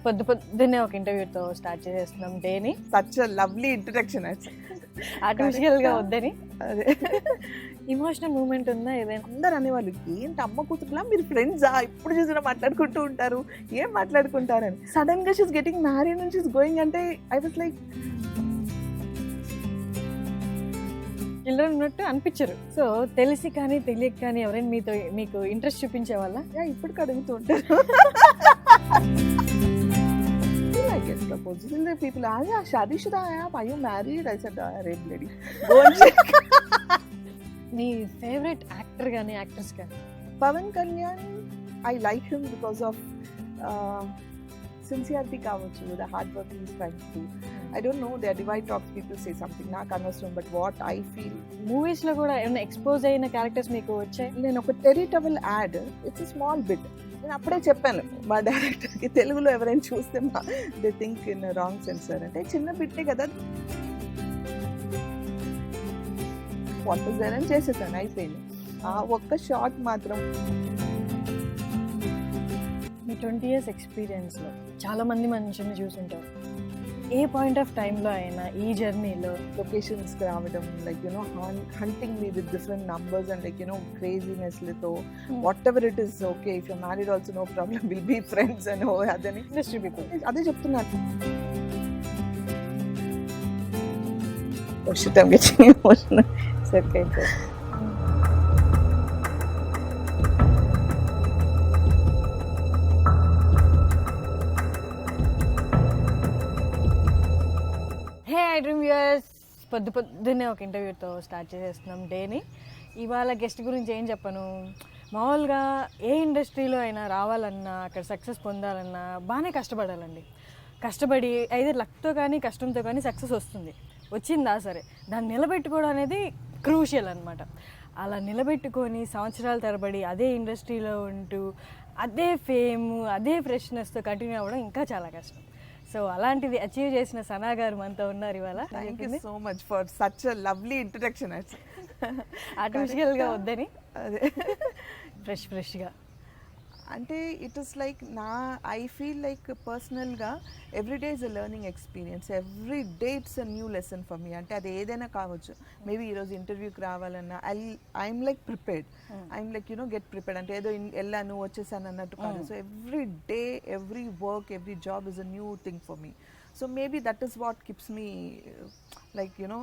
పొద్దున్నే ఒక ఇంటర్వ్యూతో స్టార్ట్ చేసేస్తున్నాం డేని. సచ్ లవ్లీ ఇంట్రడక్షన్ ఆర్టిఫిషియల్ గా వద్దని. అదే ఇమోషనల్ మూమెంట్ ఉందా ఏదైనా? అందరు అనేవాళ్ళు ఏంటి అమ్మ కూతురులా మీరు ఫ్రెండ్సా, ఇప్పుడు చూసినా మాట్లాడుకుంటూ ఉంటారు, ఏం మాట్లాడుకుంటారని. సడన్ గా she's getting married and she's going అంటే ఐ వాస్ లైక్ చిల్డ్రన్ ఉన్నట్టు అనిపించరు. సో తెలిసి కానీ తెలియక కానీ ఎవరైనా మీకు ఇంట్రెస్ట్ చూపించే వాళ్ళ ఇప్పుడు అడుగుతూ ఉంటారు. I get proposals and the people are yeah shadishuda hai aap, are you married? I said arey lady go and check. నీ ఫేవరెట్ యాక్టర్ కానీ యాక్ట్రెస్ కానీ? Pavan Kalyan, I like him because of sincerity కావచ్చు, the hard work he is trying to do. I don't know, their divide talks people say something నాకు అనవసరం, but what I feel movies లో కూడా ఏమైనా expose అయిన characters మీకు వచ్చాయి? నేను ఒక టెరిటబుల్ యాడ్, ఇట్స్ స్మాల్ బిట్, నేను అప్పుడే చెప్పాను మా డైరెక్టర్కి, తెలుగులో ఎవరైనా చూస్తే they think in wrong sensor అంటే చిన్న బిట్టే కదా, వాట్ వాజ్ దేర్ అని చేసేసాను, అయిపోయింది. ఆ ఒక్క షాట్ మాత్రం. మీ 20 years ఎక్స్పీరియన్స్లో చాలా మంది మనుషుల్ని చూసుంటారు. ఏ పాయింట్ ఆఫ్ టైంలో అయినా ఈ జర్నీలో లొకేషన్స్కి రావడం, like you know hunting me with different numbers and like you know క్రేజీనెస్లతో whatever it is okay, if you married also no problem, will be friends అని అదని ఇండస్ట్రీ పీపుల్ అదే చెప్తున్నాను. ఉచితంగా చేయమోషన్ సరికైతే iDream viewers, పొద్దున్నే ఒక ఇంటర్వ్యూతో స్టార్ట్ చేసేస్తున్నాం డేని. ఇవాళ గెస్ట్ గురించి ఏం చెప్పను, మామూలుగా ఏ ఇండస్ట్రీలో అయినా రావాలన్నా అక్కడ సక్సెస్ పొందాలన్నా బాగానే కష్టపడాలండి. కష్టపడి అయితే లక్తో కానీ కష్టంతో కానీ సక్సెస్ వస్తుంది, వచ్చిందా సరే దాన్ని నిలబెట్టుకోవడం అనేది క్రూషియల్ అనమాట. అలా నిలబెట్టుకొని సంవత్సరాల తరబడి అదే ఇండస్ట్రీలో ఉంటూ అదే ఫేమ్ అదే ఫ్రెష్నెస్తో కంటిన్యూ అవ్వడం ఇంకా చాలా కష్టం. సో అలాంటిది అచీవ్ చేసిన సనా గారు మనతో ఉన్నారు ఇవాళ. Thank you so much for such a lovely introduction. ఆర్టిఫిషియల్గా వద్దని, అదే ఫ్రెష్గా అంటే it is like I feel like పర్సనల్గా every day is a learning experience, every day it's a new lesson for me. అంటే అది ఏదైనా కావచ్చు, మేబీ ఈరోజు ఇంటర్వ్యూకి రావాలన్నా I'm like prepared, I'm like you know get prepared, అంటే ఏదో వెళ్ళాను వచ్చేసాను అన్నట్టు కాదు. So every day every work every job is a new thing for me. So maybe that is what keeps me like you know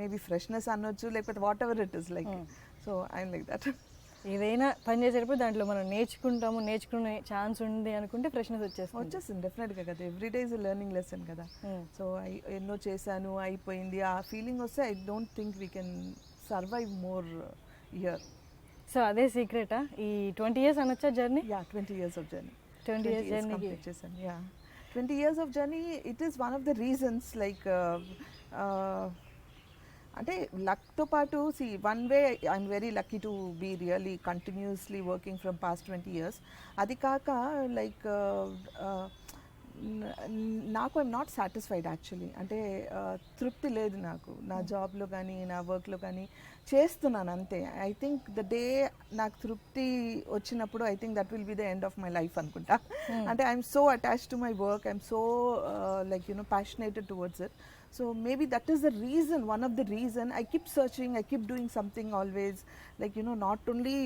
maybe freshness అనొచ్చు, లేకపోతే what ever it is like. So I'm like that. ఏదైనా పని చేసేటప్పుడు దాంట్లో మనం నేర్చుకునే chance ఉంది అనుకుంటే ఫ్రెష్నెస్ వచ్చేస్తుంది డెఫినెట్గా కదా. Every day is learning lesson కదా. సో ఎన్నో చేశాను అయిపోయింది ఆ ఫీలింగ్ వస్తే I don't think we can survive more year. So అదే సీక్రెటా ఈ 20 years అనొచ్చా journey? Yeah 20 years of journey. 20 years journey చేశాను. యా 20 years of journey, it is one of the reasons like అంటే లక్తో పాటు one way I'm very lucky to be really continuously working from past 20 years. అది కాక like నాకు I'm not satisfied actually. అంటే తృప్తి లేదు నాకు నా జాబ్లో కానీ నా వర్క్లో కానీ, చేస్తున్నాను అంతే. ఐ థింక్ ద డే నాకు తృప్తి వచ్చినప్పుడు I think that will be the end of my life అనుకుంటా. అంటే I'm so attached to my work, I'm so like you know passionated towards it. So maybe that is the reason, one of the reason I keep searching, I keep doing something always, like you know, not only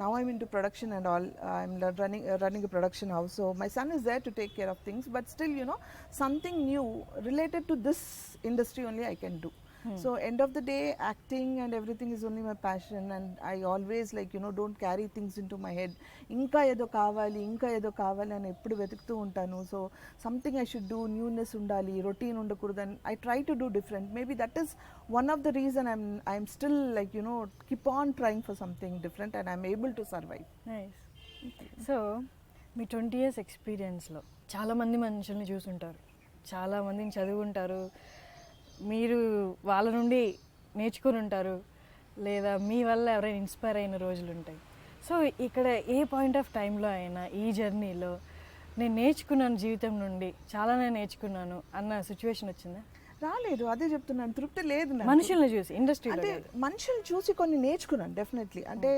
now I'm into production and all, I'm running a production house, so my son is there to take care of things, but still you know something new related to this industry only I can do. So end of the day acting and everything is only my passion, and I always like you know don't carry things into my head, ఇంకా ఏదో కావాలి అని ఎప్పుడు వెతుకుతూ ఉంటాను. So something I should do, newness ఉండాలి, routine ఉండకూడదు, అని I try to do different. Maybe that is one of the reason I'm still like you no keep on trying for something different and I'm able to survive. So me 20 years ఎక్స్పీరియన్స్లో చాలామంది మనుషుల్ని చూసుంటారు, చాలామందిని చదువుంటారు, మీరు వాళ్ళ నుండి నేర్చుకుని ఉంటారు, లేదా మీ వల్ల ఎవరైనా ఇన్స్పైర్ అయిన రోజులు ఉంటాయి. సో ఇక్కడ ఏ పాయింట్ ఆఫ్ టైంలో అయినా ఈ జర్నీలో నేను నేర్చుకున్నాను, జీవితం నుండి చాలానే నేర్చుకున్నాను అన్న సిచ్యువేషన్ వచ్చిందా? రాలేదు, అదే చెప్తున్నాను, తృప్తి లేదు. మనుషుల్ని చూసి ఇండస్ట్రీ అంటే మనుషుల్ని చూసి కొన్ని నేర్చుకున్నాను డెఫినెట్లీ. అంటే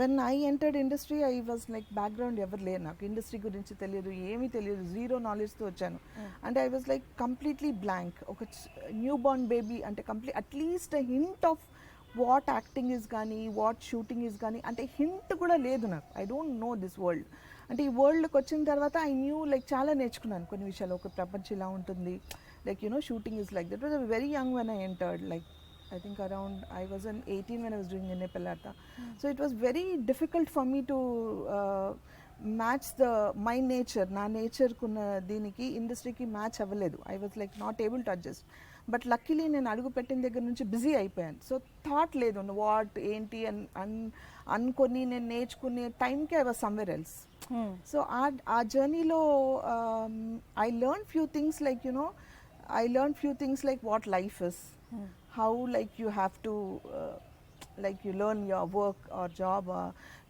when I entered industry I was like background ఎవరు లేరు నాకు, ఇండస్ట్రీ గురించి తెలియదు, ఏమీ తెలియదు, జీరో నాలెడ్జ్తో వచ్చాను. అంటే I was like completely blank, ఒక న్యూ బార్న్ బేబీ. అంటే at least hint of what acting is కానీ, వాట్ షూటింగ్ ఇస్ కానీ, అంటే హింట్ కూడా లేదు నాకు. I don't no this world. అంటే ఈ వరల్డ్కి వచ్చిన తర్వాత ఐ న్యూ లైక్ చాలా నేర్చుకున్నాను కొన్ని విషయాలు. ఒక ప్రపంచం ఇలా ఉంటుంది, like షooting is like that. It was very young when I entered, like I think around I was 18 when I was doing Nenne Pellarta. So it was very difficult for me to match my nature, na nature kuna deeniki industry ki match avaledu. I was like not able to adjust. But luckily నేను అడుగు పెట్టిన దగ్గర నుంచి busy అయిపోయాను. So thought లేదు what ఏంటి అనుకొని నేను నేర్చుకునే టైంకి I was somewhere else. So ఆ జర్నీలో I learn few things like I learned few things like what life is, how like you have to like you learn your work or job,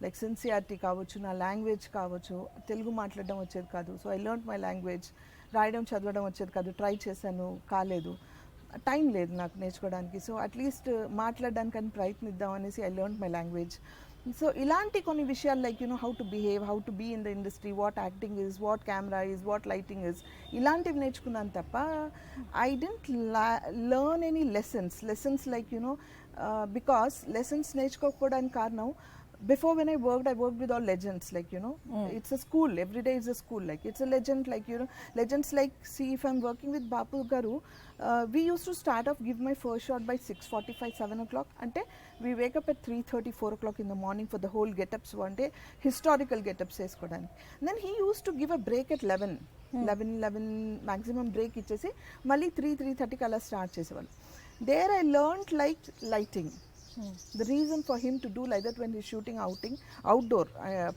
like sincerity కావచ్చు, నా language కావచ్చు. తెలుగు మాట్లాడడం వచ్చేది కాదు, so I learn my language. రాయడం చదవడం వచ్చేది కాదు, ట్రై చేశాను, కాలేదు, టైం లేదు నాకు నేర్చుకోవడానికి. సో అట్లీస్ట్ మాట్లాడడానికని ప్రయత్నిద్దాం అనేసి I learn my language. So ఇలాంటి కొన్ని విషయాలు like how to behave, how to be in the industry, what acting is, what camera is, what lighting is, ఇలాంటివి నేర్చుకున్నాను తప్ప I didn't learn any lessons like because lessons నేర్చుకోకపోవడానికి కారణం, before when I worked with all legends, like it's a school, every day is a school, like it's a legend, like legends like, see, if I'm working with Bapu Garu, we used to start off, give my first shot by 6:45, 7 o'clock, ante we wake up at 3:30, 4 o'clock in the morning for the whole get-ups one day, historical get-ups chesukodaniki. And then he used to give a break at 11 maximum break ichesi malli 3:30 kala start chesevallu. There I learned like lighting. The reason for him to do like that when he's shooting outdoor,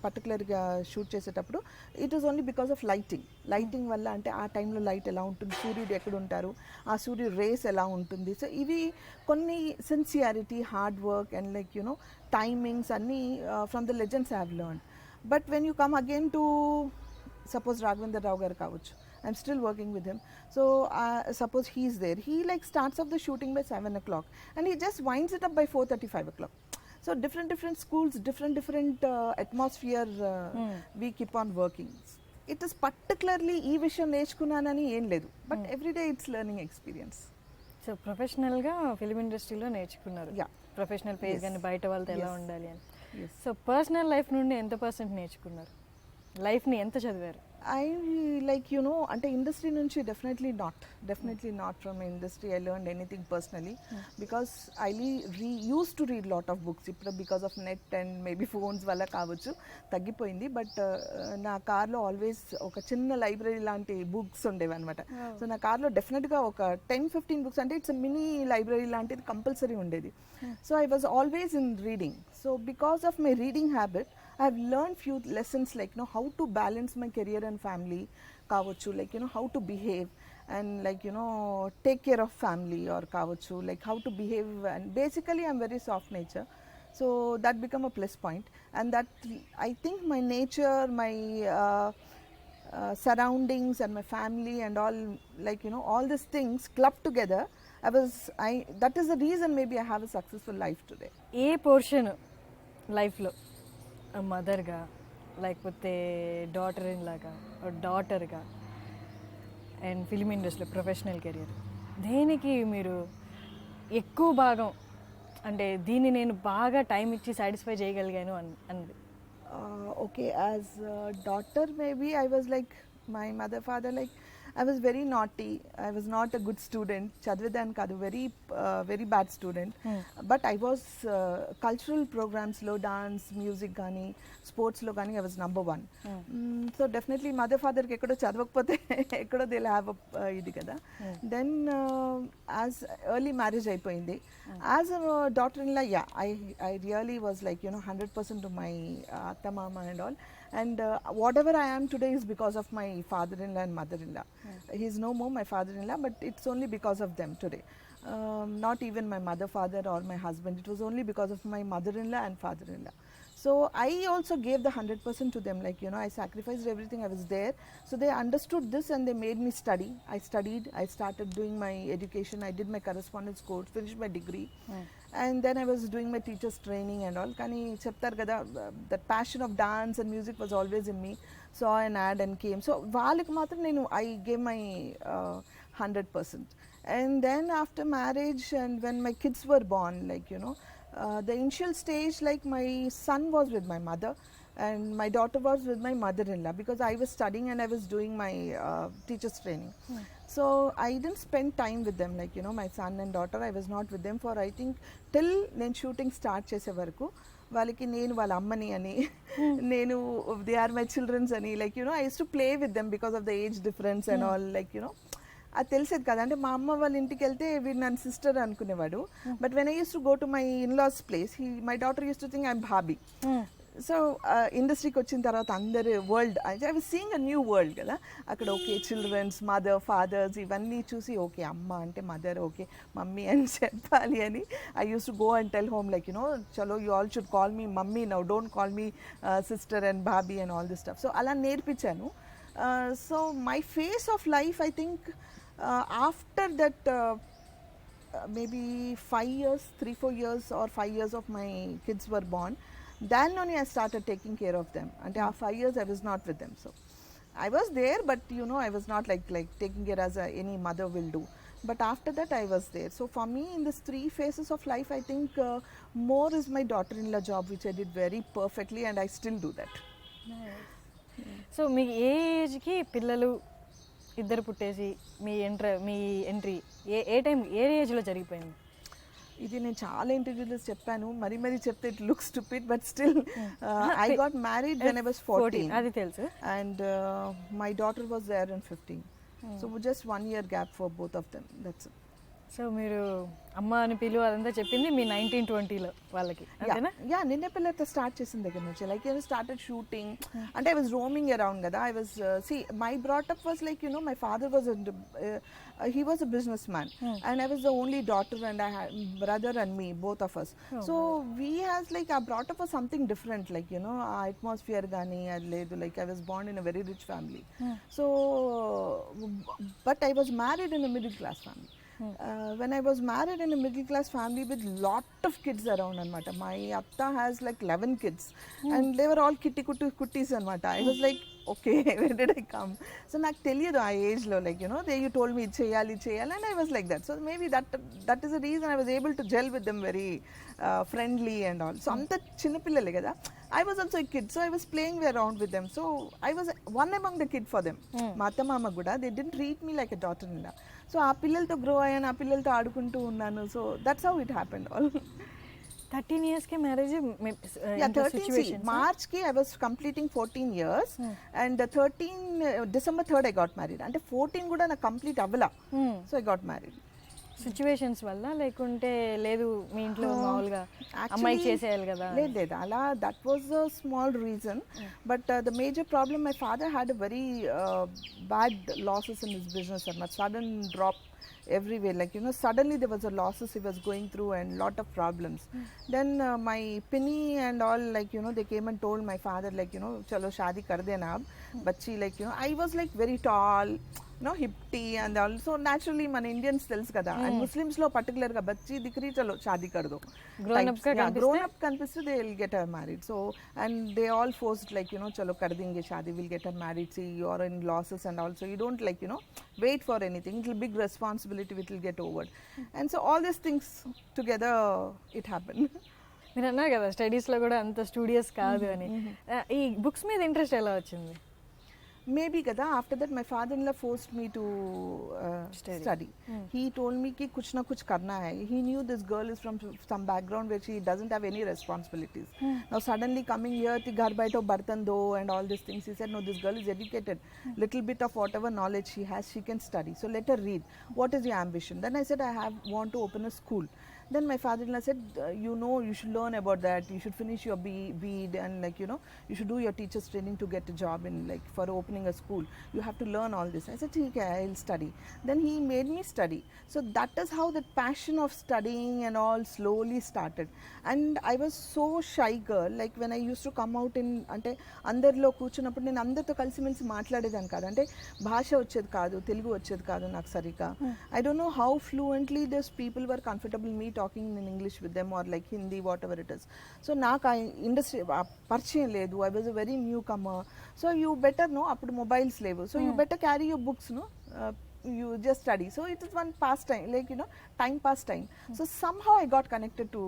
particularly shoot చేసేటప్పుడు, it is only because of lighting వల్ల. అంటే ఆ టైంలో light ఎలా ఉంటుంది, సూర్యుడు ఎక్కడ ఉంటారు, ఆ సూర్యుడు రేస్ ఎలా ఉంటుంది. సో ఇవి కొన్ని sincerity, hard work and like timings అన్నీ from the legends I have learn. But when you come again to suppose Raghavendra Rao garu కావచ్చు, I'm still working with him. So suppose he's there, he like starts off the shooting by 7 o'clock and he just winds it up by 4:30, 5 o'clock. So different schools, different atmosphere, we keep on working. It is particularly ee vishayam నేర్చుకున్నానని ఏం లేదు, but everyday it's learning experience. So ప్రొఫెషనల్గా film ఇండస్ట్రీలో నేర్చుకున్నారు, professional page కానీ బయట వాళ్ళతో ఎలా ఉండాలి అని. సో పర్సనల్ లైఫ్ నుండి ఎంత పర్సెంట్ నేర్చుకున్నారు, లైఫ్ని ఎంత చదివారు? I like అంటే ఇండస్ట్రీ నుంచి definitely not from industry I learned anything personally, because I used to read lot of books. ఇప్పుడు because of net and maybe phones వల్ల కావచ్చు తగ్గిపోయింది, బట్ నా కార్లో ఆల్వేస్ ఒక చిన్న లైబ్రరీ లాంటి బుక్స్ ఉండేవి అనమాట. సో నా కార్లో డెఫినెట్గా ఒక 10-15 బుక్స్, అంటే ఇట్స్ మినీ లైబ్రరీ లాంటిది కంపల్సరీ ఉండేది. So I was always in reading. So because of my reading habit I've learned few lessons like how to balance my career and family kavachu, like how to behave and like take care of family, or kavachu like how to behave. And basically I'm very soft nature, so that become a plus point. And that I think my nature, my surroundings and my family and all, like all these things clubbed together, that is the reason maybe I have a successful life today. A portion లైఫ్లో మదర్గా, లేకపోతే daughter in లాగా, డాటర్గా and film ఇండస్ట్రీలో professional career, దేనికి మీరు ఎక్కువ భాగం, అంటే దీన్ని నేను బాగా టైం ఇచ్చి సాటిస్ఫై చేయగలిగాను అన్నది? Okay, as daughter maybe I was like my mother, father, like I was very naughty. I was not a good student. చదివేదాన్ని కాదు, very bad student. But I was cultural programs లో dance, music కానీ స్పోర్ట్స్లో కానీ I was number 1. So definitely mother ఫాదర్కి ఎక్కడో చదవకపోతే ఎక్కడో దే హ్యావ్ ఇది కదా. దెన్ యాజ్ ఎర్లీ మ్యారేజ్ అయిపోయింది. As daughter in law, I really was like 100% to my atta mama and all. And whatever I am today is because of my father-in-law and mother-in-law. He's no more my father-in-law, but it's only because of them today. Not even my mother, father or my husband. It was only because of my mother-in-law and father-in-law. So I also gave the 100% to them, like I sacrificed everything. I was there, so they understood this and they made me study. I studied, I started doing my education, I did my correspondence course, finished my degree. And then I was doing my teacher's training and all. Kani cheptaru kada, that passion of dance and music was always in me. Saw an ad and came. So వాళ్ళకి మాత్రం నేను I gave my 100%. And then after marriage and when my kids were born, like the initial stage, like my son was with my mother and my daughter was with my mother-in-law, because I was studying and I was doing my teacher's training. So I didn't spend time with them, like my son and daughter, I was not with them for I think till నేను shooting start చేసే వరకు. వాళ్ళకి నేను వాళ్ళ అమ్మని అని, నేను they are my children's అని, like I use to play with them because of the age difference and all, like అది తెలిసేది కదా. అంటే మా అమ్మ వాళ్ళ ఇంటికి వెళ్తే వీడు నన్ను సిస్టర్ అనుకునేవాడు. But when I use to go to my in-laws place, my daughter use to think I'm bhabhi. So ఇండస్ట్రీకి వచ్చిన తర్వాత అందరు world, I was seeing a new world కదా అక్కడ. ఓకే, చిల్డ్రన్స్, మదర్, ఫాదర్స్ ఇవన్నీ చూసి ఓకే అమ్మ అంటే మదర్, ఓకే మమ్మీ అని చెప్పాలి అని. I use to go and tell home like చలో you all should call me mummy now, don't call me sister and bhabhi and all this stuff. So అలా నేర్పించాను. So my phase of life I think after that maybe 5 years, 3-4 years or 5 years of my kids were born, then only I started taking care of them. And after 5 years I was not with them. So I was there, but I was not like taking care as any mother will do. But after that I was there. So for me in these 3 phases of life, I think more is my daughter-in-law job, which I did very perfectly and I still do that. So మీ ఏజ్కి పిల్లలు ఇద్దరు పుట్టేసి మీ entry ఏ time ఏ ఏజ్లో జరిగిపోయింది? ఇది నేను చాలా ఇంటర్వ్యూలో చెప్పాను, మరీ చెప్తే it looks stupid, but still I got married when I was 14. అది తెలుసు. And my daughter was there in 15. So just 1 year gap for both of them, that's it. సో మీరు అమ్మ అని పిలువ అదంతా చెప్పింది మీ 1920లో వాళ్ళకి, అంతేనా? యా, నిన్నే పిల్లలతో స్టార్ట్ చేసిన దగ్గర నుంచి లైక్ స్టార్టెడ్ షూటింగ్. అంటే ఐ వాజ్ రోమింగ్ అరౌండ్ కదా. I was my brought up was like my father was he was a businessman and I was the only daughter and I had brother and me, both of us. So we has like our brought up was something different, like our atmosphere gani adledu, like I was born in a very rich family. So but I was married in a middle class family. When I was married in a middle class family with lot of kids around anamata, my atta has like 11 kids and they were all kitty kuttis anamata. I was like, okay, where did I come? So నాకు తెలియదు ఆ ఏజ్లో, like you told me చేయాలి and I was like that. So maybe that is the reason I was able to gel with them very friendly and all. So అంత చిన్నపిల్లలే కదా. I was also a kid, so I was playing around with them. So I was one among the kid for them. మా అత్త మామ కూడా they didn't treat me like a daughter-in-law. So ఆ పిల్లలతో grow అయ్యాను, ఆ పిల్లలతో ఆడుకుంటూ ఉన్నాను. So that's how it happened all. 13 yearsకే marriage? Yeah, 13. March ki I was completing 14 years and 13 December 3rd I got married. అంటే 14 కూడా నాకు కంప్లీట్ అవ్వలా. So I got married. Situations వల్ల లేకుంటే లేదు మీ ఇంట్లో మామూలుగా అమ్మాయి చేసేయాలి కదా? లేదు అలా, that was a small reason. But the major problem, my father had a very bad losses in his business and sudden drop everywhere, like suddenly there was a losses he was going through and lot of problems. Then my pinny and all, like they came and told my father, like chalo shadi kar dena ab bachchi, like I was like very tall, hippy and also naturally man Indians tells kada and Muslims lo particular ga bachchi dikri chalo shadi kar do, grown up kanpiste they will get her married. So and they all forced, like chalo kar denge shadi, will get her married, see you are in losses and also you don't like wait for anything, it will big responsibility, it will get over. And so all these things together it happened. మీరు అన్నారు కదా స్టడీస్లో కూడా అంత studious కాదు అని. ఈ books మీద ఇంట్రెస్ట్ ఎలా వచ్చింది? Maybe kada, after that my father-in-law forced me to study. He told me ki kuch na kuch karna hai. He knew this girl is from some background where she doesn't have any responsibilities. Now suddenly coming here ti ghar baitho bartan do and all these things, he said no, this girl is educated, little bit of whatever knowledge she has she can study, so let her read. What is your ambition? Then I said I want to open a school. Then my father-in-law said, you should learn about that, you should finish your BEd and like you should do your teacher's training to get a job in, like for opening a school you have to learn all this. I said okay, I'll study. Then he made me study. So that is how the passion of studying and all slowly started. And I was so shy girl, like when I used to come out in అంటే అందరిలో కూర్చున్నప్పుడు నేను అందరితో కలిసిమెలిసి మాట్లాడేదాన్ని కాదు, అంటే భాష వచ్చేది కాదు, తెలుగు వచ్చేది కాదు నాకు సరిగ్గా. I don't know how fluently those people were comfortable me talking in English with them or like Hindi, whatever it is. So నాకు ఆ ఇండస్ట్రీ పరిచయం లేదు. I was a very newcomer. So you better know అప్పుడు mobiles లేవు. So you better carry your books, no? You just study. So it is one pastime, like, you know, time pass time. So somehow I got connected to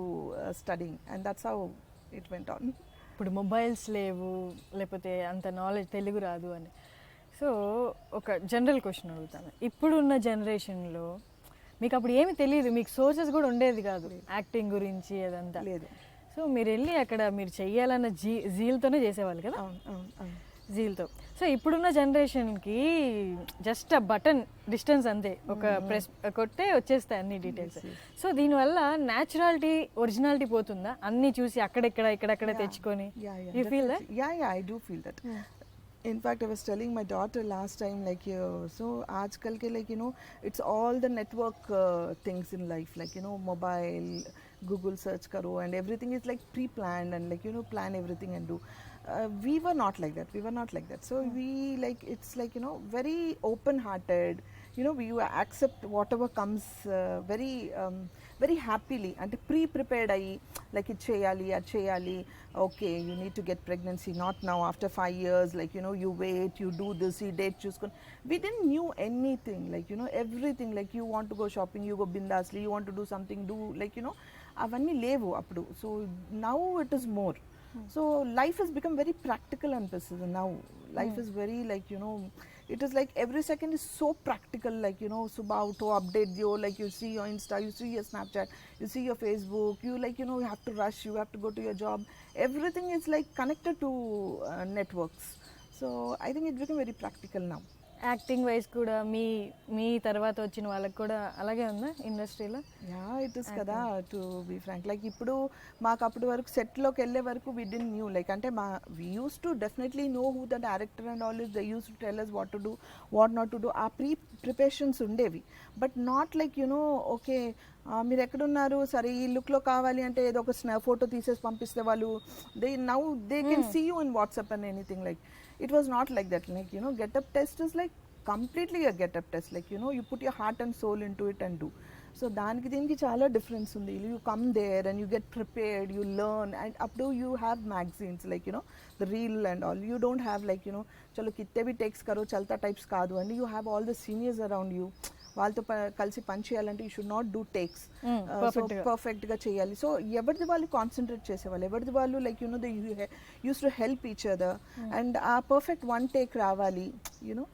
studying, and that's how it went on. ఇప్పుడు mobiles లేవు, లేకపోతే అంత knowledge, Telugu రాదు అని. So ఒక general question అడుగుతాను. ఇప్పుడున్న జనరేషన్లో మీకు అప్పుడు ఏమి తెలియదు, మీకు సోర్సెస్ కూడా ఉండేది కాదు యాక్టింగ్ గురించి అదంతా లేదు. సో మీరు వెళ్ళి అక్కడ మీరు చెయ్యాలన్న జీల్తోనే చేసేవాళ్ళు కదా, జీల్తో. సో ఇప్పుడున్న జనరేషన్కి జస్ట్ బటన్ డిస్టెన్స్ అంతే, ఒక ప్రెస్ కొట్టే వచ్చేస్తాయి అన్ని డీటెయిల్స్. సో దీనివల్ల న్యాచురాలిటీ, ఒరిజినాలిటీ పోతుందా? అన్నీ చూసి ఇక్కడక్కడ తెచ్చుకొని you feel that? Yeah, I do feel that. In fact, I was telling my daughter last time, like, so aajkal ke, like, you know, it's all the network things in life, like, you know, mobile, Google search karo, and everything is like pre-planned, and like, you know, plan everything and do. We were not like that. So we, like, it's like, you know, very open hearted, you know, we accept whatever comes very happily, and pre-prepared ayi, like, it cheyali, okay, you need to get pregnancy, not now, after 5 years, like, you know, you wait, you do this, you date choose. We didn't knew anything, like, you know, everything, like, you want to go shopping, you go bindasli, you want to do something, do, like, you know, avanni levu appudu. So now it is more. So life has become very practical and now life is very, like, you know, it is like every second is so practical, like, you know, subah to update you, like, you see your Insta, you see your Snapchat, you see your Facebook, you, like, you know, you have to rush, you have to go to your job, everything is like connected to networks. So I think it become very practical now. Acting wise కూడా మీ తర్వాత వచ్చిన వాళ్ళకి కూడా అలాగే ఉందా ఇండస్ట్రీలో? Yeah, it is కదా, to be Frank. Like ఇప్పుడు మాకు అప్పటి వరకు సెట్లోకి వెళ్ళే వరకు వి డిడ్ంట్ న్యూ, లైక్, అంటే we use to definitely know who the director and all is, they use to tell us what to do, what not to do. ఆ preparations ఉండేవి, but not like, you know, okay మీరు ఎక్కడున్నారు, సరే ఈ లుక్లో కావాలి అంటే ఏదో ఒక ఫోటో తీసేసి పంపిస్తే వాళ్ళు they can see you in WhatsApp and anything. Like, it was not like that. Like, you know, get-up test is like completely a get-up test. Like, you know, you put your heart and soul into it and do. So దానికి దీనికి చాలా difference ఉంది. You come there and you get prepared, you learn, and up to you have magazines, like, you know, the reel and all. You don't have, like, you know, chalo kitte bhi takes karo chalta types kaadu, and you have all the seniors around you. వాళ్ళతో కలిసి పని చేయాలంటే you should not do takes, పర్ఫెక్ట్గా చేయాలి. So ఎవరిది వాళ్ళు concentrate చేసేవాళ్ళు, ఎవరిది వాళ్ళు, like, you no, they use to help each other, and ఆ పర్ఫెక్ట్ వన్ టేక్ రావాలి, you know.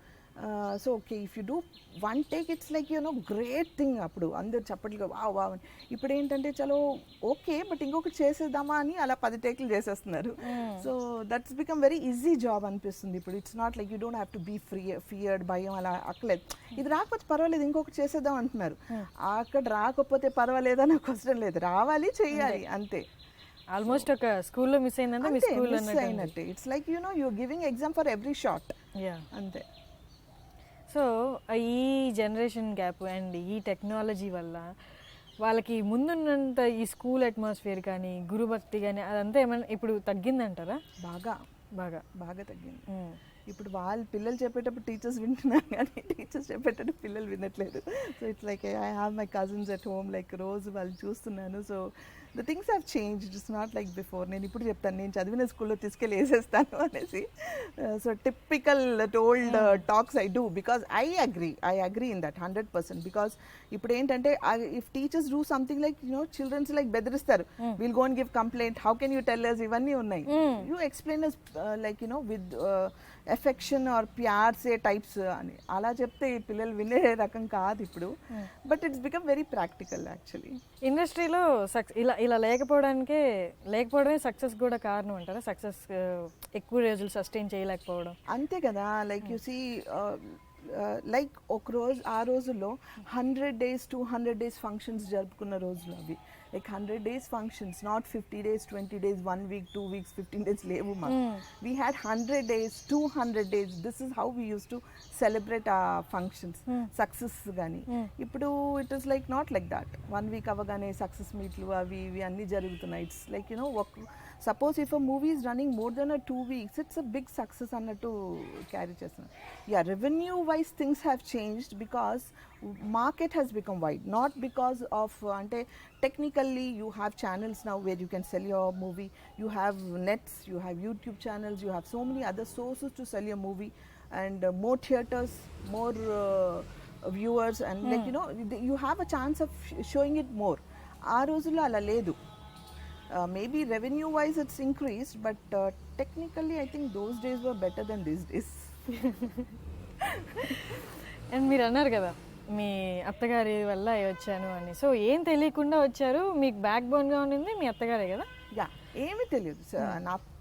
So okay, if you do one take, it's like, you no, great thing. అప్పుడు అందరు చప్పట్లుగా వావ్ అని. ఇప్పుడు ఏంటంటే చలో ఓకే, బట్ ఇంకొకటి చేసేద్దామా అని అలా 10 టేక్లు చేసేస్తున్నారు. So that's become very easy job అనిపిస్తుంది ఇప్పుడు. It's not like, you don't have to be feared, భయం అలా అక్కలేదు. ఇది రాకపోతే పర్వాలేదు, ఇంకొకటి చేసేద్దాం అంటున్నారు. అక్కడ రాకపోతే పర్వాలేదా నాకు క్వశ్చన్ లేదు, రావాలి, చెయ్యాలి, అంతే. ఆల్మోస్ట్ ఒక స్కూల్లో మిస్ అయిందంటే మీ స్కూల్లో మిస్ అయినట్టే. It's like, you no, you giving exam for every shot, అంతే. సో ఈ జనరేషన్ గ్యాప్ అండ్ ఈ టెక్నాలజీ వల్ల వాళ్ళకి ముందున్నంత ఈ స్కూల్ అట్మాస్ఫియర్ కానీ, గురుభక్తి కానీ, అదంతా ఏమైనా ఇప్పుడు తగ్గిందంటారా? బాగా బాగా బాగా తగ్గింది. ఇప్పుడు వాళ్ళు పిల్లలు చెప్పేటప్పుడు టీచర్స్ వింటున్నారు, కానీ టీచర్స్ చెప్పేటప్పుడు పిల్లలు వినట్లేదు. So it's like I have my cousins at home, like రోజు వాళ్ళు చూస్తున్నాను. So the things have changed, it's not like before. నేను ఇప్పుడు చెప్తాను, నేను చదివిన స్కూల్లో తీసుకెళ్ళి వేసేస్తాను అనేసి. So typical old talks I do, because I agree in that 100%. Because ఇప్పుడు ఏంటంటే, if teachers do something like, you know, childrens like బెదిరిస్తారు, will go and give complaint, how can you tell అస్, ఇవన్నీ ఉన్నాయి. You explain us, like, you know, with affection or ప్యార్సే types అని అలా చెప్తే పిల్లలు వినే రకం కాదు ఇప్పుడు. But it's become very practical actually. ఇండస్ట్రీలో ఇలా లేకపోవడమే సక్సెస్ కూడా కారణం అంటారా? సక్సెస్ ఎక్కువ రోజులు సస్టైన్ చేయలేకపోవడం అంతే కదా. లైక్ యు సీ, లైక్ ఒక రోజు, ఆ రోజుల్లో 100 days 200 days ఫంక్షన్స్ జరుపుకున్న రోజులు అవి. Like 100 days functions, not 50 days 20 days 1 week 2 weeks 15 days లేవు మాకు. We had 100 days 200 days. This is how we use to celebrate ఆ ఫంక్షన్స్, సక్సెస్ కానీ. ఇప్పుడు it is like not like that. 1 week అవ్వగానే success మీట్లు అవి ఇవి అన్నీ జరుగుతున్నాయి. It's like, you know, suppose if a movie is running more than 2 weeks, it's a big success అన్నట్టు క్యారీ చేస్తున్నాను. Yeah, revenue wise things have changed because market has become wide, not because of ante technically you have channels now where you can sell your movie, you have nets, you have YouTube channels, you have so many other sources to sell your movie, and more theaters, more viewers, and like you know you have a chance of showing it more. Aa rojulo ala ledu. Maybe revenue wise it's increased, but technically I think those days were better than these days. And మీరు అన్నారు కదా మీ అత్తగారి వల్ల వచ్చాను అని. So ఏం తెలియకుండా వచ్చారు, మీకు బ్యాక్ బోన్గా ఉండింది మీ అత్తగారే కదా? యా, ఏమీ తెలియదు.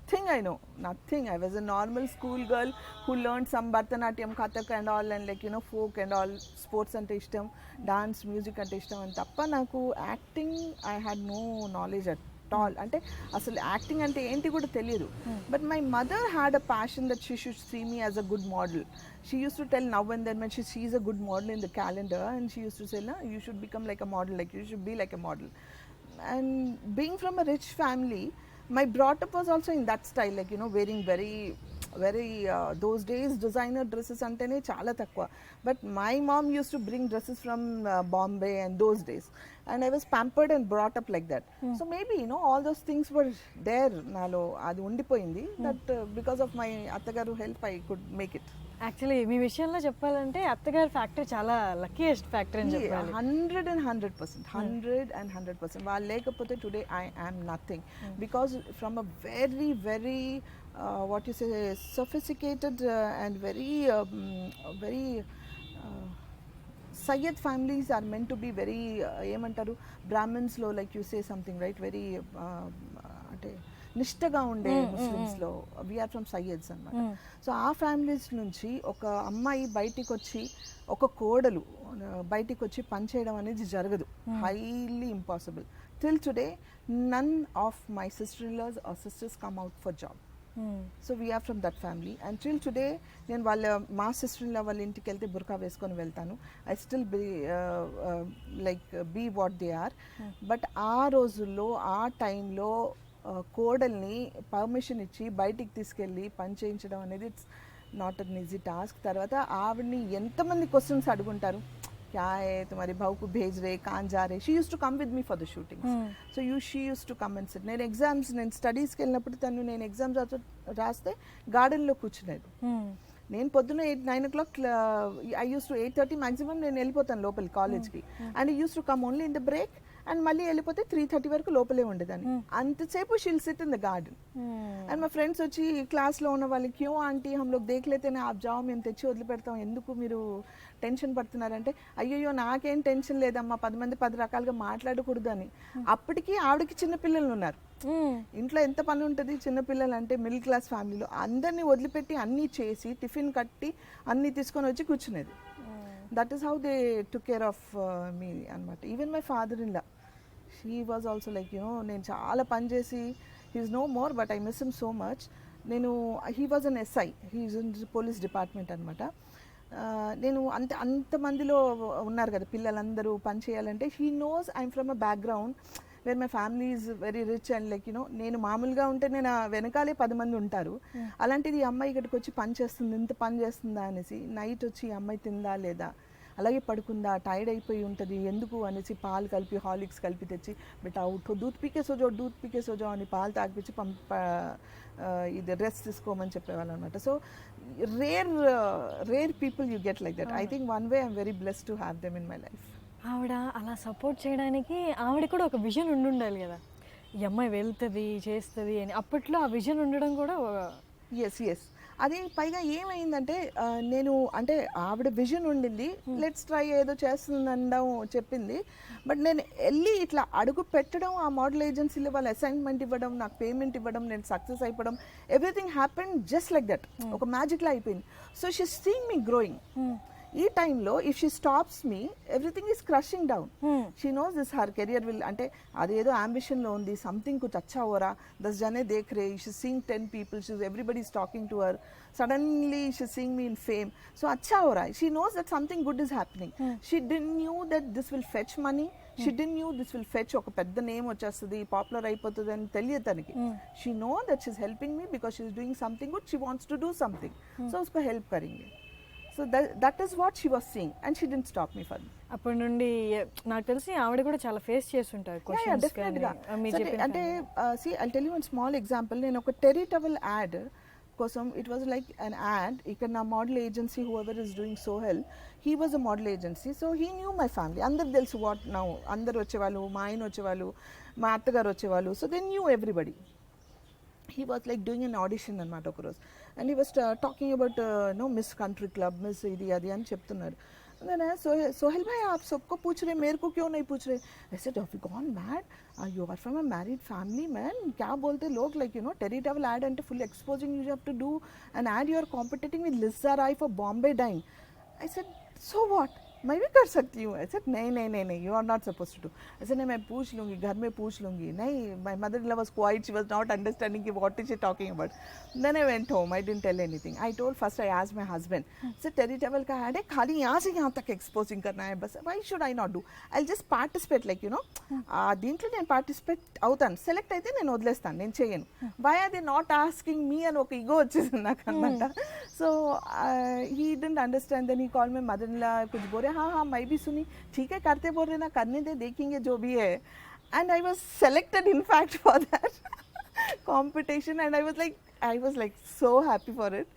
Nothing I know, nothing. I was a normal school girl who learned some Bharatanatyam, Kathak and all, and like you know folk and all, sports ante ishtam, dance, music ante ishtam, and tappa naku acting I had no knowledge at all. Ante asalu acting ante enti kuda teliyadu. But my mother had a passion that she should see me as a good model. She used to tell now and then when she sees a good model in the calendar, and she used to say, "Na, you should become like a model, like you should be like a model." And being from a rich family, my brought up was also in that style, like you know wearing very those days designer dresses antene chaala takwa. But my mom used to bring dresses from Bombay and those days, and I was pampered and brought up like that. So maybe you know all those things were there nalo adi undipoyindi, that because of my attagaru help I could make it. Actually మీ విషయంలో చెప్పాలంటే అత్తగారి factory చాలా luckiest factory అని చెప్పాలి. 100% వాళ్ళు లేకపోతే today I am nothing, because from a very very what you say sophisticated and very Sayyid families are meant to be very ఏమంటారు Brahmins లో, like you say something right, very అంటే నిష్టగా ఉండే ముస్లిమ్స్లో we are from Syed's అనమాట. So ఆ families నుంచి ఒక అమ్మాయి బయటికి వచ్చి, ఒక కోడలు బయటికి వచ్చి పనిచేయడం అనేది జరగదు, highly impossible. Till today none of my sister in laws or sisters come out for job. So we are from that family, and till today నేను మా సిస్టర్-ఇన్-లా వాళ్ళ ఇంటికి వెళ్తే బుర్కా వేసుకొని వెళ్తాను. I still be like be what they are. But ఆ రోజుల్లో ఆ టైంలో కోడల్ని పర్మిషన్ ఇచ్చి బయటికి తీసుకెళ్ళి పని చేయించడం అనేది it's not an easy task. తర్వాత ఆవిడని ఎంతమంది క్వశ్చన్స్ అడుగుంటారు, क्या है तुम्हारे भाव को भेज रहे, कहाँ जा रहे. She used to come with me for the shootings. So she used to come and sit. నేను ఎగ్జామ్స్, నేను స్టడీస్కి వెళ్ళినప్పుడు తను నేను ఎగ్జామ్స్ రాస్తే గార్డెన్లో కూర్చునేది. నేను పొద్దున్న 8-9 o'clock I use to 8:30 maximum నేను వెళ్ళిపోతాను లోపలి కాలేజ్కి, and use to come only in the break, and మళ్ళీ వెళ్ళిపోతే 3:30 వరకు లోపలే ఉండేదాన్ని. అంతసేపు she'll SIT in the garden. And మా ఫ్రెండ్స్ వచ్చి క్లాస్లో ఉన్న వాళ్ళకి, క్యూ ఆంటీ హమ్ లోగ్ దేఖ్ లేతేనే ఆప్ జాओ, మేము తెచ్చి వదిలిపెడతాం, ఎందుకు మీరు టెన్షన్ పడుతున్నారంటే, అయ్యయ్యో నాకేం టెన్షన్ లేదమ్మా, 10 మంది 10 రకాలుగా మాట్లాడకూడదు అని. అప్పటికి ఆవిడకి చిన్నపిల్లలు ఉన్నారు, ఇంట్లో ఎంత పని ఉంటుంది, చిన్నపిల్లలు అంటే మిడిల్ క్లాస్ ఫ్యామిలీలో అందరినీ వదిలిపెట్టి అన్నీ చేసి టిఫిన్ కట్టి అన్నీ తీసుకొని వచ్చి కూర్చునేది. That is how they took care of me అనమాట. Even my father-in-law, he was also like you know నేను చాలా పని చేసి, he is no more but I miss him so much. he was an SI, he is in the police department అనమాట. నేను అంతమందిలో ఉన్నారు కదా పిల్లలందరూ పని చేయాలంటే, he knows I'm from a background where my family is very rich, and like you know నేను మామూలుగా ఉంటే నేను వెనకాలే 10 మంది ఉంటారు, అలాంటిది ఈ అమ్మాయి ఇక్కడికి వచ్చి పని చేస్తుంది, ఇంత పని చేస్తుందా అనేసి. నైట్ వచ్చి ఈ అమ్మాయి తిందా లేదా, అలాగే పడుకుందా, టైర్డ్ అయిపోయి ఉంటుంది, ఎందుకు అనేసి పాలు కలిపి హార్లిక్స్ కలిపి తెచ్చి బెటా ఉఠో దూత్ పీకే సోజో అని పాలు తాగిపించి ఇది రెస్ట్ తీసుకోమని చెప్పేవాళ్ళు అనమాట. So rare people you get like that. I think one way I'm very blessed to have them in my life. ఆవిడ అలా సపోర్ట్ చేయడానికి ఆవిడ కూడా ఒక విజన్ ఉండాలి కదా, ఈ అమ్మాయి వెళ్తుంది చేస్తుంది అని. అప్పట్లో ఆ విజన్ ఉండడం కూడా ఎస్ అది. పైగా ఏమైందంటే నేను అంటే ఆవిడ విజన్ ఉండింది, లెట్స్ ట్రై ఏదో చేస్తుందనడం చెప్పింది. బట్ నేను వెళ్ళి ఇట్లా అడుగు పెట్టడం, ఆ మోడల్ ఏజెన్సీలో వాళ్ళు అసైన్మెంట్ ఇవ్వడం, నాకు పేమెంట్ ఇవ్వడం, నేను సక్సెస్ అయిపోవడం, everything happen just like that, ఒక మ్యాజిక్లా అయిపోయింది. So she seeing me growing. ఈ టైంలో if she stops me everything is crushing down. She knows this her career will, అంటే అదేదో అంబిషన్లో ఉంది, సంథింగ్ కుచ్ అచ్చా ఓరా, 10 జనే దేఖ్ రే, she seeing 10 people, everybody is talking to her, suddenly she's seeing me in fame, so acha ho raha hai. She knows that something good is happening. She didn't knew that this will fetch money. She didn't knew this will fetch oka pedda name vachestadi, popular ayipothundi ani teliyadu taniki. She know that she's helping me because she's doing something good, she wants to do something, so usko help karenge. So that is what she was seeing, and she didn't stop me for that. అప్పటి నుండి నాకు తెలిసి ఆవిడ కూడా చాలా face చేస్తుంటారు questions. డెఫినెట్గా. అంటే see, I'll tell you one small example. నేను ఒక టెర్రీ టవల్ యాడ్ కోసం, it was like an ad, ఇక్కడ నా model agency whoever is doing Sohail, he was a model agency, so he knew my family. అందరు తెలుసు what now, అందరు వచ్చేవాళ్ళు, మా ఆయన వచ్చేవాళ్ళు, మా అత్తగారు వచ్చేవాళ్ళు, so they knew everybody. He was like doing an audition అనమాట ఒకరోజు, and he was talking about no Miss Country Club, Miss ఇది అది అని చెప్తున్నారు. Then I asked, Sohel bhai, आप सबको पूछ रहे, मेरे को क्यों नहीं पूछ रहे? I said, have you gone mad? You are from a married family, man. क्या बोलते लोग, like, you know, Terry Towel ad and full exposing, you have to do an ad, you are competing with Lisa Rai for Bombay Dyeing. I said, so what? मैं भी कर सकती हूँ. I said, नहीं, you are not supposed to do. I said, नहीं, मैं पूछ लूँगी, घर में पूछ लूँगी. नहीं, my mother-in-law was quiet, she was not understanding what is she talking about. Then I went home, I didn't tell anything. I told, first I asked my husband, I said, Terry Towel का ad है, खाली यहाँ से यहाँ तक exposing करना है बस. Why should I not do? I'll just participate, like, you know, దీంట్లో నేను పార్టిసిపేట్ అవుతాను, సెలెక్ట్ అయితే నేను వదిలేస్తాను, నేను చేయను. Why are they not asking me అని ఒక ఈగో వచ్చేసింది నాకు అనమాట. So he didn't understand. Then he called my mother-in-law, कुछ बोले, हाँ मैं भी सुनी, ठीक है करते बोल रहे ना, करने दे, देखेंगे जो भी है. And I was selected in fact for that competition, and I was like so happy for it.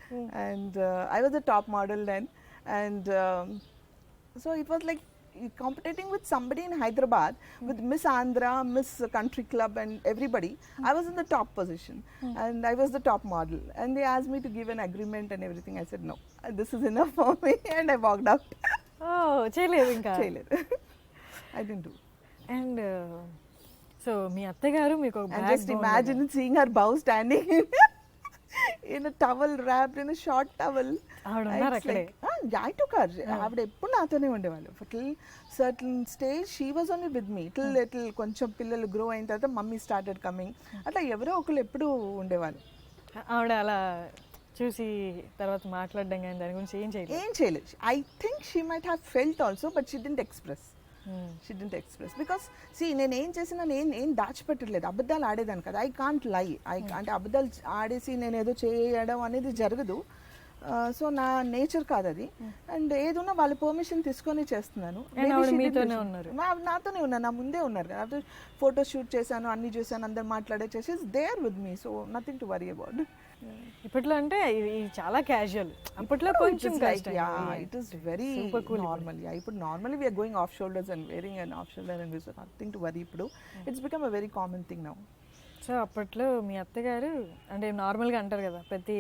And I was the top model then, and so it was like competing with somebody in Hyderabad, with Miss Andhra, Miss Country Club and everybody. I was in the top position, and I was the top model, and they asked me to give an agreement and everything. I said no, this is enough for me, and I walked out. చేయలేదు ఇంకా. I didn't do. And so మీ అత్తగారు మీకు and just imagine seeing her bow standing in a towel, wrapped in a short towel. I took her. ఆవిడ ఎప్పుడు నాతోనే ఉండేవాళ్ళు. till certain stage she was only with me, till కొంచెం పిల్లలు grow అయిన తర్వాత మమ్మీ స్టార్టెడ్ కమింగ్, అట్లా ఎవరో ఒకళ్ళు ఎప్పుడు ఉండేవాళ్ళు. ఆవిడ అలా చూసి తర్వాత మాట్లాడడం కానీ దాని గురించి ఏం చేయలేదు. I think she might have felt also, but she didn't express. Because see, నేను ఏం చేసినా నేను దాచిపెట్టలేదు, అబద్ధాలు ఆడేదాన్ని కదా. I can't lie. అంటే అబద్ధాలు ఆడేసి నేను ఏదో చేయడం అనేది జరగదు. సో నా నేచర్ కాదు అది. అండ్ ఏదున్నా వాళ్ళ పర్మిషన్ తీసుకొని చేస్తున్నాను. నాతోనే ఉన్నారు, నా ముందే ఉన్నారు కదా. ఫోటో షూట్ చేశాను, అన్ని చేశాను, అందరు మాట్లాడే చేసి there with me, so nothing to worry about. ఇప్పట్లో అంటే ఇది చాలా క్యాజువల్, అప్పట్లో కొంచెం ఇట్ ఈస్ వెరీ నార్మల్. ఇప్పుడు normally we're going off shoulders and wearing and off shoulder and nothing to worry. ఇప్పుడు it's become a very common thing now. So అప్పట్లో మీ అత్తగారు అంటే నార్మల్గా అంటారు కదా, ప్రతి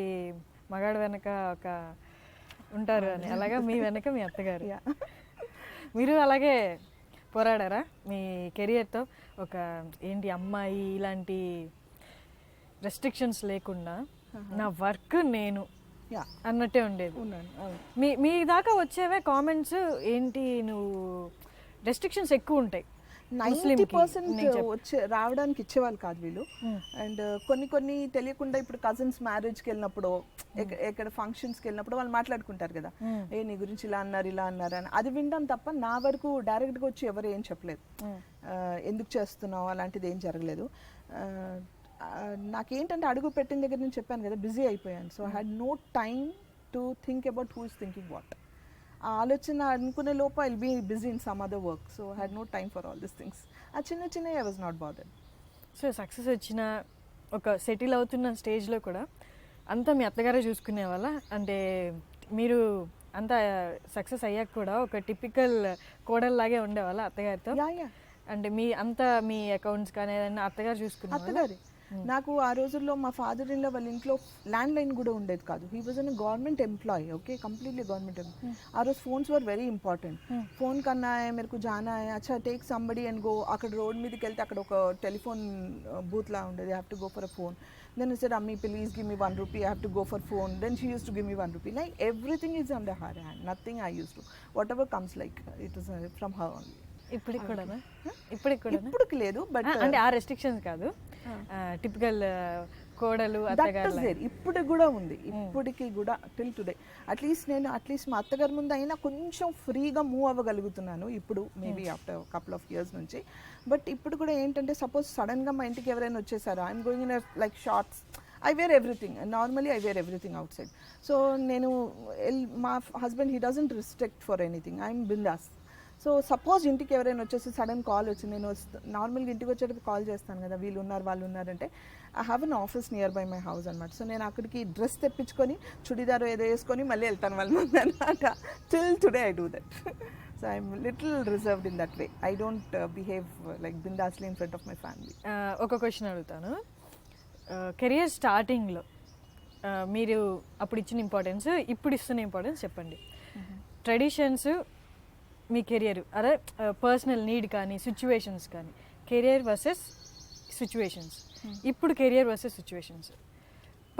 మగాడు వెనక ఒక ఉంటారు అని, అలాగా మీ వెనక మీ అత్తగారు. మీరు అలాగే పోరాడారా మీ కెరియర్తో? ఒక ఏంటి అమ్మాయి ఇలాంటి రెస్ట్రిక్షన్స్ లేకుండా నా వర్క్ నేను అన్నట్టే ఉండేది. మీ దాకా వచ్చేవే కామెంట్స్, ఏంటి నువ్వు రెస్ట్రిక్షన్స్ ఎక్కువ ఉంటాయి, 90% రావడానికి ఇచ్చేవాళ్ళు కాదు వీళ్ళు. అండ్ కొన్ని తెలియకుండా ఇప్పుడు కజిన్స్ మ్యారేజ్కి వెళ్ళినప్పుడు, ఎక్కడ ఫంక్షన్స్కి వెళ్ళినప్పుడు వాళ్ళు మాట్లాడుకుంటారు కదా, నీ గురించి ఇలా అన్నారు అని, అది వినడం తప్ప నా వరకు డైరెక్ట్గా వచ్చి ఎవరు ఏం చెప్పలేదు. ఎందుకు చేస్తున్నావు అలాంటిది ఏం జరగలేదు. నాకేంటంటే అడుగు పెట్టిన దగ్గర నేను చెప్పాను కదా, బిజీ అయిపోయాను. So I had no time to think about who is thinking what. ఆ ఆలోచన అనుకునే లోపు I'll be busy in some other work. So I had no time for all this things. ఆ చిన్న I was not bothered. So success వచ్చిన ఒక settle అవుతున్న స్టేజ్లో కూడా అంతా మీ అత్తగారే చూసుకునే వాళ్ళ? అంటే మీరు అంతా సక్సెస్ అయ్యాక కూడా ఒక టిపికల్ కోడల్లాగే ఉండేవాళ్ళ అత్తగారితో? అంటే మీ అంతా మీ అకౌంట్స్ కానీ ఏదైనా అత్తగారు చూసుకున్నారు? అత్తగారి నాకు ఆ రోజుల్లో మా ఫాదర్ ఇన్ లా వాళ్ళ ఇంట్లో ల్యాండ్ లైన్ కూడా ఉండేది కాదు. He was an government employee, okay, completely government employee. ఆ రోజు phones were very important. Phone కన్నా మేరకు జానా అచ్చా టేక్ సంబడి అండ్ గో. అక్కడ రోడ్ మీదకి వెళ్తే అక్కడ ఒక టెలిఫోన్ బూత్ లా ఉండేది. Have to go for a phone. Then I said, Ammi, please give me 1 rupee. I have to go for phone. Then she used to give me 1 rupee. Like everything is under her hand. Nothing I used to. Whatever comes, like it was from her only. ఇప్పటికి కూడానా? ఇప్పటికి లేదు, but అంటే ఆ restrictions కాదు, typical కోడలు అత్తగారు ఇప్పుడు కూడా ఉంది. ఇప్పటికి కూడా టిల్ టుడే అట్లీస్ట్ మా అత్తగారి ముందు అయినా కొంచెం ఫ్రీగా మూవ్ అవ్వగలుగుతున్నాను ఇప్పుడు, maybe after couple of years నుంచి. బట్ ఇప్పుడు కూడా ఏంటంటే సపోజ్ సడన్గా మా ఇంటికి ఎవరైనా వచ్చేసారా, I'm going in like shorts, I wear everything. Normally I wear everything outside. So నేను మా husband he doesn't restrict for anything. I'm bindas. So suppose ఇంటికి ఎవరైనా వచ్చేసి సడన్ కాల్ వచ్చింది, నేను నార్మల్గా ఇంటికి వచ్చేటప్పుడు కాల్ చేస్తాను కదా, వీళ్ళు ఉన్నారు వాళ్ళు ఉన్నారంటే, I have an office near by my house అనమాట. సో నేను అక్కడికి డ్రెస్ తెప్పించుకొని చుడిదారు ఏదో వేసుకొని మళ్ళీ వెళ్తాను వాళ్ళ ముందు అనమాట. Till today I do that. So I'm little reserved in that way. I don't behave like bindaasly in front of my family. ఒక క్వశ్చన్ అడుగుతాను. కెరియర్ స్టార్టింగ్లో మీరు అప్పుడు ఇచ్చిన ఇంపార్టెన్స్, ఇప్పుడు ఇస్తున్న ఇంపార్టెన్స్ చెప్పండి. ట్రెడిషన్స్, మీ కెరియర్, అదే పర్సనల్ నీడ్ కానీ సిచ్యువేషన్స్ కానీ, కెరియర్ వర్సెస్ సిచ్యువేషన్స్, ఇప్పుడు కెరియర్ వర్సెస్ సిచ్యువేషన్స్,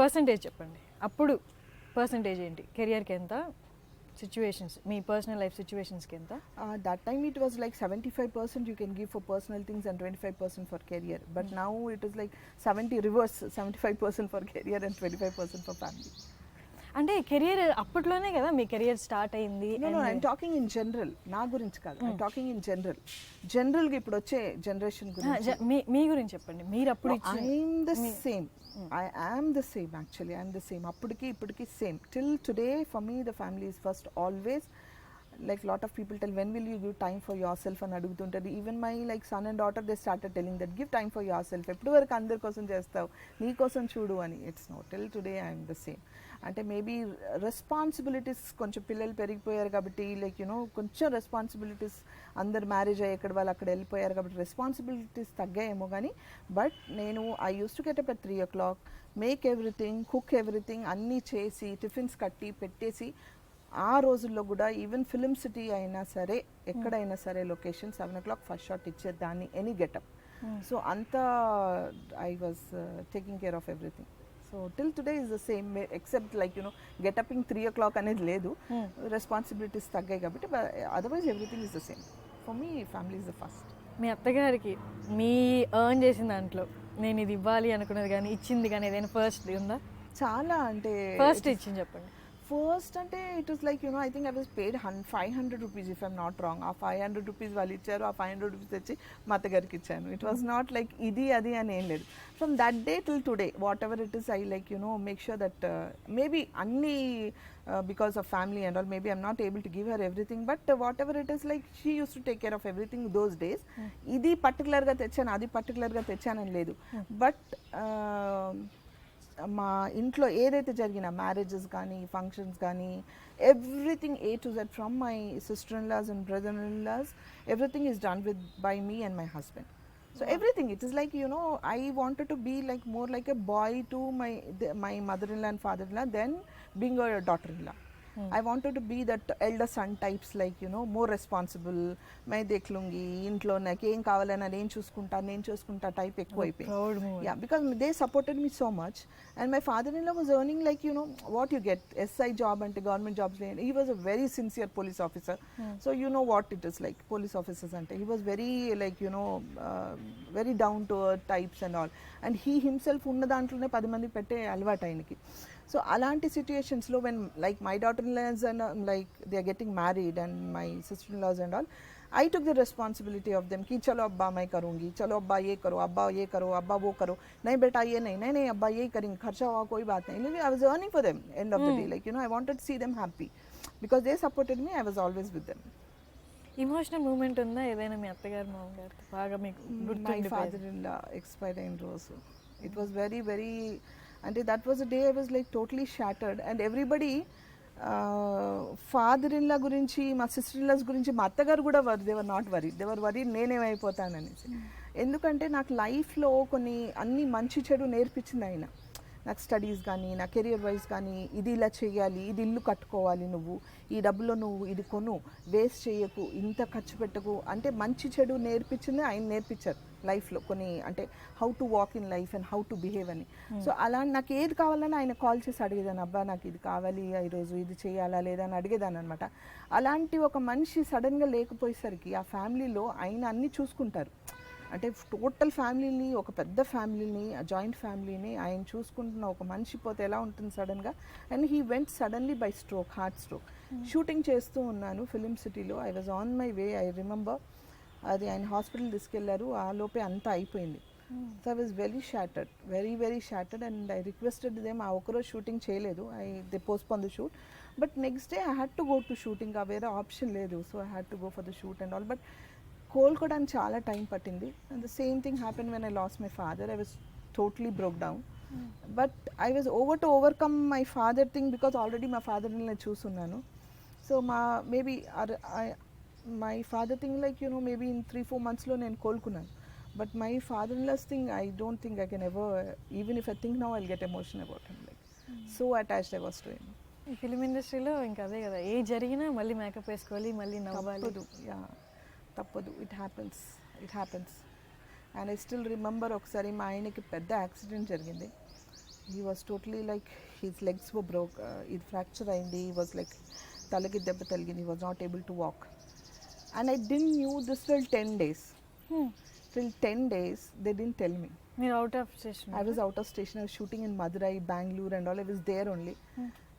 పర్సంటేజ్ చెప్పండి. అప్పుడు పర్సంటేజ్ ఏంటి, కెరియర్కి ఎంత, సిచ్యువేషన్స్, మీ పర్సనల్ లైఫ్ సిచ్యువేషన్స్కి ఎంత? That time it was like 75% you can give for personal things and 25% for career. But now it is like 75% for career and 25% for family. అంటే career అప్పట్లోనే కదా మీ కెరియర్ స్టార్ట్ అయింది? No, I'm talking in general. నా గురించి కాదు, I'm talking in general. జనరల్గా ఇప్పుడు వచ్చే జనరేషన్ గురించి. మీ గురించి చెప్పండి. మీరు అప్పుడు I'm the same. I am the same actually. I'm the same. అప్పటికి ఇప్పటికి same. Till today for me the family is first always. Like lot of people tell, when will you give time for yourself అని అడుగుతుంటారు. Even my like son and daughter they started telling that give time for yourself. ఎప్పటి వరకు అందరి కోసం చేస్తావు, నీ కోసం చూడు అని. It's no, till today I'm the same. అంటే మేబీ రెస్పాన్సిబిలిటీస్ కొంచెం పిల్లలు పెరిగిపోయారు కాబట్టి, లైక్ యూనో కొంచెం రెస్పాన్సిబిలిటీస్, అందరు మ్యారేజ్ అయ్యి వాళ్ళు అక్కడ వెళ్ళిపోయారు కాబట్టి రెస్పాన్సిబిలిటీస్ తగ్గాయేమో కానీ, బట్ నేను I use to get up at 3 o'clock, make everything, cook everything, అన్నీ చేసి టిఫిన్స్ కట్టి పెట్టేసి, ఆ రోజుల్లో కూడా ఈవెన్ ఫిలిం సిటీ అయినా సరే ఎక్కడైనా సరే లొకేషన్ 7 o'clock ఫస్ట్ షాట్ ఇచ్చేదాన్ని, ఎనీ గెటప్. సో అంతా I was taking care of everything. So till today is the same, except like you గెటపింగ్ 3 o'clock అనేది లేదు, రెస్పాన్సిబిలిటీస్ తగ్గాయి కాబట్టి. Otherwise everything is the same. For me family is the first. మీ అత్తగారికి మీ earn చేసిన దాంట్లో నేను ఇది ఇవ్వాలి అనుకున్నది కానీ ఇచ్చింది కానీ ఏదైనా ఫస్ట్ ఉందా? చాలా, అంటే ఫస్ట్ ఇచ్చింది చెప్పండి. ఫస్ట్ అంటే it was like you know I think I was paid 500 rupees if I'm not wrong. ఆ 500 rupees వాళ్ళు ఇచ్చారు, ఆ 500 rupees తెచ్చి మా అత్తగారికి ఇచ్చాను. ఇట్ వాజ్ నాట్ లైక్ ఇది అది అని ఏం లేదు. From that day till today what ever it is I like you know make sure that maybe అన్నీ because of family and all, maybe I'm not able to give her everything, but whatever it is, like she used to take care of everything those days. ఇది పర్టికులర్గా తెచ్చాను, అది పర్టికులర్గా తెచ్చానని లేదు. But మా ఇంట్లో ఏదైతే జరిగినా మ్యారేజెస్ కానీ ఫంక్షన్స్ కానీ everything A to Z from my sister in laws and brother in laws, everything is done with by me and my husband. So everything, it is like, you know, I wanted to be like more like a boy to my mother-in-law and father-in-law than being a daughter-in-law. I wanted to be that elder son types, like, you know, more responsible. मैं देख लूँगी ఇంట్లో నాకు ఏం కావాలన్నా నేను చూసుకుంటా type ఎక్కువ అయిపోయింది. Yeah, because they supported me so much, and my father-in-law was earning like, you know, what you get SI job and government jobs. He was a very sincere police officer. So you know what it is like police officers ante. He was very like, you know, very down to earth types and all, and he himself ఉన్న దాంట్లోనే 10 మంది పెట్టే అలవాటు ఆయనకి. సో అలాంటి సిచ్యుయేషన్స్లో when like my daughter in laws and like they are getting married and my sister in laws and all, I took the responsibility of them कि चलो अब्बा मैं करूँगी, चलो अब्बा ये करो, अब्बा वो करो, नहीं बेटा ये नहीं अब्बा ये करेंगे, खर्चा हुआ कोई बात नहीं. Anyway, I was earning for them end of the day, like, you know, I wanted to see them happy because they supported me. I was always with them. Emotional moment ఉందా ఏదైనా మీ అత్తగారు మామగారు బాగా మీకు గుర్తుండిపోయేది? My father-in-law expired in రోజు. It was very very, and that was a day I was like totally shattered, and everybody father in law గురించి, మా సిస్టర్ ఇన్ లాస్ గురించి, మా అత్తగారు కూడా they were not worry, they were worry నేనేమైపోతాననేసి. ఎందుకంటే నాకు లైఫ్లో కొన్ని అన్ని మంచి చెడు నేర్పించింది ఆయన. నాకు స్టడీస్ కానీ, నా కెరియర్ వైజ్ కానీ, ఇది ఇలా చేయాలి, ఇది ఇల్లు కట్టుకోవాలి, నువ్వు ఈ డబ్బులో నువ్వు ఇది కొను, వేస్ట్ చేయకు, ఇంత ఖర్చు పెట్టకు, అంటే మంచి చెడు నేర్పించింది ఆయన నేర్పించారు లైఫ్లో కొన్ని, అంటే how to walk in life and how to behave అని. సో అలా నాకు ఏది కావాలని ఆయన కాల్ చేసి అడిగేదాన్ని, అబ్బా నాకు ఇది కావాలి, ఈరోజు ఇది చేయాలా లేదా అని అడిగేదాన్ని అనమాట. అలాంటి ఒక మనిషి సడన్గా లేకపోయేసరికి ఆ ఫ్యామిలీలో ఆయన అన్నీ చూసుకుంటారు. అంటే టోటల్ ఫ్యామిలీని, ఒక పెద్ద ఫ్యామిలీని, జాయింట్ ఫ్యామిలీని ఆయన చూసుకుంటున్న ఒక మనిషి పోతే ఎలా ఉంటుంది సడన్గా. And he went suddenly by stroke, heart stroke. Shooting చేస్తూ ఉన్నాను ఫిలిం సిటీలో, I was on my way, I remember. అది ఆయన హాస్పిటల్ తీసుకెళ్లారు, ఆ లోపే అంతా అయిపోయింది. So I was very shattered, very shattered. And I requested them, ఆ ఒకరోజు షూటింగ్ చేయలేదు, they postpone the shoot. But next day I had to go to shooting, ఆ వేరే ఆప్షన్ లేదు. So I had to go for the shoot and all. But కోలుకోవడానికి చాలా time పట్టింది. And the same thing happen when I lost my father. I was totally broke down. But I was overcome my father thing, because already మా ఫాదర్ని నేను చూస్తున్నాను. So maybe my father thing like maybe in 3-4 monthsలో నేను కోలుకున్నాను. But my father in laws thing I don't think I can ever, even if I think now I'll get emotion about him. Like so attached I was to him. ఈ film ఇండస్ట్రీలో ఇంకా అదే కదా, ఏ జరిగినా మళ్ళీ మేకప్ వేసుకోవాలి, మళ్ళీ నవ్వాలి. తప్పదు, it happens. And I still remember ఒకసారి మా ఆయనకి పెద్ద యాక్సిడెంట్ జరిగింది. He was totally like his legs were broke, ఇది ఫ్రాక్చర్ అయింది, హీ వాజ్ లైక్ తలకి దెబ్బ తగిలింది, he was not able to walk. And I didn't new this till 10 days. Till 10 days they didn't tell me. మీరు out of station? I was out of station. I was shooting in Madurai, Bangalore and all. I was there only.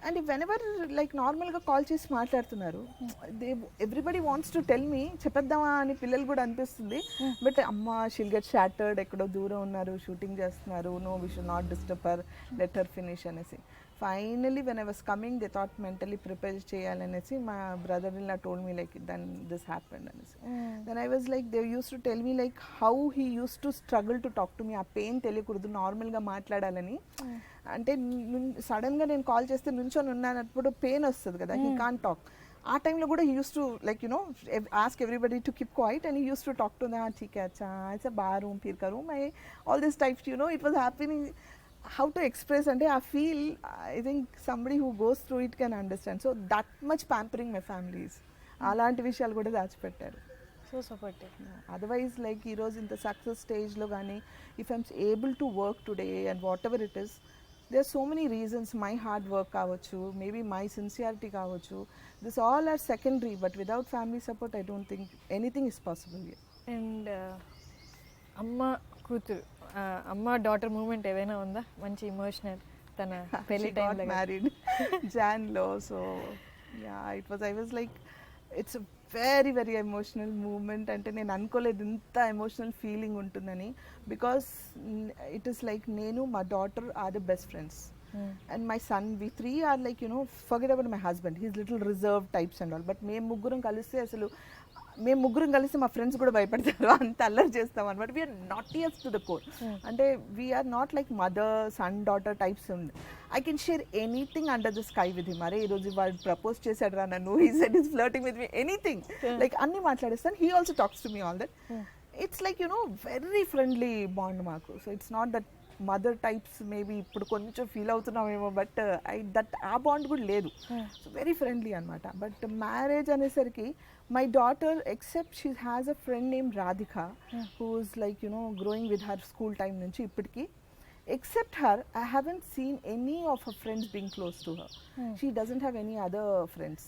And whenever like నార్మల్గా call చేసి మాట్లాడుతున్నారు, everybody wants to tell me, చెప్పేద్దామా అని పిల్లలు కూడా అనిపిస్తుంది. But అమ్మ షీల్ గెట్ షాటర్డ్, ఎక్కడో దూరం ఉన్నారు, షూటింగ్ చేస్తున్నారు, no we should not disturb her, let her finish అనేసి. Finally when I was coming they thought mentally prepare చేయాలనేసి మా brother in law told me like then this happened అనేసి. Then I was like they use to tell me like how he use to struggle to talk to me. ఆ pain తెలియకూడదు, నార్మల్గా మాట్లాడాలని. అంటే సడన్గా నేను కాల్ చేస్తే నుంచొని ఉన్నానప్పుడు పెయిన్ వస్తుంది కదా, హీ కాన్ టాక్. ఆ టైంలో కూడా he use to like ask everybody to keep quiet and he use to talk to దా, ఠీక్ హై అచ్చా ఐసా బార్ రూమ్ ఫిర్ కరూం మై all this types it was happening. How to express అంటే ఆ feel, I think somebody who goes through it can understand. So that much pampering my families. అలాంటి విషయాలు కూడా దాచిపెట్టారు. So supportive. అదర్వైజ్ లైక్ ఈరోజు ఇంత సక్సెస్ స్టేజ్లో కానీ if I'm able to work today and what ever it is, there are so many reasons. My hard work కావచ్చు, maybe my sincerity కావచ్చు, this all are secondary, but without family support I don't think anything is possible here. And అమ్మ కూతురు, అమ్మ daughter moment ఏదైనా ఉందా మంచి emotional? తన పెళ్లి time got married Janlo, so yeah, I was like it's a very emotional moment. అంటే నేను అనుకోలేదు ఇంత ఎమోషనల్ ఫీలింగ్ ఉంటుందని, బికాస్ ఇట్ ఈస్ లైక్ నేను, మా daughter are the best friends and my son, we 3 are like forget about my husband, he's little reserve types and all. But మేము ముగ్గురం కలిసి మా ఫ్రెండ్స్ కూడా భయపడతారు, అంత అల్లరి చేస్తాం అనమాట. We're naughtiest to the core. అంటే we're not like mother son daughter types ఉంది. I can share anything under the sky with him. అరే ఈరోజు వాడు ప్రపోజ్ చేశాడు రా నన్ను, he said is flirting with me, anything like అన్ని మాట్లాడేస్తాను. He also talks to me all that. It's like very friendly bond మాకు. So it's not that mother types, maybe ఇప్పుడు కొంచెం ఫీల్ అవుతున్నామేమో, బట్ ఆ బాండ్ కూడా లేదు. సో వెరీ ఫ్రెండ్లీ అనమాట. బట్ మ్యారేజ్ అనేసరికి my daughter, except she has a friend name Radhika, who is like growing with her school time నుంచి ఇప్పటికీ. Except her, I haven't seen any of her friends being close to her. She doesn't have any other friends.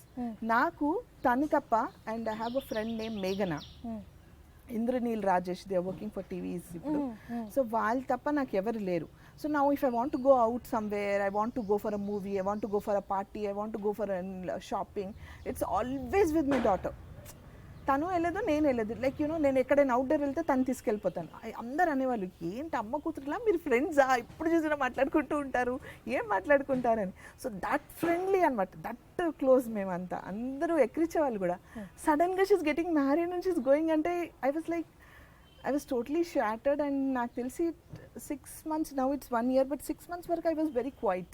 Naku tanu tappa, and I have a friend named Meghana. Indraneel Rajesh, they are working for TVs ఇప్పుడు. So వాళ్ళు తప్ప నాకు ఎవరు లేరు. So now if I want to go out somewhere, I want to go for a movie, I want to go for a party, I want to go for shopping, it's always with my daughter. తను వెళ్ళదు, నేను వెళ్ళదు. Like నేను ఎక్కడైనా outdoor వెళ్తే తను తీసుకెళ్ళిపోతాను. అందరు అనేవాళ్ళు, ఏంటి అమ్మ కూతురులా మీరు ఫ్రెండ్సా, ఇప్పుడు చూసినా మాట్లాడుకుంటూ ఉంటారు, ఏం మాట్లాడుకుంటారని. సో దట్ ఫ్రెండ్లీ అనమాట, దట్ క్లోజ్ మేమంతా. అందరూ ఎక్కిరించేవాళ్ళు కూడా. సడన్గా she's getting married and she's going అంటే I was totally shattered. And నాకు తెలిసి 6 months, now it's 1 year, but 6 months వరకు I was very quiet.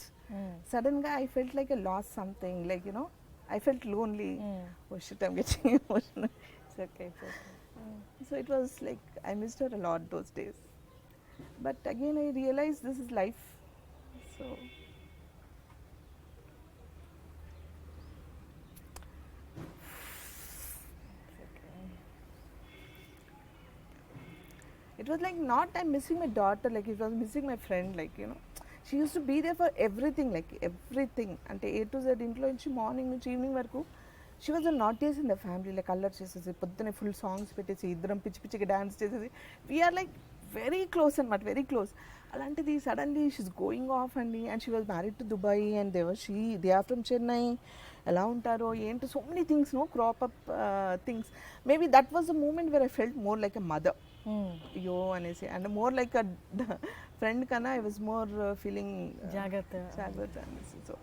Suddenly I felt like I lost something, like I felt lonely. Oh shit, I'm getting emotional. It's okay. So it was like I missed her a lot those days. But again I realized this is life. So it was like not I'm missing my daughter, like it was missing my friend, like she used to be there for everything, like everything అంటే A to Z ఇంట్లో నుంచి morning నుంచి evening వరకు she was naughtious in the family, like అల్లరి చేసేసి పొద్దున్నే full songs పెట్టేసి ఇద్దరం పిచ్చి పిచ్చిగా డ్యాన్స్ చేసేసి వీఆర్ లైక్ వెరీ క్లోజ్ అనమాట, వెరీ క్లోజ్. అలాంటిది సడన్లీ షీస్ గోయింగ్ ఆఫ్ అండి, and she was married to Dubai and they are from Chennai. ఎలా ఉంటారో ఏంటో so many things, no crop up things. Maybe that was the moment where I felt more like a mother, అయ్యో అనేసి, and more like a friend కన్నా I was more feeling జాగ్రత్త అనేసి. So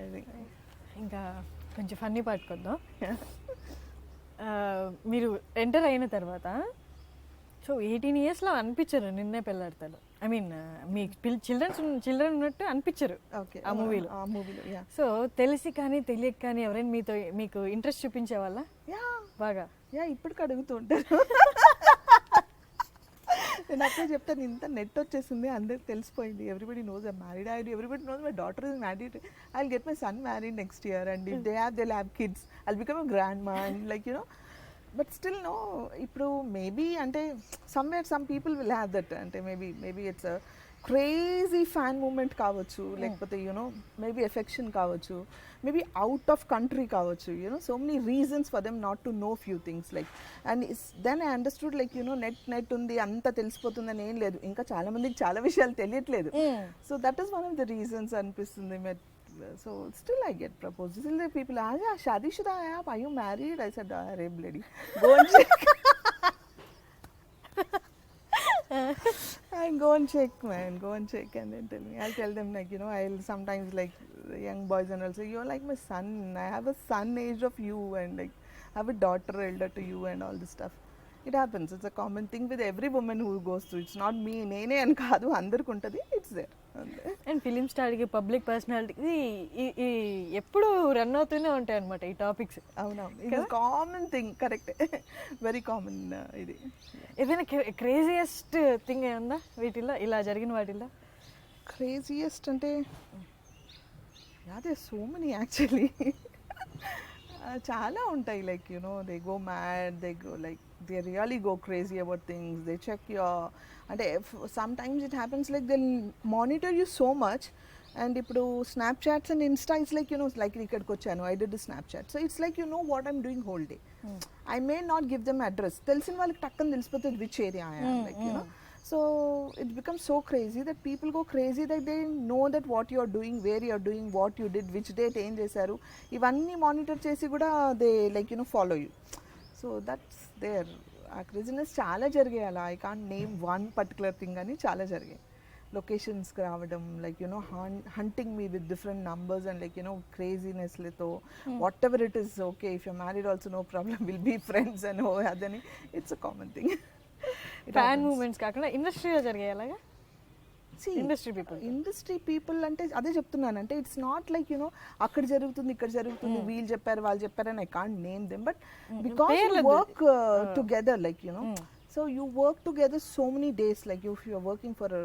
I think ఇంకా కొంచెం funny పాటుకొద్దాం. మీరు enter అయిన తర్వాత సో 18 yearsలో అనిపించరు నిన్నే పెళ్ళాడతాడు, ఐ మీన్ మీ చిల్డ్రన్ ఉన్నట్టు అనిపించరు ఆ మూవీలో. సో తెలిసి కానీ తెలియక కానీ ఎవరైనా మీకు ఇంట్రెస్ట్ చూపించే వాళ్ళ బాగా? ఇప్పటికి అడుగుతూ ఉంటారు. నేను అప్పుడే చెప్తాను, ఇంత నెట్ వచ్చేసింది, అందరికి తెలిసిపోయింది, everybody knows I married, everybody knows my daughter is married, I will get my son married next year, and if they have kids I will become a grandma, and like but still no. ఇప్పుడు maybe అంటే somewhere some people will have that, అంటే maybe it's a crazy fan moment కావచ్చు, లేకపోతే maybe affection కావచ్చు, maybe out of country కావచ్చు, so many reasons for them not to know few things, like and then I understood like net ఉంది అంతా తెలిసిపోతుందని ఏం లేదు, ఇంకా చాలా మందికి చాలా విషయాలు తెలియట్లేదు. So that is one of the reasons అనిపిస్తుంది. So still I get proposed. Still the people are, yeah, shadi shuda hai aap, are you married? I said, arey lady, go and check. I go and check, man, go and check, and then tell me. I'll tell them like I'll sometimes like young boys and I'll say, you're like my son, I have a son age of you, and like I have a daughter elder to you, and all this stuff. It happens. It's a common thing with every woman who goes through. It's not me, nene and kaadu, andarku untadi, it's there. And film స్టార్కి public పర్సనాలిటీకి ఎప్పుడు run అవుతూనే ఉంటాయి అనమాట ఈ topics. అవునవును, ఇది common thing, correct, very common. ఇది ఏదైనా క్రేజియస్ట్ థింగ్ ఏముందా వీటిల్లో, ఇలా జరిగిన వాటిల్లో? క్రేజియస్ట్ అంటే అదే సో మెనీ యాక్చువల్లీ, చాలా ఉంటాయి. Like they go mad, they go like they really go crazy about things, they check your, అంటే sometimes it happens like they monitor you so much. And ఇప్పుడు Snapchats and Insta it's like like ఇక్కడికి వచ్చాను, I did Snapchat, so it's like what I'm doing whole day. I may not give them address, తెలిసిన వాళ్ళకి టక్కని తెలిసిపోతుంది which area I am, like so it becomes so crazy that people go crazy that they know that what you are doing, where you are doing, what you did, which date em chesaru, ivanni monitor chesi kuda they like follow you. So that's there. ఆ craziness చాలా జరిగాయి అలా. I can't name one particular thing అని చాలా జరిగాయి. లొకేషన్స్కి రావడం, like hunting me with different numbers and like క్రేజీనెస్లతో, whatever it is, okay if you married also no problem, will be friends and అదని, it's a common thing. Fan moments కాకుండా ఇండస్ట్రీలో జరిగాయి అలాగా? ఇండస్ట్రీ పీపుల్ అంటే అదే చెప్తున్నాను, అంటే ఇట్స్ నాట్ లైక్ అక్కడ జరుగుతుంది ఇక్కడ జరుగుతుంది, వీళ్ళు చెప్పారు వాళ్ళు చెప్పారని I can't name them, but because you work together, like so you work together so many days, like if you are working for a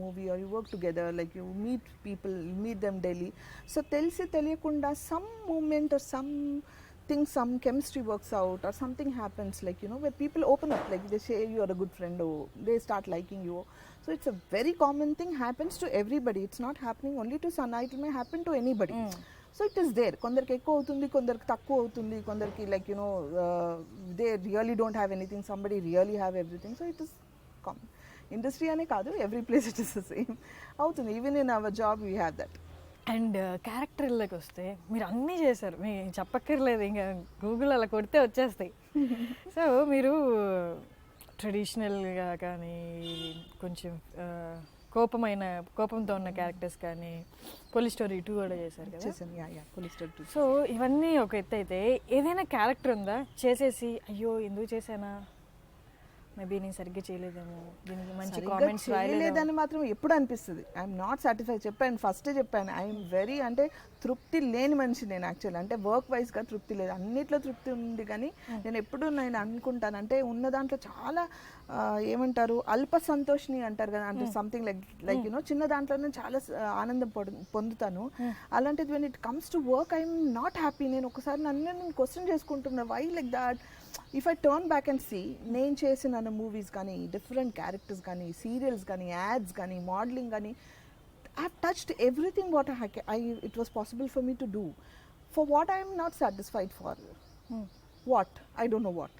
movie or you work together, like you meet people, you meet them daily, so telisi teliyakunda some moment or something, some chemistry works out or something happens, like where people open up, like they say you are a good friend, or they start liking you. So it's a very common thing, happens to everybody. It's not happening only to Sana, it may happen to anybody. So it is there. కొందరికి ఎక్కువ అవుతుంది, కొందరికి తక్కువ అవుతుంది, కొందరికి like they really don't have anything, somebody really have everything. So it is common. Industry అనే కాదు, every place it is the same అవుతుంది. Even in our job we have that. And క్యారెక్టర్లోకి వస్తే మీరు అన్నీ చేశారు, మీ చెప్పక్కర్లేదు, ఇంకా గూగుల్ అలా కొడితే వచ్చేస్తాయి. సో మీరు ట్రెడిషనల్గా కానీ కొంచెం కోపంతో ఉన్న క్యారెక్టర్స్ కానీ, పోలీస్ స్టోరీ 2 కూడా చేశారు కదా? Police story 2. సో ఇవన్నీ ఒక ఎత్తు అయితే, ఏదైనా క్యారెక్టర్ ఉందా చేసేసి అయ్యో ఎందుకు చేశానా మేబీ నేను సరిగ్గా చేయలేదేమో, దీనికి మంచి కామెంట్స్ చేయలేదని మాత్రం ఎప్పుడు అనిపిస్తుంది. I'm not satisfied. చెప్పాను, ఫస్ట్ చెప్పాను, ఐఎమ్ వెరీ అంటే తృప్తి లేని మనిషి నేను యాక్చువల్. అంటే వర్క్ వైజ్గా తృప్తి లేదు, అన్నిట్లో తృప్తి ఉంది. కానీ నేను ఎప్పుడు నేను అనుకుంటాను అంటే ఉన్న దాంట్లో చాలా ఏమంటారు అల్ప సంతోషిని అంటారు కదా, అంటే సంథింగ్ లైక్ యూనో చిన్న దాంట్లోనే చాలా ఆనందం పొందుతాను. అలాంటిది when it comes to work I'm not happy. నేను ఒకసారి నేను క్వశ్చన్ చేసుకుంటున్నా, why like that. If I turn back and see, నేను చేసిన మూవీస్ కానీ, డిఫరెంట్ క్యారెక్టర్స్ కానీ, సీరియల్స్ కానీ, యాడ్స్ కానీ, మోడలింగ్ కానీ, I have touched everything what it was possible for me to do. For what I am not satisfied for. What? I don't know what.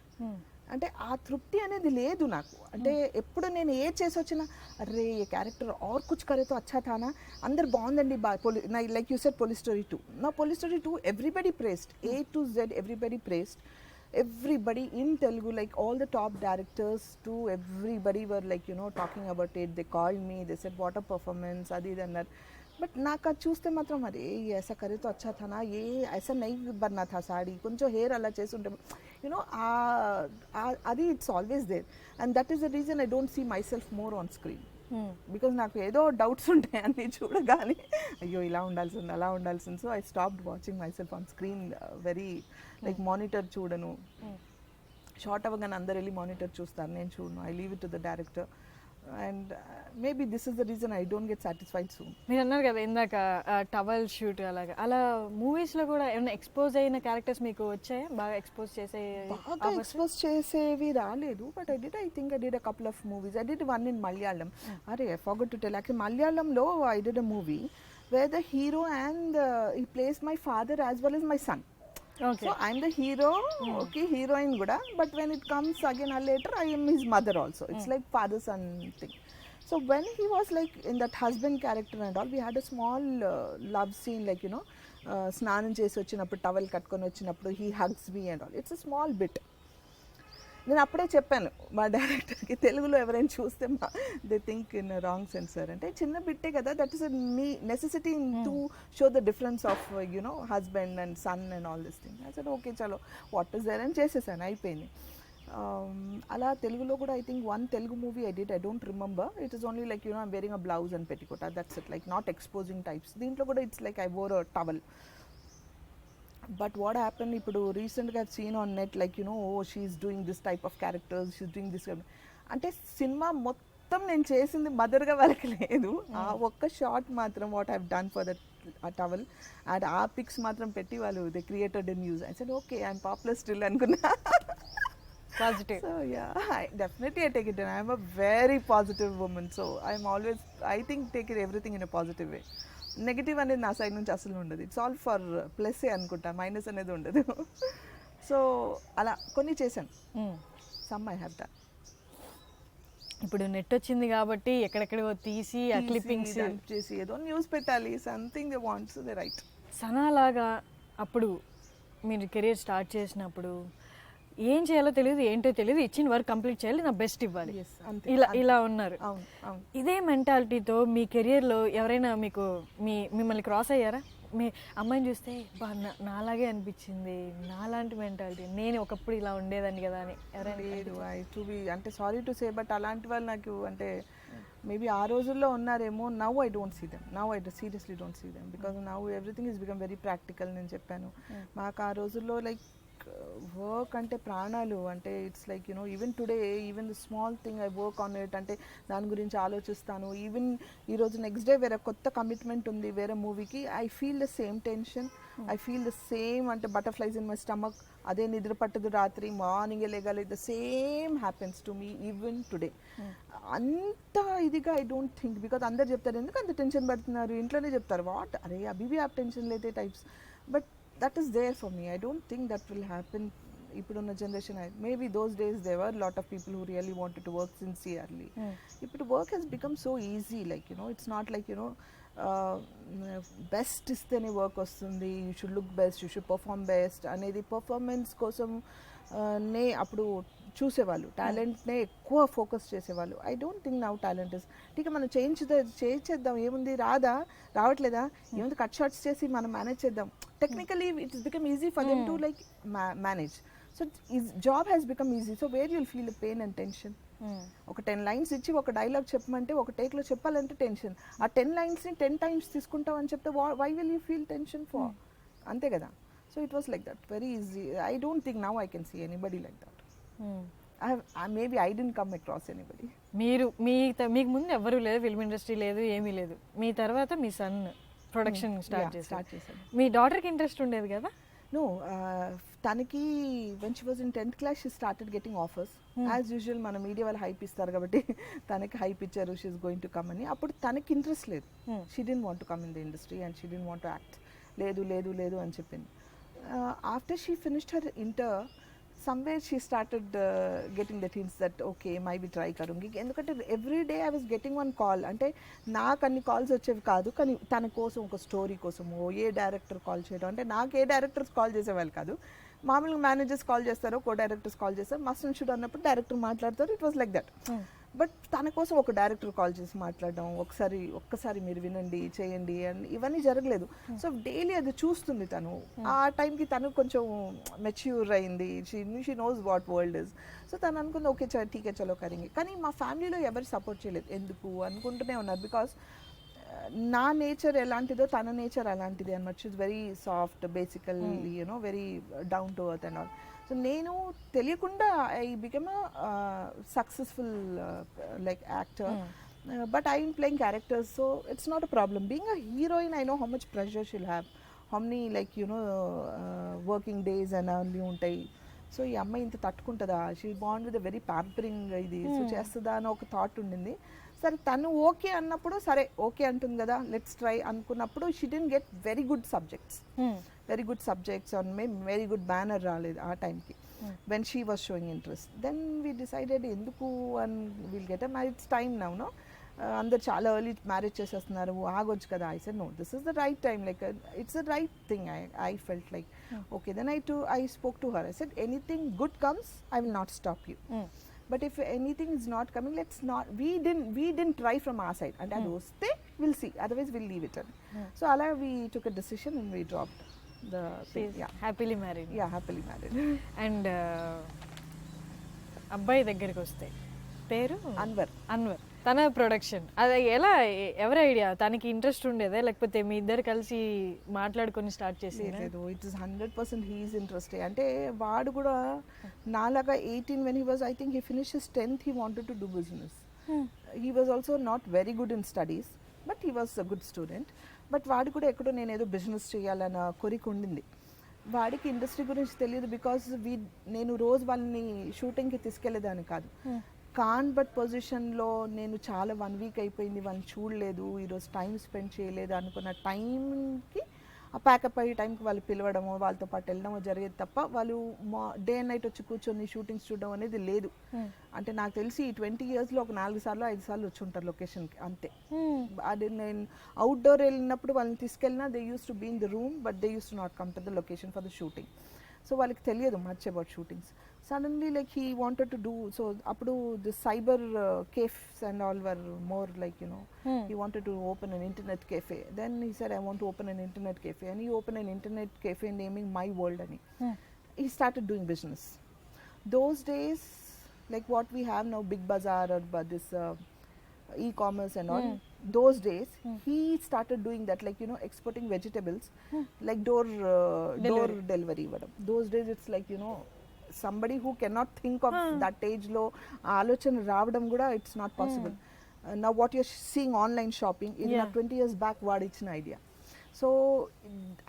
అంటే ఆ తృప్తి అనేది లేదు నాకు. అంటే ఎప్పుడు నేను ఏ చేసి వచ్చినా అరే ఏ క్యారెక్టర్ ఆర్ కుచ్ కరేతో అచ్చా థానా, అందరు బాగుందండి, like you said police story 2. నా police story 2 everybody praised, A to Z everybody praised. Everybody in Telugu, like all the top directors too, everybody were like, you know, talking about it. They called me, they said what a performance, adi annar. But నాకు అది చూస్తే మాత్రం అరే ऐसा करे तो अच्छा था ना, ये ऐसा नहीं बनना था साड़ी, కొంచెం హెయిర్ అలా చేసి ఉంటే యూనో అది it's always there. And that is the reason I don't see myself more on screen. Because నాకు ఏదో డౌట్స్ ఉంటాయి అన్నీ చూడగానే, అయ్యో ఇలా ఉండాల్సింది అలా ఉండాల్సింది. So I stopped watching my self on screen very like monitor చూడను. షార్ట్ అవ్వగానే అందరు వెళ్ళి మానిటర్ చూస్తారు, నేను చూడను. I leave it to the director. And maybe this is the reason I don't get satisfied soon. మీరు అన్నారు కదా ఇందాక టవల్ షూట్ అలాగా, అలా మూవీస్లో కూడా ఏమైనా ఎక్స్పోజ్ అయిన క్యారెక్టర్స్ మీకు వచ్చాయా? బాగా ఎక్స్పోజ్ చేసేవి రాలేదు. But I think I did a couple of movies. I did one in Malayalam. అరే I forgot to tell, actually మలయాళంలో I did a movie where the hero and he plays my father as well as my son. Okay. So I'm the hero, okay, heroine kuda, but when it comes again later, I am his mother also. It's like father son thing. So when he was like in that husband character and all, we had a small love scene, like you know, snanam chesi vachinappudu towel kattukoni vachinappudu he hugs me and all. It's a small bit. నేను అప్పుడే చెప్పాను మా డైరెక్టర్కి, తెలుగులో ఎవరైనా చూస్తే they think in wrong sense sir, అంటే చిన్న బిట్టే కదా, that is me necessity to show the difference of you know husband and son and all this thing. అసలు ఓకే చలో వాట్ ఇస్ దేర్ అని చేసేసాను, అయిపోయింది. అలా తెలుగులో కూడా I think one Telugu movie I did, I don't remember. It is only like you know I'm wearing a blouse and petticoat, that's it, like not exposing types. దీంట్లో కూడా it's like I wore a towel. But what happened, ఇప్పుడు రీసెంట్గా I've seen on net, like you know, oh she's doing this type of characters, she's doing this. అంటే cinema మొత్తం నేను చేసింది మదర్గా వాళ్ళకి లేదు. ఆ ఒక్క షార్ట్ మాత్రం what have done for that towel and ఆ పిక్స్ మాత్రం పెట్టి వాళ్ళు they created a news. I said okay I'm popular still అనుకున్నా. Positive. So yeah, definitely I take it, and I'm a very positive woman, so I'm always, I think, take it everything in a positive way. Negative అనేది నా side నుంచి అసలు ఉండదు. It's all for ప్లస్సే అనుకుంటా, minus అనేది ఉండదు. So అలా కొన్ని చేశాను, సమ్ ఐ హ్యావ్ డన్. ఇప్పుడు నెట్ వచ్చింది కాబట్టి ఎక్కడెక్కడో తీసి ఆ క్లిప్పింగ్స్ చేసి ఏదో న్యూస్ పెట్టాలి, something they want, so they right. Sana లాగా అప్పుడు మీరు కెరీర్ స్టార్ట్ చేసినప్పుడు ఏం చేయాలో తెలియదు, ఏంటో తెలియదు, ఇచ్చిన వర్క్ కంప్లీట్ చేయాలి, నా బెస్ట్ ఇవ్వాలి, ఇలా ఉన్నారు. ఇదే మెంటాలిటీతో మీ కెరియర్లో ఎవరైనా మిమ్మల్ని క్రాస్ అయ్యారా? మీ అమ్మాయిని చూస్తే నాలాగే అనిపించింది, నాలాంటి మెంటాలిటీ, నేను ఒకప్పుడు ఇలా ఉండేదాన్ని కదా అని ఎవరైనా? అంటే సారీ టు సే, బట్ అలాంటి వాళ్ళు నాకు అంటే మేబీ ఆ రోజుల్లో ఉన్నారేమో. Now I don't see them, now I seriously don't see them, because now everything is become very practical. నేను చెప్పాను మాకు ఆ రోజుల్లో లైక్ వర్క్ అంటే ప్రాణాలు, అంటే it's like you know even today even the small thing I work on it, అంటే దాని గురించి ఆలోచిస్తాను. ఈవెన్ ఈరోజు నెక్స్ట్ డే వేరే కొత్త కమిట్మెంట్ ఉంది వేరే మూవీకి, I feel the same tension, I feel the same అంటే బటర్ఫ్లైస్ ఇన్ మై స్టమక్, అదే నిద్ర పట్టదు రాత్రి, మార్నింగ్ లేగాలి, the same happens to me even today. అంత ఇదిగా ఐ డోంట్ థింక్, బికాజ్ అందరు చెప్తారు ఎందుకు అంత టెన్షన్ పడుతున్నారు, ఇంట్లోనే చెప్తారు వాట్ అరే అభి भी आप టెన్షన్ లేతే types, but that is there for me. I don't think that will happen ippudunna generation. Maybe those days there were a lot of people who really wanted to work sincerely. Ippudu work has become so easy, like you know, it's not like you know best istene work vastundi, you should look best, you should perform best anedi performance kosam నే అప్పుడు చూసేవాళ్ళు, టాలెంట్నే ఎక్కువ focus చేసేవాళ్ళు. I don't think now talent is ఠీక్, మనం చేద్దాం, ఏముంది రావట్లేదా, ఏముంది కట్ షార్ట్స్ చేసి మనం మేనేజ్ చేద్దాం. Technically it's become easy for them to like manage. So job has become easy. So where you'll feel pain and tension? ఒక 10 lines ఇచ్చి ఒక డైలాగ్ చెప్పమంటే ఒక టేక్లో చెప్పాలంటే టెన్షన్. ఆ 10 linesని 10 times తీసుకుంటావు అని చెప్తే why will you feel tension for? అంతే కదా. So it was like that, very easy. I don't think now I can see anybody like that. Maybe I don't come across anybody. మీరు మీకు ముందు ఎవరు లేదు, ఫిల్మ్ ఇండస్ట్రీ లేదు, ఏమీ లేదు. మీ తర్వాత మీ సన్ ప్రొడక్షన్ స్టార్ట్ చేశాను. మీ డాటర్కి ఇంట్రెస్ట్ ఉండేది కదా? No, తనకి when she was in 10th class she started getting offers. As usual మన మీడియా వాళ్ళు హైప్ ఇస్తారు కాబట్టి తనకి హైప్ ఇచ్చారు, she is going to come అని. అప్పుడు తనకి ఇంట్రెస్ట్ లేదు. She didn't want to come in the industry and she didn't want to act. లేదు లేదు లేదు అని చెప్పింది. After she finished her inter, somewhere she started getting the hints that okay might be try karungi. ఎందుకంటే every day I was getting one call. అంటే నాకు అన్ని calls వచ్చేవి కాదు, కానీ తన కోసం ఒక స్టోరీ కోసము ఏ డైరెక్టర్ కాల్ చేయడం, అంటే నాకు ఏ డైరెక్టర్స్ కాల్ చేసేవాళ్ళు కాదు. మామూలుగా మేనేజర్స్ కాల్ చేస్తారు, కో డైరెక్టర్స్ కాల్ చేస్తారు, మస్ట్ అండ్ షుడ్ అన్నప్పుడు డైరెక్టర్ మాట్లాడతారు. It was like that. But తన కోసం ఒక డైరెక్టర్ కాల్ చేసి మాట్లాడడం, ఒక్కసారి మీరు వినండి చేయండి అని ఇవన్నీ జరగలేదు. సో డైలీ అది చూస్తుంది తను. ఆ టైంకి తను కొంచెం మెచ్యూర్ అయింది, she knows what world is. So తను అనుకుంది ఓకే ఠీకే చలో కరింగి. కానీ మా ఫ్యామిలీలో ఎవరు సపోర్ట్ చేయలేదు. ఎందుకు అనుకుంటూనే ఉన్నారు, బికాస్ నా నేచర్ ఎలాంటిదో తన నేచర్ అలాంటిది అనమాట. She is very soft, basically you know very down to earth and all. So నేను తెలియకుండా I become a successful like actor, but I am playing characters, so it's not a problem. Being a heroine, I know how much pressure she'll have, how many like working days and అన్నీ ఉంటాయి. So ఈ అమ్మాయి ఇంత తట్టుకుంటుందా, she bond with very pampering ఇది, so చేస్తుందా అని ఒక థాట్ ఉండింది. సరే తను ఓకే అన్నప్పుడు సరే ఓకే అంటుంది కదా లెట్స్ ట్రై అనుకున్నప్పుడు she didn't get very good subjects on very good banner రాలేదు ఆ టైంకి. when she was showing interest, then we decided ఎందుకు and we'll get a marriage time now, no? అందరు చాలా ఎర్లీ మ్యారేజ్ చేసేస్తున్నారు, ఆగొచ్చు కదా. I said no, this is the right time, like it's the right thing. I felt like okay. Then I spoke to her. I said anything good comes, I will not stop you. But if anything is not coming, let's not, we didn't try from our side, and adi vaste we'll see, otherwise we'll leave it. So ala we took a decision and we dropped the thing. Yeah, happily married. Yeah, happily married. And అబ్బాయి దగ్గరికి వస్తే పేరు అన్వర్. తన production అది ఎలా, ఎవరి idea? తనకి interest ఉండేదా లేకపోతే మీ ఇద్దరు కలిసి మాట్లాడుకొని స్టార్ట్ చేసేది? It is 100% he is interested. అంటే వాడు కూడా నాలాగా 18 when he was, I think he finished his 10th, he wanted to do business. He was also not very good in studies, but he was a good student. But వాడు కూడా ఎక్కడో నేను ఏదో business చేయాలన్న కోరిక ఉండింది. వాడికి ఇండస్ట్రీ గురించి తెలియదు, బికాస్ నేను రోజు వాళ్ళని షూటింగ్కి తీసుకెళ్లేదాన్ని కాదు. కాన్ బట్ పొజిషన్లో నేను చాలా 1 week అయిపోయింది, వాళ్ళని చూడలేదు, ఈరోజు టైం స్పెండ్ చేయలేదు అనుకున్న టైంకి ఆ ప్యాకప్ అయ్యే టైంకి వాళ్ళు పిలవడమో వాళ్ళతో పాటు వెళ్ళడమో జరిగేది తప్ప వాళ్ళు డే అండ్ నైట్ వచ్చి కూర్చొని షూటింగ్స్ చూడడం అనేది లేదు. అంటే నాకు తెలిసి 20 yearsలో ఒక 4 సార్లు 5 సార్లు వచ్చి ఉంటారు లొకేషన్కి అంతే. అది నేను అవుట్డోర్ వెళ్ళినప్పుడు వాళ్ళని తీసుకెళ్ళినా they use to be in the room, but they use to not come to the location for the shooting. So వాళ్ళకి తెలియదు much about shootings. Suddenly like he wanted to do, so appudu the cyber cafes and all were more like he wanted to open an internet cafe. Then he said I want to open an internet cafe, and he opened an internet cafe naming My World ani. He started doing business. Those days like what we have now, Big Bazaar or this e-commerce and all, those days he started doing that, like exporting vegetables, like door delivery. Those days it's like somebody who cannot think of that age lo alochana raavadam kuda it's not possible. Now what you're seeing online shopping is not 20 years back vaadi ichina idea. So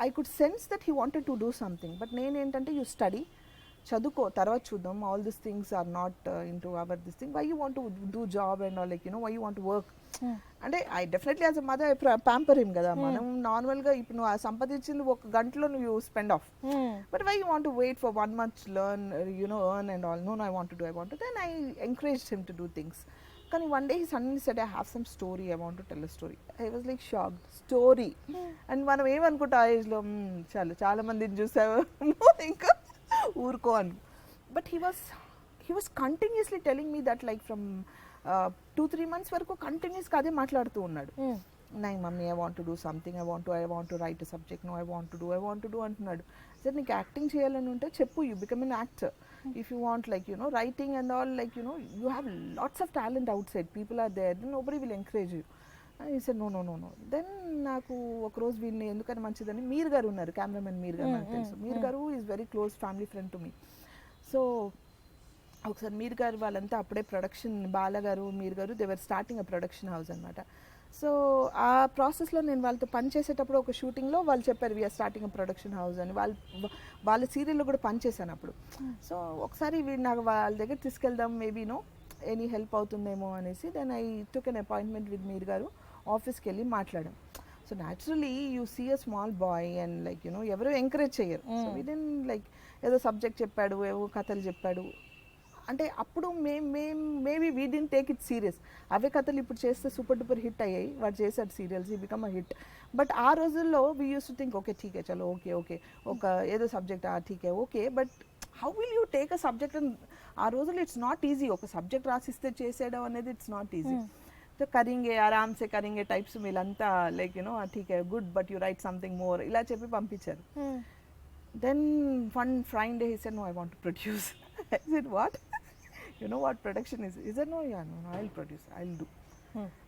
I could sense that he wanted to do something, but nenu entante you study chaduko tarvata chudam, all these things are not into our this thing, why you want to do job and all, like why you want to work. అంటే I definitely as a mother pamper him కదా. మనం నార్మల్గా ఇప్పుడు నువ్వు సంపాదించింది 1 గంటలో నువ్వు spend half, but why you want to wait for 1 month learn earn and all. No I want to then I encouraged him to do things. కానీ one day he suddenly said I have some story, I want to tell a story. I was like shocked. Story and మనం ఏమనుకుంటా ఆ ఏజ్లో చాలా మందిని చూసావు ఇంకా ఊరుకో అని. But he was continuously telling me that, like from 2-3 months వరకు కంటిన్యూస్గా అదే మాట్లాడుతూ ఉన్నాడు. నై mummy I want to do something, I want to write subject, no I want to do అంటున్నాడు. సార్ నీకు యాక్టింగ్ చేయాలని ఉంటే చెప్పు, you become an actor. If you want like you know writing and all, like you know you have lots of talent outside, people are there, then nobody will encourage you. ఈ sir no no no no. Then నాకు ఒకరోజు వీడిని ఎందుకని మంచిదని, మీర్ గారు ఉన్నారు, cameraman మీర్ గారు, నాకు తెలుసు. మీర్ గారు is very close family friend to me. So ఒకసారి మీర్ గారు వాళ్ళంతా అప్పుడే ప్రొడక్షన్, బాలగారు మీర్ గారు దేవర్ స్టార్టింగ్ అ ప్రొడక్షన్ హౌస్ అనమాట. సో ఆ ప్రాసెస్లో నేను వాళ్ళతో పని చేసేటప్పుడు ఒక షూటింగ్లో వాళ్ళు చెప్పారు we are starting a production house అని. వాళ్ళ సీరియల్లో కూడా పనిచేశాను అప్పుడు. సో ఒకసారి నాకు వాళ్ళ దగ్గర తీసుకెళ్దాం, మేబీ నో ఎనీ హెల్ప్ అవుతుందేమో అనేసి. Then I took an appointment with Mir garu, ఆఫీస్కి వెళ్ళి మాట్లాడాం. So naturally you see a small boy and like you know ఎవరు ఎంకరేజ్ చేయరు. సో విదిన్ లైక్ ఏదో సబ్జెక్ట్ చెప్పాడు, ఏవో కథలు చెప్పాడు. అంటే అప్పుడు maybe we didn't take it serious. అవే కథలు ఇప్పుడు చేస్తే సూపర్ డూపర్ హిట్ అయ్యాయి, వాడు చేశాడు సీరియల్స్, ఈ బికమ్ అ హిట్. బట్ ఆ రోజుల్లో we use to think okay ఠీకే చలో ఓకే ఓకే ఒక ఏదో సబ్జెక్ట్ ఠీకే okay, but how will you take a subject? ఆ రోజుల్లో ఇట్స్ నాట్ ఈజీ. ఒక సబ్జెక్ట్ రాసిస్తే చేసేయడం అనేది ఇట్స్ నాట్ ఈజీ. तो करेंगे आराम से करेंगे टाइप्स వీళ్ళంతా లైక్ యూనో ठीक है good but you right something more ఇలా చెప్పి పంపించారు. Then one Friday he said no I want to produce. I said what? You know what production is? He said no yeah no I'll produce, I'll do.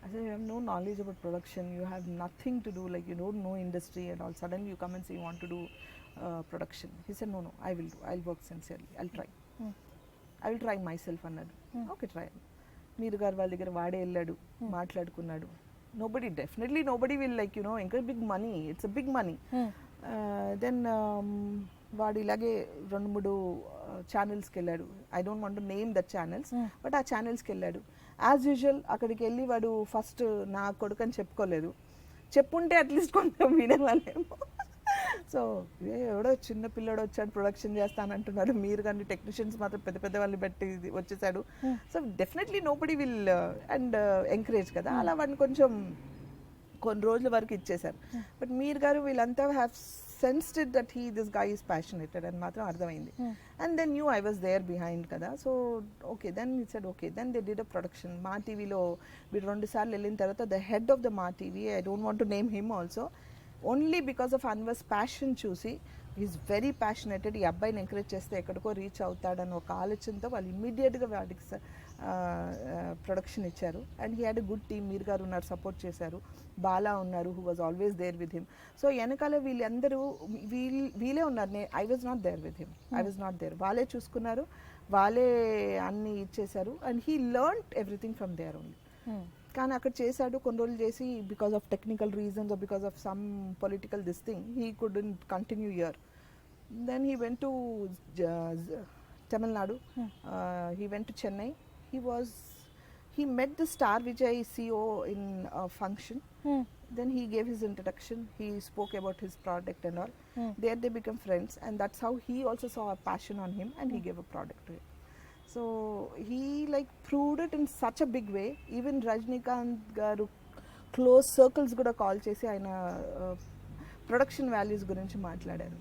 I said you have no knowledge about production, you have nothing to do, like you don't know industry and all, suddenly you come and say you want to do production. He said no I will do, I'll work sincerely, I'll try. I will try myself అన్నాడు. Okay try. మీరు గారు వాళ్ళ దగ్గర వాడే వెళ్ళాడు, మాట్లాడుకున్నాడు. Nobody will like you know ఇంకా big money, it's a big money. Then వాడు ఇలాగే 2-3 ఛానల్స్కి వెళ్ళాడు. I don't want to name that channels, but ఆ ఛానల్స్కి వెళ్ళాడు. యాజ్ యూజువల్ అక్కడికి వెళ్ళి వాడు ఫస్ట్ నా కొడుకు అని చెప్పుకోలేదు. చెప్పుంటే అట్లీస్ట్ కొంచెం వినేవాళ్ళేమో. సో ఎవడో చిన్న పిల్లడు వచ్చాడు ప్రొడక్షన్ చేస్తానంటున్నాడు, మీరు కానీ టెక్నీషియన్స్ మాత్రం పెద్ద పెద్ద వాళ్ళని పెట్టి వచ్చేసాడు. So definitely nobody will and encourage కదా, అలా వాడిని కొంచెం కొన్ని రోజుల వరకు ఇచ్చేశారు. బట్ మీరు గారు వీళ్ళంతా have sensed it that this guy is passionated అని మాత్రం అర్థమైంది. And then new I was there behind కదా. So okay then it said okay then they did a production. Maa టీవీలో వీడు 2 సార్లు వెళ్ళిన తర్వాత the head of the Maa TV, I don't want to name him also, only because of అన్వర్స్ passion చూసి is very passionated, ఈ అబ్బాయిని ఎంకరేజ్ చేస్తే ఎక్కడికో రీచ్ అవుతాడని ఒక ఆలోచనతో వాళ్ళు ఇమ్మీడియట్గా వాడికి ప్రొడక్షన్ ఇచ్చారు. And he had a good team. మీరు గారు ఉన్నారు, సపోర్ట్ చేశారు. బాలా ఉన్నారు, who was always there with him. So వెనకాల వీళ్ళందరూ వీళ్ళే ఉన్నారు. I was not there with him, I was not there. వాళ్ళే చూసుకున్నారు, వాళ్ళే అన్నీ ఇచ్చేశారు. And he learned everything from there only. కానీ అక్కడ చేశాడు కొన్ని రోజులు చేసి, because of technical reasons or because of some political this thing he couldn't continue here. Then he went to Tamil Nadu, he went to Chennai. He met the Star Vijay CEO in a function. Then he gave his introduction, he spoke about his product and all. There they become friends, and that's how he also saw a passion on him and he gave a product to him. So he like proved it in such a big way. Even Rajnikant garu close circles kuda call chesi aina production values gurinchi matladaru.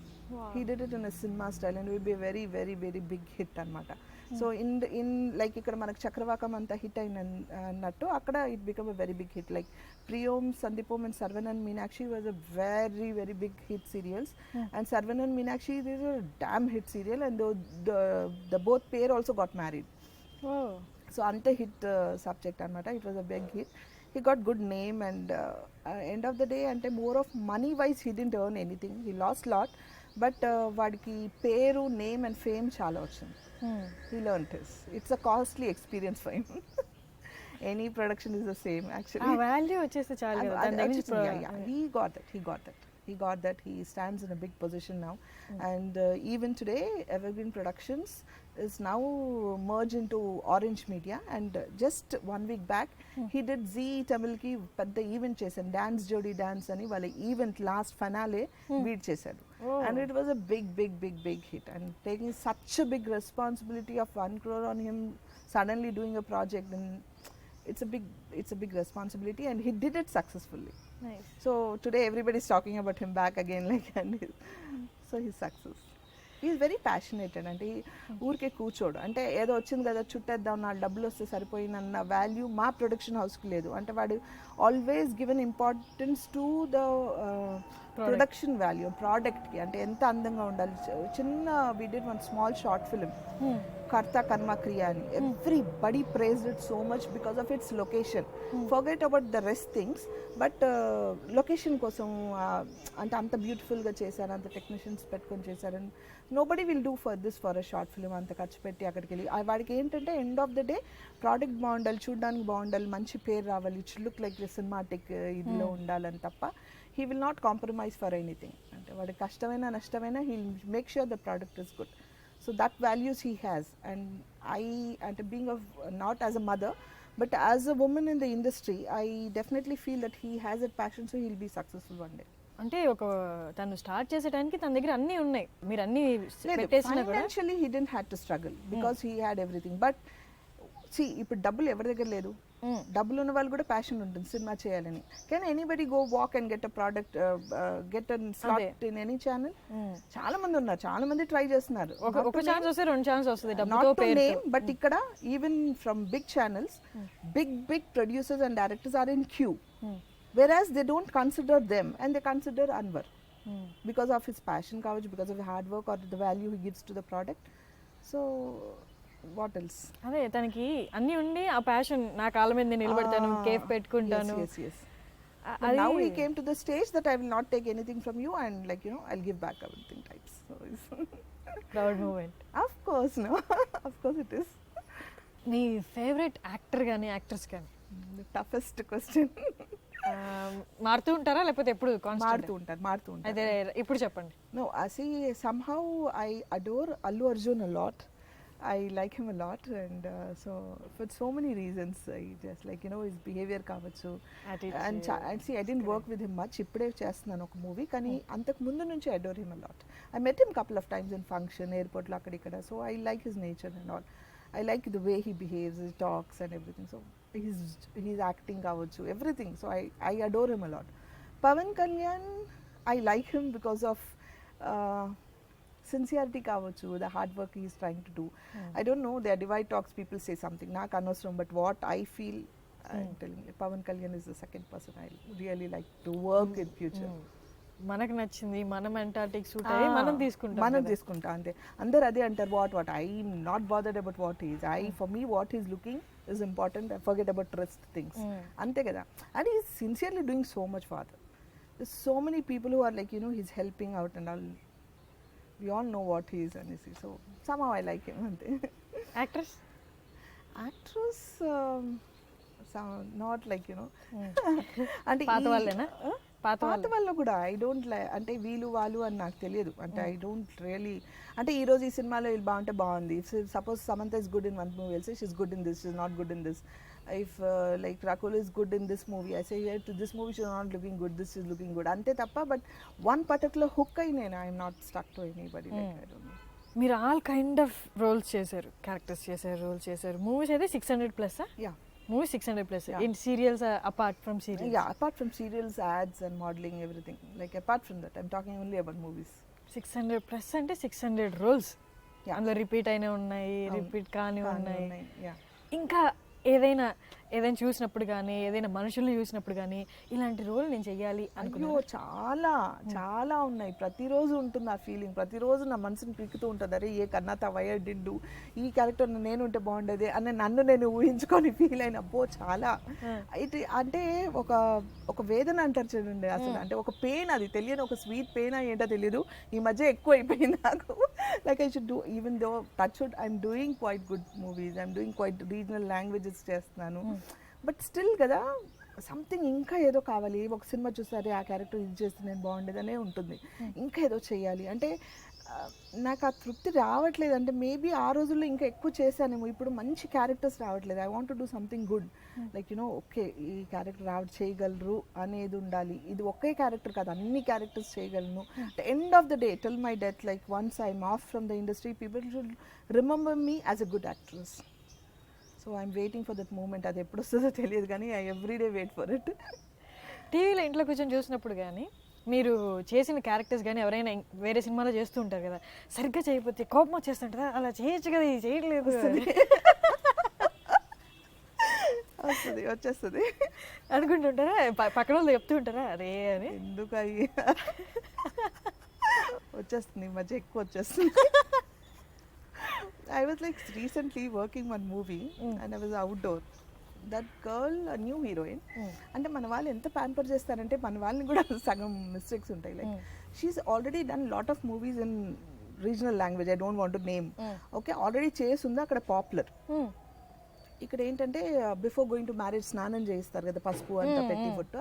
He did it in a cinema style and it will be a very very very big hit anamata. So in like ikkada manaku Chakravakam anta hit ayinattu akkada it became a very big hit. Like Priyom, Sandipom and Sarvanan Meenakshi was a very very big hit serials. And Sarvanan Meenakshi is a damn hit serial, and the both pair also got married. So ante hit subject anamata. It was a big hit. He got good name, and end of the day ante more of money wise he didn't earn anything, he lost lot, but వాడికి పేరు, name and fame చాలా వచ్చింది. He learned his. It's a costly experience for him. Any production is the same actually. Value వచ్చేస్తే చాలు కదా. He got that. He stands in a big position now. And even today Evergreen Productions is now merged into Orange Media. And just 1 week back he did Zee Tamil ki pedda event chesaru, Dance Jodi Dance ani వాళ్ళ event last finale beat చేశారు. And it was a big hit, and taking such a big responsibility of 1 crore on him, suddenly doing a project, and it's a big responsibility, and he did it successfully. Nice. So today everybody is talking about him back again, like, and so he's success. Is very passionated. అంటే ఊరికే కూర్చోడు, అంటే ఏదో వచ్చింది కదా చుట్టేద్దాం నా డబ్బులు వస్తే సరిపోయినన్న వాల్యూ మా ప్రొడక్షన్ హౌస్కి లేదు. అంటే వాడు always given importance to the production value, ప్రోడక్ట్కి. అంటే ఎంత అందంగా ఉండాలి. చిన్న we did one small short film, Karta Karma Kriya అని. Everybody prized it so much because of its location. Forget about the rest things, but location కోసం అంటే అంత బ్యూటిఫుల్గా చేశారు, అంత టెక్నీషియన్స్ పెట్టుకొని చేశారని nobody will do for this for a short film. అంత ఖర్చు పెట్టి అక్కడికి వెళ్ళి వాడికి ఏంటంటే end of the day product బాగుండాలి, చూడడానికి బాగుండాలి, మంచి పేరు రావాలి, ఇట్ లుక్ లైక్ సినిమాటిక్ ఇదిలో ఉండాలని తప్ప he will not compromise for anything. అంటే వాడి కష్టమైనా నష్టమైనా he will make sure the product is good. So that values he has. And and being of not as a mother but as a woman in the industry, I definitely feel that he has that passion, so he'll be successful one day. అంటే ఒక తను start చేసే టైంకి తన దగ్గర అన్నీ ఉన్నాయి, మీరు అన్నీ పెట్టేసినా కూడా financially he didn't have to struggle because he had everything. But see, ఇప్పుడు డబ్బులు ఎవరి దగ్గర లేదు, డబ్బులు ఉన్న వాళ్ళు కూడా ప్యాషన్ ఉంటుంది సినిమా చేయాలని. Can anybody go walk and get a product, get a slot in any channel? చాలా మంది ఉన్నారు, చాలా మంది ట్రై చేస్తున్నారు. ఒక ఛాన్స్ వస్తే రెండు ఛాన్స్ వస్తుంది, నాట్ టు నేమ్, బట్ ఇక్కడ even from big channels big producers and directors are in queue, whereas they don't consider them and they consider Anwar because of his passion కావచ్చు, because of the hard work or the value he gives to the product. So what else? అదే తనకి అన్నీ ఉండి ఆ passion, నా కాళ్ళ మీద నేను నిలబడతాను, కేఫ్ పెట్టుకుంటాను. Yes. And now he came to the stage that I will not take anything from you and like I'll give back everything types. So proud moment. Of course, no. Of course it is. నీ favourite actor కానీ actress కానీ? The toughest question. మారుతూ ఉంటారా లేకపోతే ఎప్పుడు మారుతూ ఉంటారు? అదే ఇప్పుడు చెప్పండి. No, I see, somehow I adore Allu Arjun a lot. I like him a lot, and so for so many reasons. I just like his behavior కావచ్చు. And see, I didn't work with him much. ఇప్పుడే చేస్తున్నాను ఒక movie, కానీ అంతకు ముందు నుంచి I adore him a lot. I met him couple of times in function, airport లో అక్కడ. So I like his nature and all. I like the way he behaves, his talks and everything. So he's acting కావచ్చు, everything. So I adore him a lot. Pawan Kalyan, I like him because of sincerity కావచ్చు, the hard work he is trying to do. I don't know, their divide talks, people say something, నాకు అనవసరం, but what I feel, I'm telling you, Pawan Kalyan is the second person I really like to work in future. మనకు నచ్చింది, మన మెంటాలిటీకి suit అయ్యి మనం తీసుకుంటాం అంతే. అందరు అదే అంటారు, what I not bothered about what is, for me what is looking is important. I forget about rest things. Ante kada. And he's sincerely doing so much for others. There's so many people who are like he's helping out and all. We all know what he is and you see. So somehow I like him. Ante. Actress not like అంటే పాత వాళ్ళేనా? పాత వాళ్ళు కూడా I don't అంటే వీళ్ళు వాళ్ళు అని నాకు తెలియదు. అంటే ఐ డోంట్ రియలీ, అంటే ఈ రోజు ఈ సినిమాలో వీళ్ళు బాగుంటే బాగుంది. Suppose Samantha is good in one movie, I'll say she is good in this, she is not good in this. If like Rakul is good in this movie, I say to this movie she is not looking good, this is looking good, అంతే తప్ప but one particular hook అయి నేను I'm not stuck to anybody. మీరు all kind of roles చేశారు, characters చేశారు, roles చేశారు. Movies అయితే 600+? Yeah, movies 600+. Yeah. In serials, apart from serials? Yeah, apart from serials, ads and modeling, everything. Like apart from that, I'm talking only about movies. 600+ అంటే 600 roles. అందులో repeat అయినా ఉన్నాయి, repeat కాని ఉన్నాయి. ఇంకా ఏదైనా చూసినప్పుడు కానీ, ఏదైనా మనుషుల్ని చూసినప్పుడు కానీ ఇలాంటి రోల్ నేను చెయ్యాలి అనుకున్నా? చాలా చాలా ఉన్నాయి. ప్రతిరోజు ఉంటుంది ఆ ఫీలింగ్, ప్రతిరోజు నా మనసుని పీకుతూ ఉంటుంది. అరే ఏ కన్నా వయర్ డిండు, ఈ క్యారెక్టర్ నేను ఉంటే బాగుండేది అని నన్ను నేను ఊహించుకొని ఫీల్ అయిన చాలా. ఇది అంటే ఒక వేదన అంటారు చూడండి అసలు, అంటే ఒక పెయిన్, అది తెలియని ఒక స్వీట్ పెయిన్ ఏంటో తెలియదు. ఈ మధ్య ఎక్కువ అయిపోయింది నాకు. Like I should do, even though touch wood I'm doing quite good movies, I'm doing quiet regional languages చేస్తున్నాను. బట్ స్టిల్ కదా సంథింగ్ ఇంకా ఏదో కావాలి. ఒక సినిమా చూసారే ఆ క్యారెక్టర్ ఇది చేస్తే నేను బాగుండేదనే ఉంటుంది, ఇంకా ఏదో చేయాలి అంటే నాకు ఆ తృప్తి రావట్లేదు. అంటే మేబీ ఆ రోజుల్లో ఇంకా ఎక్కువ చేశానేమో, ఇప్పుడు మంచి క్యారెక్టర్స్ రావట్లేదు. I want to do something good, like okay ఈ క్యారెక్టర్ చేయగలరు అనేది ఉండాలి. ఇది ఒకే క్యారెక్టర్ కాదు, అన్ని క్యారెక్టర్స్ చేయగలను. End of the day till my death, like once I'm off from the industry, people should remember me as a good actress. So I'm waiting for that moment. అది ఎప్పుడు వస్తుందో తెలియదు కానీ I everyday wait for it. టీవీలో ఇంట్లో కూర్చొని చూసినప్పుడు కానీ మీరు చేసిన క్యారెక్టర్స్ కానీ ఎవరైనా వేరే సినిమాలో చేస్తూ ఉంటారు కదా, సరిగ్గా చేయకపోతే కోపం వచ్చేస్తుంటారా, అలా చేయొచ్చు కదా ఇది చేయట్లేదు వచ్చేస్తుంది అనుకుంటుంటారా, పక్కన వాళ్ళు చెప్తూ ఉంటారా అరే అని? ఎందుకు అయ్యి వచ్చేస్తుంది, ఈ మధ్య ఎక్కువ వచ్చేస్తుంది. I was like recently working one movie and I was outdoor. That girl, a new heroine. అంటే మన వాళ్ళు ఎంత ప్యాంపర్ చేస్తారంటే మన వాళ్ళని కూడా సగం మిస్టేక్స్ ఉంటాయి. Like she's already done lot of movies in regional language, I don't want to name. Okay, already చేసింది అక్కడ పాపులర్. ఇక్కడ ఏంటంటే బిఫోర్ గోయింగ్ టు మ్యారేజ్ స్నానం చేయిస్తారు కదా, పసుపు అంతా పెట్టి ఫుట్టు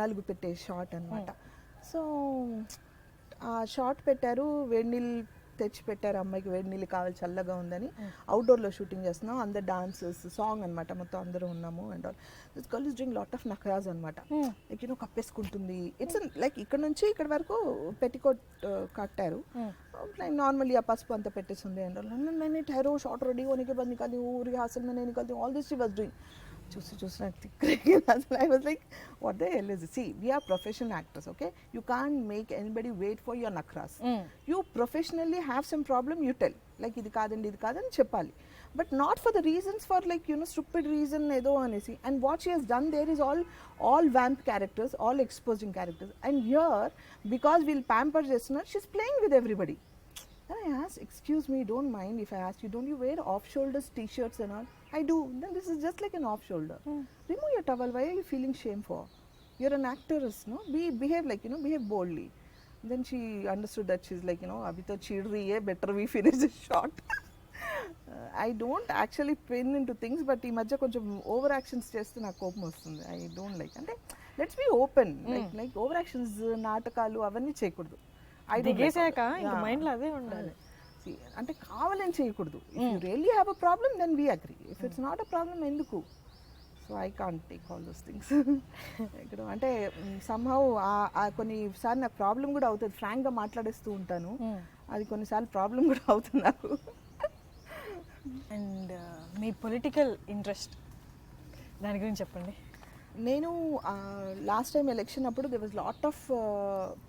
నలుగు పెట్టే షార్ట్ అనమాట. సో ఆ షార్ట్ పెట్టారు, వేడి నీళ్ళు తెచ్చి పెట్టారు, అమ్మాయికి వేడి నీళ్ళు కావాలి చల్లగా ఉందని. అవుట్డోర్లో షూటింగ్ చేస్తున్నాం, అందరు డాన్సెస్ సాంగ్ అనమాట, మొత్తం అందరూ ఉన్నాము. And all this girl is doing lot of నఖరాజ్ అనమాట. లైక్ యూనో కప్పేసుకుంటుంది. ఇట్స్ లైక్ ఇక్కడ నుంచి ఇక్కడ వరకు పెట్టికోట్ కట్టారు, లైక్ నార్మల్లీ ఆ పసుపు అంతా పెట్టేస్తుంది. అండ్ ఆల్ నేను ठहरो शॉट रेडी होने के बाद निकाली हूँ, रिहर्सल में नहीं निकलती हूँ, all this she was doing. చూసి నాకు తిక్కరేగి అసలు. I was like what the hell is this? See we are professional actors, okay, you can't make anybody wait for your నక్రాస్. You professionally have some problem, you tell like ఇది కాదండి ఇది కాదని చెప్పాలి, but not for the reasons for like you know stupid reason ఏదో అనేసి. And what she has done there is all vamp characters, all exposing characters. And here because వీళ్ళు pamper చేస్తున్నారు, she is playing with everybody. Then I asked, excuse me, don't mind if I ask you, don't you wear off-shoulders t-shirts and all? I do. Then this is just like an off-shoulder. Remove your towel. Why are you feeling shame for? You're an actress, no? Behave like, you know, behave boldly. Then she understood that she's like, you know, abhi to chid rahi hai, better we finish this shot. I don't actually pin into things, but ఈ మధ్య కొంచెం over actions చేస్తే నాకు కోపం వస్తుంది. I don't like. అంటే let's be open, like over actions నాటకాలు అవన్నీ చేయకూడదు. దిగేసాక ఇంకా మైండ్లో అదే ఉండాలి. అంటే కావాలని చేయకూడదు. If you really have a problem then we agree, if it's not a problem ఎందుకు? So I can't take all those things. ఇక్కడ అంటే సమ్హౌ కొన్నిసార్లు నాకు ప్రాబ్లం కూడా అవుతుంది, ఫ్రాంక్గా మాట్లాడేస్తూ ఉంటాను, అది కొన్నిసార్లు ప్రాబ్లం కూడా అవుతుంది నాకు. అండ్ మీ పొలిటికల్ ఇంట్రెస్ట్ దాని గురించి చెప్పండి. నేను లాస్ట్ టైం ఎలక్షన్ అప్పుడు there was lot of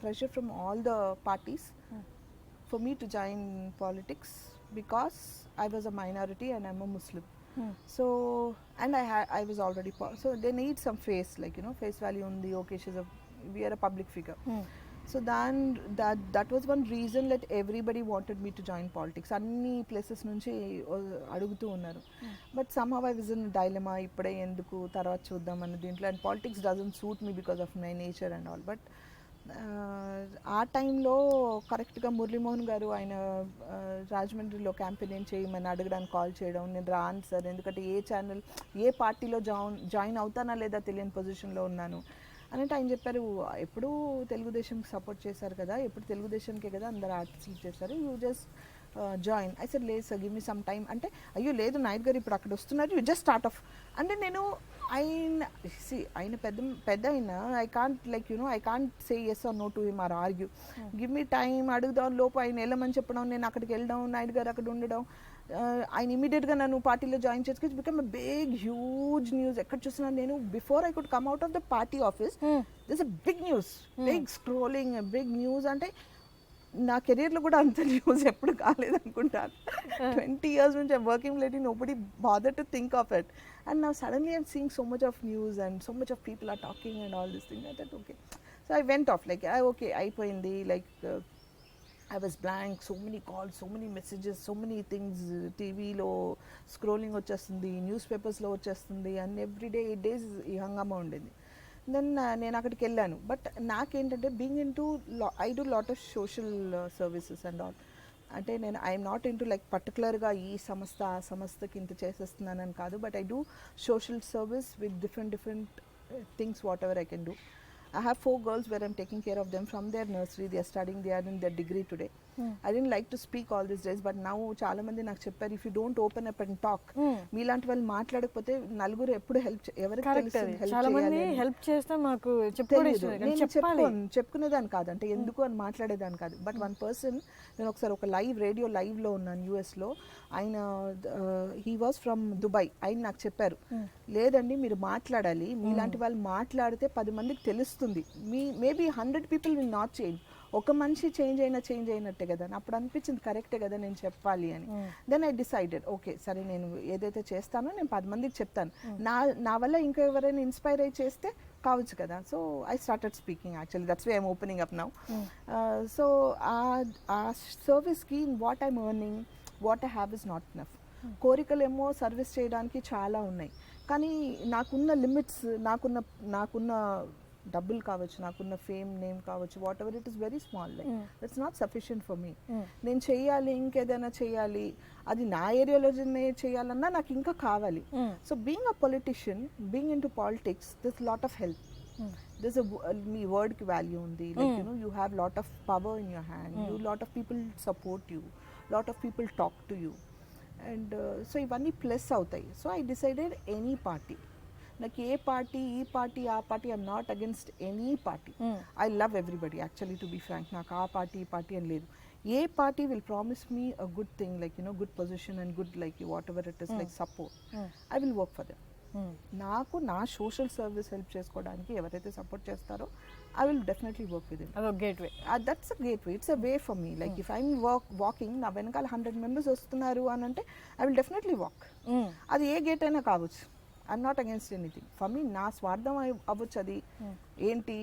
pressure from all the parties for me to join politics because I was a minority and I'm a Muslim. So and I was already so they need some face, like you know, face value on the occasions of we are a public figure. So then that was one reason that everybody wanted me to join politics. అన్ని places నుంచి అడుగుతూ ఉన్నారు. But somehow I was in a dilemma, ఇప్పుడే ఎందుకు తర్వాత చూద్దాం అన్న దీంట్లో. And politics doesn't suit me because of my nature and all. But ఆ టైంలో కరెక్ట్గా మురళీమోహన్ గారు ఆయన రాజమండ్రిలో క్యాంపెయిన్ చేయమని అడగడానికి కాల్ చేయడం, నేను రాను సార్ ఎందుకంటే ఏ ఛానల్ ఏ పార్టీలో జాయిన్ అవుతానా లేదా తెలియని పొజిషన్లో ఉన్నాను అంటే ఆయన చెప్పారు, ఎప్పుడు తెలుగుదేశంకి సపోర్ట్ చేశారు కదా, ఎప్పుడు తెలుగుదేశంకే కదా అందరు ఆర్టిస్టులు చేశారు, you just join. I said లేదు sir, give me some time. అంటే అయ్యో లేదు నాయుడు గారు ఇప్పుడు అక్కడ వస్తున్నారు, యూ జస్ట్ స్టార్ట్ ఆఫ్. అంటే నేను ఆయన పెద్ద అయినా I can't like you know I can't say yes or no to him or argue. Give me time, అడుగుదాం లోపు ఆయన వెళ్ళమని చెప్పడం, నేను అక్కడికి వెళ్ళడం, నాయుడు గారు అక్కడ ఉండడం, ఆయన ఇమీడియట్గా నన్ను పార్టీలో జాయిన్ చేసుకొచ్చి become a big huge news. ఎక్కడ చూసినా నేను before I could come out of the party office this a big news, big scrolling, big news. అంటే నా కెరీర్లో కూడా అంత న్యూస్ ఎప్పుడు కాలేదనుకుంటాను. 20 years నుంచి I'm working late, nobody bother to think of it. And now suddenly I'm seeing so much of news and so much of people are talking and all this thing. I thought okay, so I went off like okay అయిపోయింది. Like I was blank, so many calls, so many messages, so many things. టీవీలో scrolling వచ్చేస్తుంది, news పేపర్స్లో వచ్చేస్తుంది, and everyday 8 days ఈ హంగామా ఉండేది. Then నేను అక్కడికి వెళ్ళాను. బట్ నాకేంటంటే being in to I do lot of social services and all. అంటే నేను I'm not in to like పర్టికులర్గా ఈ సంస్థ ఆ సంస్థకి ఇంత చేసేస్తున్నానని కాదు, but I do social service with different things what ever I can do. I have 4 girls where I'm taking care of them from their nursery. They are studying, they are in their degree today. I didn't like to speak all these days, but now చాలా మంది నాకు చెప్పారు, if you don't open up and talk, మీలాంటి వాళ్ళు మాట్లాడకపోతే నలుగురు ఎప్పుడు ఎవరికి తెలుస్తుంది చాలా మంది హెల్ప్ చేస్తే మాకు చెప్పుకునేదాన్ని కాదు, అంటే ఎందుకు అని మాట్లాడేదాన్ని కాదు. బట్ వన్ పర్సన్, నేను ఒకసారి ఒక రేడియో లైవ్లో ఉన్నాను యూఎస్లో, ఆయన హీ వాజ్ ఫ్రమ్ దుబాయ్. ఆయన నాకు చెప్పారు, లేదండి మీరు మాట్లాడాలి, మీలాంటి వాళ్ళు మాట్లాడితే 10 మందికి తెలుస్తుంది వస్తుంది. Maybe 100 people will not change, ఒక మనిషి చేంజ్ అయినట్టే కదా. అప్పుడు అనిపించింది కరెక్టే కదా నేను చెప్పాలి అని. దెన్ ఐ డిసైడెడ్ ఓకే సరే నేను ఏదైతే చేస్తానో నేను 10 మందికి చెప్తాను, నా వల్ల ఇంకా ఎవరైనా ఇన్స్పైర్ అయ్యి చేస్తే కావచ్చు కదా. So I started speaking actually, that's why I'm opening up now. So ఆ సర్వీస్కి what I'm earning, what I have is not enough. కోరికలేమో సర్వీస్ చేయడానికి చాలా ఉన్నాయి, కానీ నాకున్న లిమిట్స్, నాకున్న డబ్బులు కావచ్చు, నాకున్న ఫేమ్ నేమ్ కావచ్చు, whatever it is very small, like that's not sufficient for me. నేను చేయాలి, ఇంకేదైనా చేయాలి, అది నా ఏరియాలోనే చేయాలన్నా నాకు ఇంకా కావాలి. So being a politician, being in to politics, this lot of help. There's మీ వర్డ్కి వాల్యూ ఉంది, like you have lot of power in your hand, lot of people support you, lot of people talk to you, and so ఇవన్నీ plus అవుతాయి. So I decided any party, నాకు ఏ party, ఈ party, ఆ party, I'm not against any party. I love everybody actually, to be frank. నాకు ఆ party, ఈ party అని లేదు. ఏ party will promise me a good thing, like good position and good, like whatever it is, like support, I will work for them. నాకు నా social service help చేసుకోవడానికి ఎవరైతే సపోర్ట్ చేస్తారో I will definitely work with them. అదొక gateway, that's a gateway, it's a way for me. Like if I'm walking, నా వెనకాల 100 members వస్తున్నారు అని అంటే ఐ విల్ డెఫినెట్లీ వాక్. అది ఏ గేట్ అయినా కావచ్చు, I'm not against anything. For me నా స్వార్థం అవ్వచ్చు, అది ఏంటి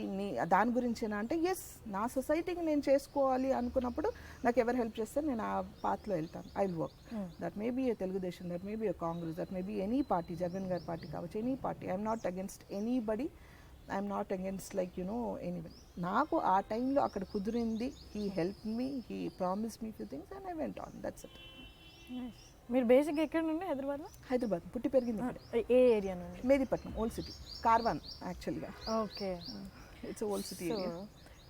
దాని గురించేనా అంటే ఎస్, నా సొసైటీకి నేను చేసుకోవాలి అనుకున్నప్పుడు నాకు ఎవరు హెల్ప్ చేస్తే నేను ఆ పాత్లో వెళ్తాను. I will work. That may be a Telugu Desam, that may be a Congress, that may be any party, Jagan గారి పార్టీ కావచ్చు, any party. I'm not against anybody, I'm not against like anybody. నాకు ఆ టైంలో అక్కడ కుదిరింది, he help me, he promise me few things and I went on, that's it. మీరు basic ఎక్కడ నుండి? హైదరాబాద్లో? హైదరాబాద్, పుట్టి పెరిగింది. ఏ ఏరియా నుండి? మేదీపట్నం, ఓల్డ్ సిటీ, కార్వాన్ యాక్చువల్గా. Okay, it's old city area.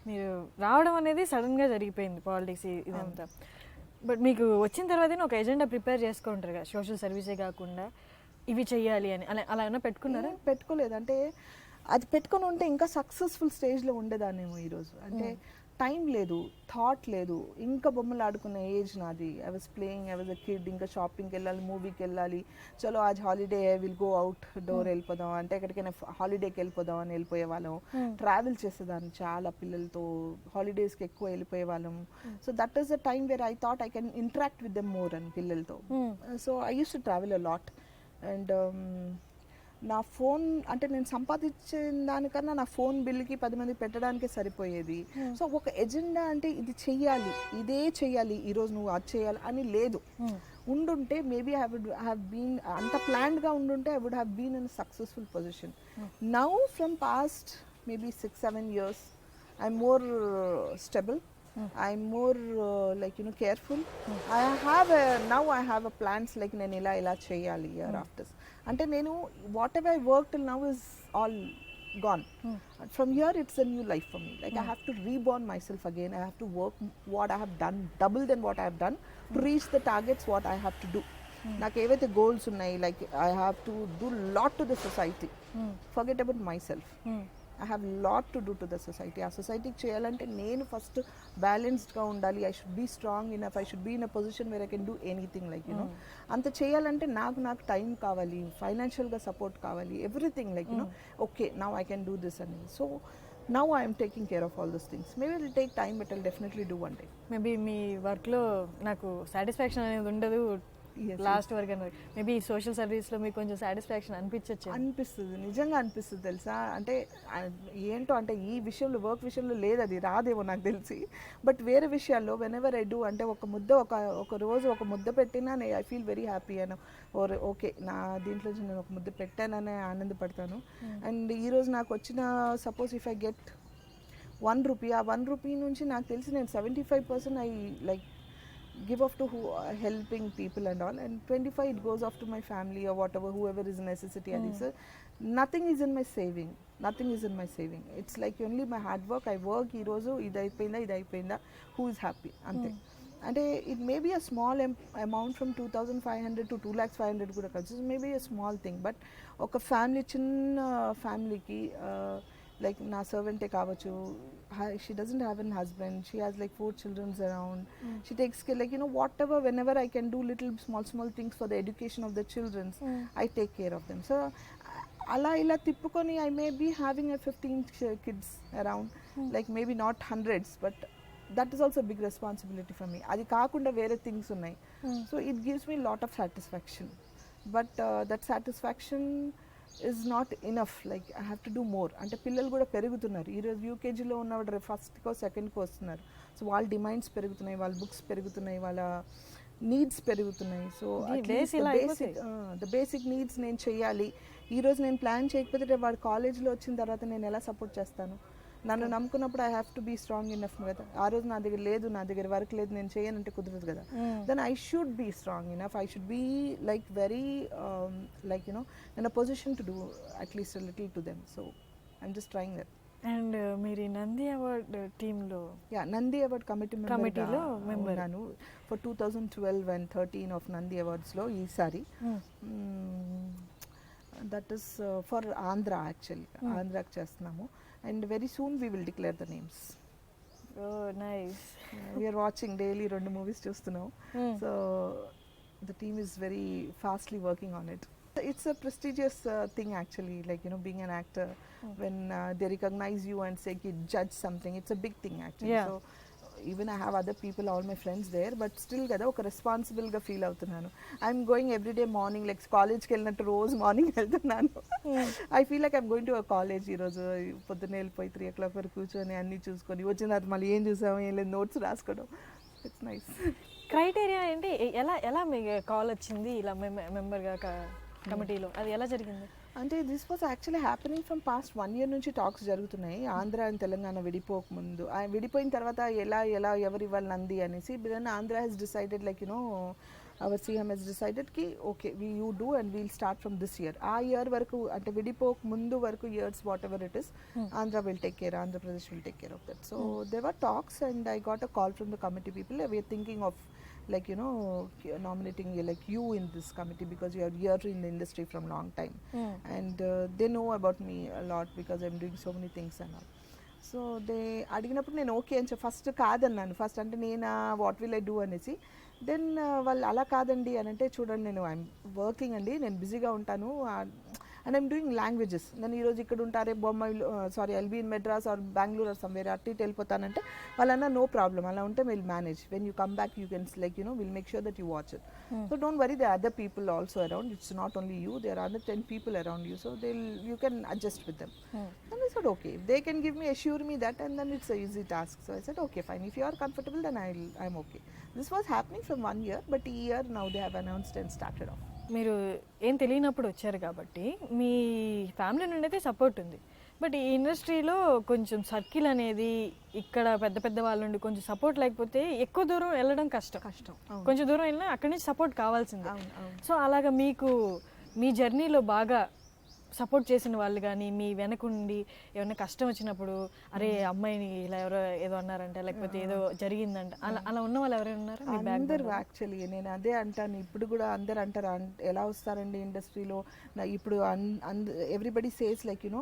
మీరు రావడం అనేది సడన్గా జరిగిపోయింది పాలిటిక్స్ ఇదంతా. బట్ మీకు వచ్చిన తర్వాత ఒక ఎజెండా ప్రిపేర్ చేసుకుంటారు కదా, సోషల్ సర్వీసే కాకుండా ఇవి చెయ్యాలి అని, అలా ఏమైనా పెట్టుకున్నారా? పెట్టుకోలేదు. అంటే అది పెట్టుకొని ఉంటే ఇంకా సక్సెస్ఫుల్ స్టేజ్లో ఉండేదాన్నేమో ఈరోజు. అంటే టైం లేదు, థాట్ లేదు, ఇంకా బొమ్మలు ఆడుకునే ఏజ్ నాది. I was playing, I was a kid. ఇంకా షాపింగ్కి వెళ్ళాలి, మూవీకి వెళ్ళాలి, చలో ఆజ్ holiday, I will go outdoor, వెళ్ళిపోదాం అంటే ఎక్కడికైనా హాలిడేకి వెళ్ళిపోదాం అని వెళ్ళిపోయే వాళ్ళం. ట్రావెల్ చేసేదాన్ని చాలా పిల్లలతో, హాలిడేస్కి ఎక్కువ వెళ్ళిపోయే వాళ్ళం. So that is the time where I thought I can interact with them more అని పిల్లలతో. So I use to travel a lot. And నా ఫోన్ అంటే నేను సంపాదించిన దానికన్నా నా ఫోన్ బిల్కి 10 మంది పెట్టడానికే సరిపోయేది. సో ఒక ఎజెండా అంటే ఇది చెయ్యాలి, ఇదే చెయ్యాలి, ఈరోజు నువ్వు అది చేయాలి అని లేదు. ఉండుంటే maybe I would have been, అంత ప్లాన్డ్గా ఉండుంటే I would have been in successful position. Now from past maybe 6-7 years I'm more stable, I'm more careful. Now I have a plans like నేను ఇలా చేయాలి year after. అంటే నేను whatever I worked till now is all gone. From here it's a new life for me. Like I have to reborn myself again. I have to work what I have done, double than what I have done to reach the targets what I have to do. నాకు ఏవైతే goals ఉన్నాయి, like I have to do lot to the society, forget about my self. I have lot to do to the society. ఆ సొసైటీకి చేయాలంటే నేను first బ్యాలెన్స్డ్గా ఉండాలి. I should be strong enough. I should be in a position where I can do anything, like అంత చేయాలంటే నాకు time కావాలి, ఫైనాన్షియల్గా సపోర్ట్ కావాలి, everything like okay now I can do this అని. So now I'm taking care of all those things. Maybe it will take time but I'll definitely do one day. Maybe మీ వర్క్లో నాకు satisfaction అనేది ఉండదు last వరకు అన్నది. Maybe social సర్వీస్లో మీకు కొంచెం సాటిస్ఫాక్షన్ అనిపిస్తుంది, నిజంగా అనిపిస్తుంది తెలుసా. అంటే ఏంటో అంటే ఈ విషయంలో, వర్క్ విషయంలో లేదు, అది రాదేమో నాకు తెలిసి. బట్ వేరే విషయాల్లో వెనెవర్ ఐ డూ, అంటే ఒక రోజు ఒక ముద్ద పెట్టినా ఐ ఫీల్ వెరీ హ్యాపీ అని, ఓకే నా దీంట్లో నేను ఒక ముద్ద పెట్టానని ఆనందపడతాను. అండ్ ఈరోజు నాకు వచ్చిన suppose if I get 1 rupee, ఆ 1 rupee నుంచి నాకు తెలిసి నేను 75% I like give off to helping people and all, and 25 it goes off to my family or whatever, whoever is necessity. So nothing is in my saving, it's like only my hard work. I work ee roju idi ayipinda, who is happy ante. And it may be a small amount from 2,500 to 2,500 kuda kachu, maybe a small thing, but oka family chinna family ki like na servant కావచ్చు, she doesn't have a husband, she has like 4 children around, she takes care, like whatever, whenever I can do little small things for the education of the children, I take care of them. So అలా ఇలా తిప్పుకొని I may be having 15 kids around, like maybe not hundreds, but that is also big responsibility for me. అది కాకుండా వేరే things ఉన్నాయి. So it gives me lot of satisfaction, but that satisfaction is not enough. Like I have to do more. అంటే పిల్లలు కూడా పెరుగుతున్నారు. ఈరోజు యూకేజీలో ఉన్నవాడు ఫస్ట్కో సెకండ్కో వస్తున్నారు. సో వాళ్ళ డిమాండ్స్ పెరుగుతున్నాయి, వాళ్ళ బుక్స్ పెరుగుతున్నాయి, వాళ్ళ నీడ్స్ పెరుగుతున్నాయి. సో ద బేసిక్ నీడ్స్ నేను చెయ్యాలి. ఈరోజు నేను ప్లాన్ చేయకపోతే రేపు వాడు కాలేజ్లో వచ్చిన తర్వాత నేను ఎలా సపోర్ట్ చేస్తాను? నన్ను నమ్ముకున్నప్పుడు I have to be strong enough కదా. ఆ రోజు నా దగ్గర లేదు, నా దగ్గర వర్క్ లేదు, నేను చేయనంటే కుదరదు కదా. Then I should be strong enough. I should be like very like you know in a position to do at least little to them. So I'm just trying that. And మీరు నంది అవార్డ్ టీంలో, నంది అవార్డ్ కమిటీలో ఉన్నాను for 2012 and 13 of Nandi అవార్డ్స్లో ఈసారి. That is for Andhra, actually ఆంధ్రాకి చేస్తున్నాము. And very soon we will declare the names. Nice. We're watching daily 2 movies చూస్తున్నాం. So the team is very fastly working on it. It's a prestigious thing actually, like you know, being an actor, when they recognize you and say ki judge something, it's a big thing actually. So even I have other people, all my friends there, but still kada oka responsible ga feel avutunnanu. I'm going every day morning, like college ki ellinattu rose morning veltunnanu. I feel like I'm going to a college ee roju poddune ellipoyi 3 o'clock varaku కూర్చొని అన్ని చూసుకొని వచ్చిన తర్వాత మళ్ళీ ఏం చూసాము ఏం లేదు నోట్స్ రాసుకోవడం. It's nice. క్రైటీరియా ఏంటి? ఎలా మీకు కాల్ వచ్చింది ఇలా మెంబర్గా కమిటీలో? అది ఎలా జరిగింది? అంటే this was actually happening from past 1 year నుంచి టాక్స్ జరుగుతున్నాయి. ఆంధ్ర అండ్ తెలంగాణ విడిపోకముందు, విడిపోయిన తర్వాత ఎవరు ఇవ్వాలి నంది అనేసి. Then Andhra has decided, like you know our CM has decided కి okay you do and we'll start from this year. ఆ ఇయర్ వరకు అంటే విడిపోక ముందు వరకు years whatever it is, Andhra will take care, Andhra Pradesh will take care of that. So they were talks and I got a call from the committee people. We're thinking of like you know nominating like you in this committee because you are here in the industry from long time and they know about me a lot because I'm doing so many things and all. So they అడిగినప్పుడు నేను okay అని first కాదన్నాను. First అంటే నేను what will I do అనేసి. Then వాళ్ళు అలా కాదండి అని అంటే, చూడండి నేను ఐఎమ్ వర్కింగ్ అండి, నేను బిజీగా ఉంటాను and I'm doing languages. నేను ఈరోజు ఇక్కడ ఉంటారే బొమ్మాయిలో, sorry I'll be in Madras or Bengaluru or somewhere, అటు ఇటు వెళ్ళిపోతానంటే వాళ్ళన్నా నో ప్రాబ్లం, అలా ఉంటే will manage. When you come back you can like you know will make sure that you watch it. So don't worry, they other people also around. It's not only you, there are other 10 people around you. So they you can adjust with them. And I said okay, if they can give me, assure me that, and then it's a easy task. So I said okay fine, if you are comfortable then I'm okay. This was happening from 1 year, but a year now they have announced and started off. మీరు ఏం తెలియనప్పుడు వచ్చారు కాబట్టి మీ family నుండి అయితే support ఉంది. But ఈ ఇండస్ట్రీలో కొంచెం సర్కిల్ అనేది ఇక్కడ పెద్ద పెద్ద వాళ్ళ నుండి కొంచెం సపోర్ట్ లేకపోతే ఎక్కువ దూరం వెళ్ళడం కష్టం. కొంచెం దూరం వెళ్ళినా అక్కడి నుంచి సపోర్ట్ కావాల్సిందే. సో అలాగా మీకు మీ జర్నీలో బాగా సపోర్ట్ చేసిన వాళ్ళు కానీ, మీ వెనకుండి ఏమైనా కష్టం వచ్చినప్పుడు అరే అమ్మాయిని ఇలా ఎవరో ఏదో అన్నారంటే, లేకపోతే ఏదో జరిగిందంట, అలా ఉన్న వాళ్ళు ఎవరైనా ఉన్నారా? అందరు యాక్చువల్లీ నేను అదే అంటాను. ఇప్పుడు కూడా అందరు అంటారు ఎలా వస్తారండి ఇండస్ట్రీలో. ఇప్పుడు everybody says like you know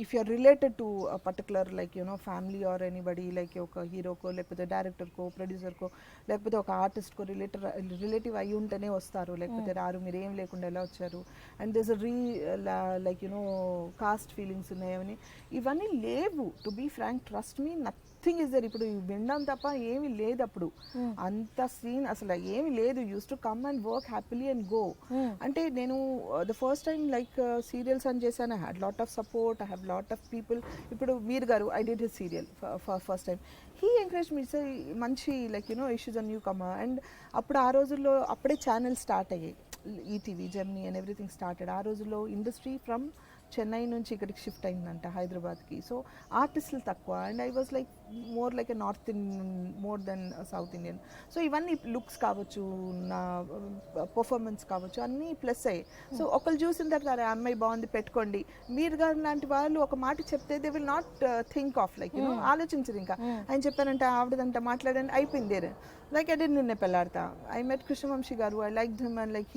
if you're related to particular like you know family or anybody, like ఒక హీరోకో లేకపోతే డైరెక్టర్కో ప్రొడ్యూసర్కో లేకపోతే ఒక ఆర్టిస్ట్కో రిలేటివ్ అయ్యి ఉంటేనే వస్తారు, లేకపోతే రారు. మీరు ఏం లేకుండా ఎలా వచ్చారు? And this like you know caste feelings ఉన్నాయని ఇవన్నీ లేవు. To be frank, trust me, nothing is there. ఇప్పుడు వినడం తప్ప ఏమీ లేదు. అప్పుడు అంత సీన్ అసలు ఏమీ లేదు. Use to come and work happily and go. అంటే నేను the first time like serials అని చేశాను. I had lot of support, I have lot of people. ఇప్పుడు Veer garu I did his serial first time. He encourage me, sir మంచి like you know issues a newcomer. And అప్పుడు ఆ రోజుల్లో అప్పుడే channel start అయ్యాయి, ETV, Gemini and everything started. ఆ రోజుల్లో industry from Chennai నుంచి ఇక్కడికి షిఫ్ట్ అయిందంట హైదరాబాద్కి. సో ఆర్టిస్టులు తక్కువ. And I was like more like a north Indian more than south Indian. So ఇవన్నీ లుక్స్ కావచ్చు, నా పర్ఫార్మెన్స్ కావచ్చు, అన్నీ ప్లస్ అయ్యాయి. సో ఒకళ్ళు చూసిన తర్వాత అమ్మాయి బాగుంది పెట్టుకోండి. మీరు గారు లాంటి వాళ్ళు ఒక మాట చెప్తే they will not think of like you know ఆలోచించరు. ఇంకా ఆయన చెప్పారంటే ఆవిడదంట మాట్లాడండి అయిపోయింది. దేర్ like I did నిన్నే పెళ్ళాడతా. I met కృష్ణవంశీ గారు, I liked him and like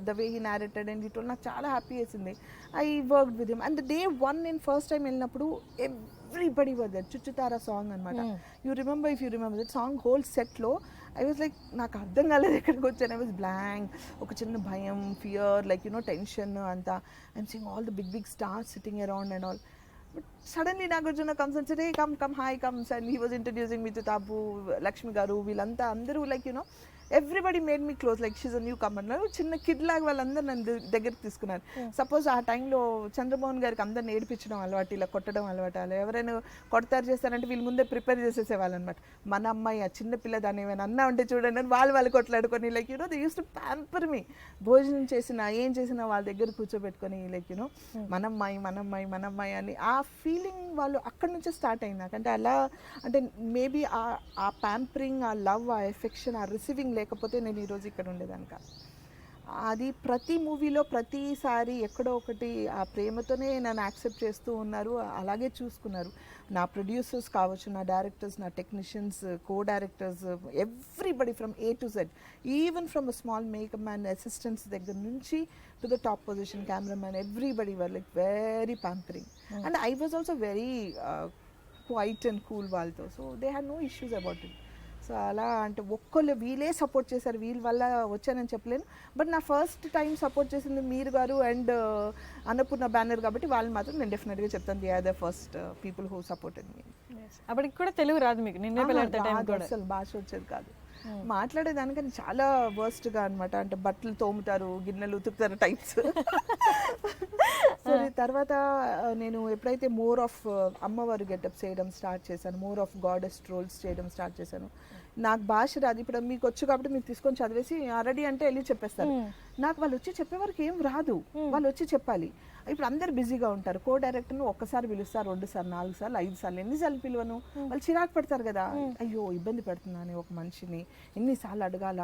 the way he narrated and he told, నాకు చాలా హ్యాపీ వేసింది. I worked with him and the day one నేను ఫస్ట్ టైం వెళ్ళినప్పుడు everybody was there. చుచ్చుతారా సాంగ్ అనమాట. You remember, if you remember that song, whole set లో I was like నాకు అర్థం కాలేదు ఎక్కడికి వచ్చాను. ఐ వాజ్ బ్లాంక్, ఒక చిన్న భయం, ఫియర్, లైక్ టెన్షన్ అంతా. I'm seeing all the big stars sitting around and all. But suddenly Nagarjuna comes and said, hey, come, hi, comes. And he was introducing me to Tabu, Lakshmi Garu, Vilanta, Andaru, like, everybody made me close, like she's a newcomer. చిన్న kid లాగా వాళ్ళందరూ నన్ను దగ్గరికి తీసుకున్నారు. Suppose ఆ టైంలో చంద్రమోహన్ గారికి అందరిని ఏడిపించడం అలవాటు, ఇలా కొట్టడం అలవాటు. అలా ఎవరైనా కొడతారు చేస్తారంటే వీళ్ళు ముందే ప్రిపేర్ చేసేసేవాళ్ళు అనమాట. మన అమ్మాయి ఆ చిన్న పిల్ల దాన్ని ఏమైనా అన్నా ఉంటే చూడండి అని వాళ్ళు కొట్లాడుకొని, like they use to pamper me. భోజనం చేసినా ఏం చేసినా వాళ్ళ దగ్గర కూర్చోబెట్టుకొని, లైక్ మనమ్మాయి అని ఆ ఫీలింగ్ వాళ్ళు అక్కడి నుంచే స్టార్ట్ అయింది నాకు. అంటే అలా అంటే మేబీ ఆ ప్యాంపరింగ్, ఆ లవ్, ఆ ఎఫెక్షన్, ఆ రిసీవింగ్ లేకపోతే నేను ఈరోజు ఇక్కడ ఉండేదాన్ని కాదు. అది ప్రతి మూవీలో ప్రతిసారి ఎక్కడో ఒకటి ఆ ప్రేమతోనే నన్ను యాక్సెప్ట్ చేస్తూ ఉన్నారు, అలాగే చూసుకున్నారు. నా ప్రొడ్యూసర్స్ కావచ్చు, నా డైరెక్టర్స్, నా technicians, co directors, everybody from A to Z, even from a small makeup man assistants దగ్గర నుంచి to the top position cameraman, everybody were like very pampering. And I was also very quiet and cool వాళ్ళతో. So they had no issues about it. So అలా అంటే ఒక్కళ్ళు వీళ్ళే support చేశారు, వీళ్ళ వల్ల వచ్చానని చెప్పలేను. బట్ నా ఫస్ట్ టైం సపోర్ట్ చేసింది మీరు గారు అండ్ అన్నపూర్ణ బ్యానర్, కాబట్టి వాళ్ళు మాత్రం నేను డెఫినెట్గా చెప్తాను they are the first people who supported me. అప్పటికి కూడా తెలుగు రాదు మీకు? అసలు భాష వచ్చేది కాదు, మాట్లాడేదానికని చాలా వర్స్ట్గా అనమాట. అంటే బట్టలు తోముతారు, గిన్నెలు ఉతుకుతారు టైప్స్. సరే తర్వాత నేను ఎప్పుడైతే మోర్ ఆఫ్ అమ్మవారు గెటప్ చేయడం స్టార్ట్ చేశాను, మోర్ ఆఫ్ గాడెస్ రోల్స్ చేయడం స్టార్ట్ చేశాను, నాకు భాష రాదు. ఇప్పుడు మీకు వచ్చు కాబట్టి మీరు తీసుకొని చదివేసి రెడీ అంటే వెళ్ళి చెప్పేస్తారు. నాకు వాళ్ళు వచ్చి చెప్పే వరకు ఏం రాదు, వాళ్ళు వచ్చి చెప్పాలి. ఇప్పుడు అందరు బిజీగా ఉంటారు. కో డైరెక్టర్ను ఒక్కసారి పిలుస్తారు, 2 సార్లు 4 సార్లు 5 సార్లు, ఎన్నిసార్లు పిలువను? వాళ్ళు చిరాకు పడతారు కదా, అయ్యో ఇబ్బంది పెడుతున్నాను ఒక మనిషిని, ఎన్నిసార్లు అడగాల,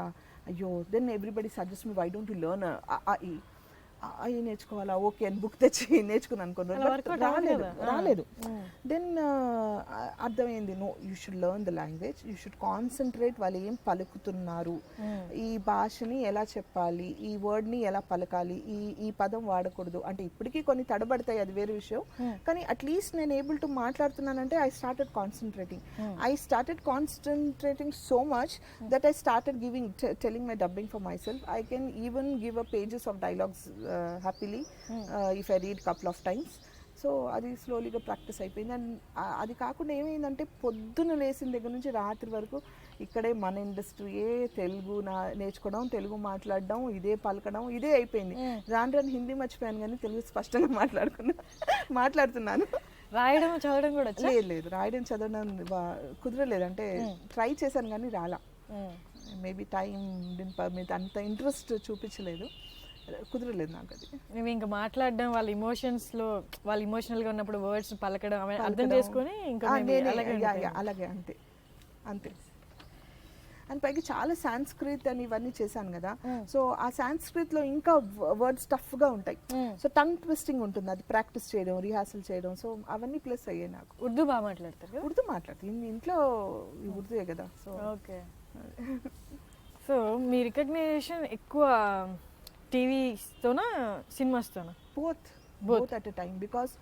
అయ్యో. Then everybody suggest me, why don't you learn అవి నేర్చుకోవాలా, ఓకే అని బుక్ తెచ్చి నేర్చుకున్నాను అనుకోండి, రాలేదు. దెన్ అర్థమైంది, no, you should learn the language, you should concentrate వాళ్ళు ఏం పలుకుతున్నారు, ఈ భాషని ఎలా చెప్పాలి, ఈ వర్డ్ని ఎలా పలకాలి, ఈ పదం వాడకూడదు. అంటే ఇప్పటికీ కొన్ని తడబడతాయి, అది వేరే విషయం, కానీ అట్లీస్ట్ నేను ఏబుల్ టు మాట్లాడుతున్నానంటే I started concentrating so much that I started telling my dubbing for myself. I can even give a pages of dialogues happily if I read couple of times. So అది స్లోలీగా practice అయిపోయింది. And అది కాకుండా ఏమైందంటే పొద్దున లేచిన దగ్గర నుంచి రాత్రి వరకు ఇక్కడే మన ఇండస్ట్రీయే, తెలుగు నేర్చుకోవడం, తెలుగు మాట్లాడడం, ఇదే పలకడం, ఇదే అయిపోయింది. రాను హిందీ మర్చిపోయాను, కానీ తెలుగు స్పష్టంగా మాట్లాడుతున్నాను. రాయడం చదవడం కూడా లేదు, రాయడం చదవడం కుదరలేదు. అంటే ట్రై చేశాను కానీ రాలా, మేబీ టైం డిడ్ పర్మిట్, అంత ఇంట్రెస్ట్ చూపించలేదు, కుదరలేదు నాకు. అది నువ్వు ఇంకా మాట్లాడడం, వాళ్ళ ఇమోషనల్గా ఉన్నప్పుడు వర్డ్స్ పలకడం, అర్థం చేసుకొని ఇంకా అలాగే అంతే. అండ్ పైకి చాలా సాంస్క్రిత్ అని ఇవన్నీ చేశాను కదా, సో ఆ సాంస్క్రిత్లో ఇంకా వర్డ్స్ టఫ్గా ఉంటాయి, సో టంగ్ ట్విస్టింగ్ ఉంటుంది, అది ప్రాక్టీస్ చేయడం, రిహార్సల్ చేయడం, సో అవన్నీ ప్లస్ అయ్యాయి నాకు. ఉర్దూ బాగా మాట్లాడతారు? ఉర్దూ మాట్లాడుతుంది, ఇంట్లో ఉర్దూయే కదా. So okay. సో మీ రికగ్నిషన్ ఎక్కువ టీవీస్తోనా సినిమాస్తోనా? both at a time, because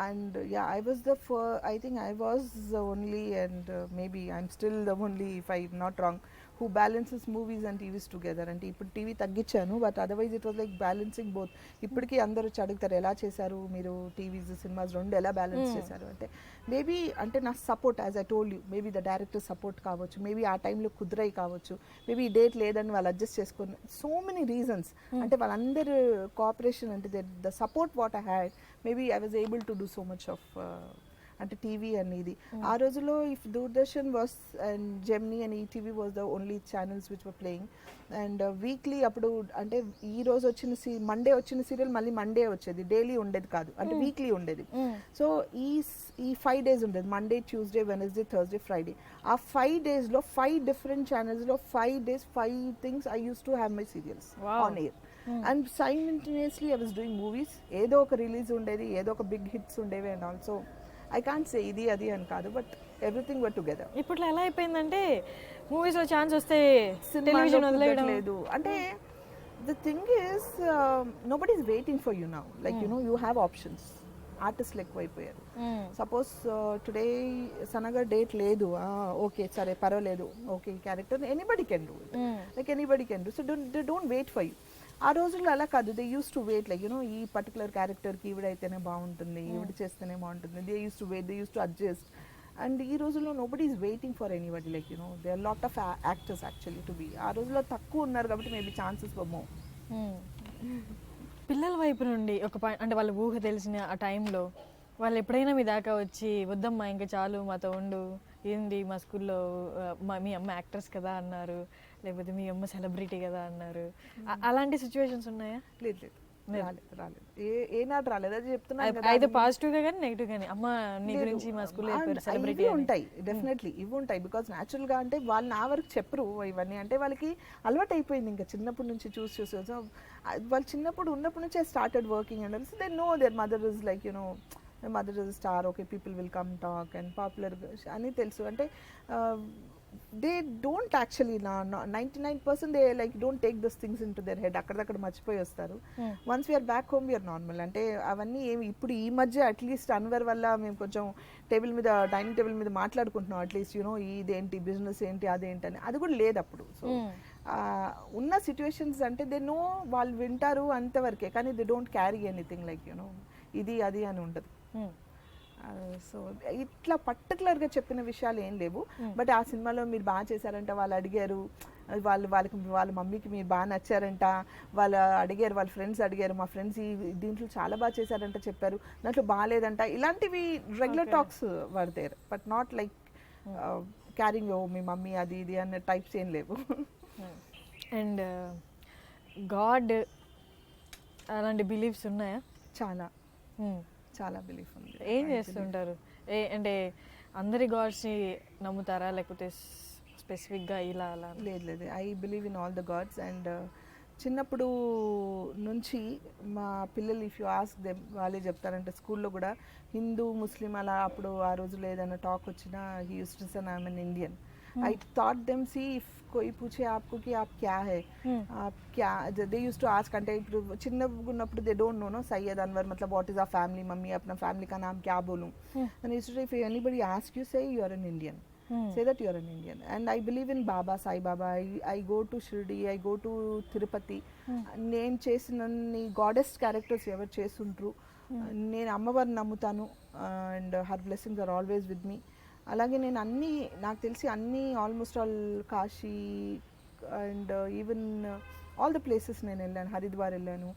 and yeah, I was I think I was the only, and maybe I'm still the only, if I'm not wrong, who balances movies and TVs together. అంటే ఇప్పుడు TV తగ్గించాను, but otherwise it was like balancing both. ఇప్పటికీ అందరూ వచ్చి అడుగుతారు, ఎలా చేశారు మీరు టీవీస్ సినిమాస్ రెండు ఎలా బ్యాలెన్స్ చేశారు అంటే, మేబీ అంటే నా support, as I told you, maybe the director support కావచ్చు, మేబీ ఆ టైంలో కుదిరై కావచ్చు, మేబీ ఈ డేట్ లేదని వాళ్ళు అడ్జస్ట్ చేసుకుని, సో మెనీ రీజన్స్. అంటే వాళ్ళందరూ కోఆపరేషన్, అంటే the support what I had, maybe I was able to do so much of అంటే టీవీ అనేది. ఆ రోజుల్లో if Doordarshan was and Gemini and ETV was the only channels which were playing. And weekly అప్పుడు అంటే ఈ రోజు వచ్చిన మండే వచ్చిన సీరియల్ మళ్ళీ మండే వచ్చేది, డైలీ ఉండేది కాదు, అంటే వీక్లీ ఉండేది. సో ఈ 5 days ఉండేది, Monday, Tuesday, Wednesday, Thursday, Friday. ఆ 5 daysలో 5 different channelsలో 5 days 5 things I used to have my serials on air. And simultaneously I was doing movies. ఏదో ఒక రిలీజ్ ఉండేది, ఏదో ఒక బిగ్ హిట్స్ ఉండేవి. అండ్ ఆల్సో ఐ కాంట్ సే ఇది అది అని కాదు, బట్ ఎవ్రీథింగ్ వర్ టుగెదర్. ఇప్పుడు ఎలా అయిపోయిందంటే మూవీస్లో ఛాన్స్ వస్తే టెలివిజన్ వదిలేయలేదు. అంటే the thing is nobody is waiting for you now, like you have options. ఆర్టిస్టులు ఎక్కువైపోయారు. సపోజ్ టుడే సనగా డేట్ లేదు, ఓకే సరే పర్వాలేదు, ఓకే ఈ character anybody can do it, like anybody can do. So they don't wait for you. ఆ రోజుల్లో అలా కాదు, they use to wait, like you know ఈ పర్టికులర్ క్యారెక్టర్కి ఈవిడైతేనే బాగుంటుంది, ఈవిడ చేస్తేనే బాగుంటుంది. They use to wait, they use to adjust. And ఈ రోజుల్లో nobody is waiting for anybody, like you know they are lot of actors actually to be. ఆ రోజుల్లో తక్కువ ఉన్నారు కాబట్టి మేబీ ఛాన్సెస్ ఫర్ మోర్. పిల్లల వైపు నుండి ఒక అంటే వాళ్ళ ఊహ తెలిసిన ఆ టైంలో వాళ్ళు ఎప్పుడైనా మీ దాకా వచ్చి వద్దమ్మా ఇంకా చాలు మాతో ఉండు, ఏంది మా స్కూల్లో మీ అమ్మ యాక్టర్స్ కదా అన్నారు, లేకపోతే మీ అమ్మ సెలబ్రిటీ కదా అన్నారు, అలాంటి సిచ్యువేషన్స్ ఉన్నాయా? లేదు లేదు, రాలేదు, ఏనాడు రాలేదు. అది చెప్తున్నాను అయితే పాజిటివ్ గా కానీ నెగిటివ్ గానీ అమ్మ నీ గురించి మా స్కూల్లో సెలబ్రిటీ ఉంటాయి, డెఫినెట్లీ ఇవి ఉంటాయి. బికాస్ న్యాచురల్ గా అంటే వాళ్ళు నా వరకు చెప్పరు ఇవన్నీ, అంటే వాళ్ళకి అలవాటు అయిపోయింది ఇంకా చిన్నప్పటి నుంచి చూసి. సో వాళ్ళు చిన్నప్పుడు ఉన్నప్పటి నుంచే started working and also they know their mother is like you know mother is star, okay people will come talk and popular అని తెలుసు. అంటే they don't actually 99% they like don't take those things in to their head, అక్కడక్కడ మర్చిపోయి వస్తారు. Once we're back home we're normal. అంటే అవన్నీ ఏమి ఇప్పుడు ఈ మధ్య అట్లీస్ట్ అన్వర్ వల్ల మేము కొంచెం టేబుల్ మీద డైనింగ్ టేబుల్ మీద మాట్లాడుకుంటున్నాం, అట్లీస్ట్ యూనో ఇదేంటి బిజినెస్ ఏంటి అదేంటి అని, అది కూడా లేదు అప్పుడు. సో ఉన్న సిచ్యువేషన్స్ అంటే దే నో, వాళ్ళు వింటారు అంతవరకే, కానీ they don't carry anything like you know ఇది అది అని ఉండదు. సో ఇట్లా పర్టికులర్గా చెప్పిన విషయాలు ఏం లేవు. బట్ ఆ సినిమాలో మీరు బాగా చేశారంట, వాళ్ళు అడిగారు, వాళ్ళ మమ్మీకి మీరు బాగా నచ్చారంట, వాళ్ళు అడిగారు, వాళ్ళ ఫ్రెండ్స్ అడిగారు, మా ఫ్రెండ్స్ ఈ దీంట్లో చాలా బాగా చేశారంట చెప్పారు, దాంట్లో బాగాలేదంట, ఇలాంటివి regular talks were there, but not like caring oh మీ మమ్మీ అది ఇది అన్న టైప్స్ ఏం లేవు. అండ్ గాడ్ అలాంటి బిలీఫ్స్ ఉన్నాయా? చాలా చాలా బిలీఫ్ ఉంది. ఏం చేస్తుంటారు? అంటే అందరి గాడ్స్ని నమ్ముతారా, లేకపోతే స్పెసిఫిక్గా ఇలా అలా? లేదు లేదు, I believe in all the gods. And చిన్నప్పుడు నుంచి మా పిల్లలు ఇఫ్ యూ ఆస్క్ దెమ్ వాళ్ళే చెప్తారంటే, స్కూల్లో కూడా హిందూ ముస్లిం అలా అప్పుడు ఆ రోజుల్లో ఏదైనా టాక్ వచ్చినా he used to say I am an Indian. I thought them, see if कोई पूछे आपको कि आप क्या है, आप क्या, they used to ask, అంటే ఇప్పుడు చిన్నగా ఉన్నప్పుడు they don't know, no Syed Anwar मतलब what is our family, mummy अपना family का नाम क्या बोलूं, and used to say if anybody ask you say you are an Indian, say that you are an Indian. And I believe in Baba Sai Baba. I go to Shirdi, I go to Tirupati. నేను చేసిన goddess characters ఎవరు చేస్తుంటారు, నేను అమ్మవారిని నమ్ముతాను, and her blessings are always with me. అలాగే నేను అన్నీ, నాకు తెలిసి అన్నీ almost all Kashi and even all the places నేను వెళ్ళాను, హరిద్వార్ వెళ్ళాను,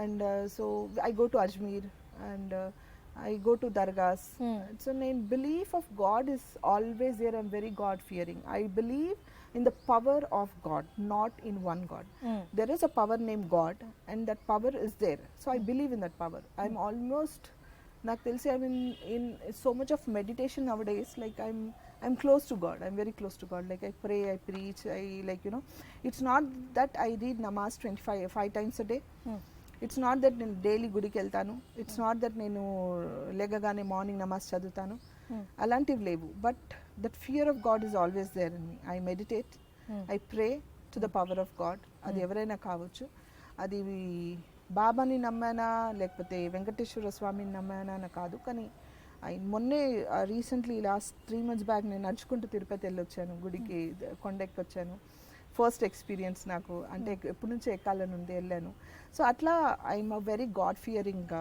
and so I go to Ajmer and I go to dargahs. So main belief of God is always there. I'm very God fearing. I believe in the power of God, not in one God. There is a power named God, and that power is there. So I believe in that power. I'm almost, నాకు తెలిసి I'm in so much of meditation nowadays. Like I'm close to God. I'm very close to God. Like I pray, I preach, I like, you know, it's not that I read namaz 5 times a day. It's not that నేను daily గుడికి వెళ్తాను, it's not that నేను లేగగానే morning నమాజ్ చదువుతాను, అలాంటివి లేవు. But that fear of God is always there in me. I meditate, I pray to the power of God. అది ఎవరైనా కావచ్చు, అది బాబాని నమ్మానా లేకపోతే వెంకటేశ్వర స్వామిని నమ్మానా అని కాదు. కానీ మొన్నే రీసెంట్లీ లాస్ట్ 3 months బ్యాక్ నేను నడుచుకుంటూ తిరుపతి వెళ్ళొచ్చాను, గుడికి కొండెక్కి వచ్చాను. ఫస్ట్ ఎక్స్పీరియన్స్ నాకు, అంటే ఎప్పటి నుంచో ఎక్కాలని ఉంది, వెళ్ళాను. సో అట్లా I'm a very God Fearing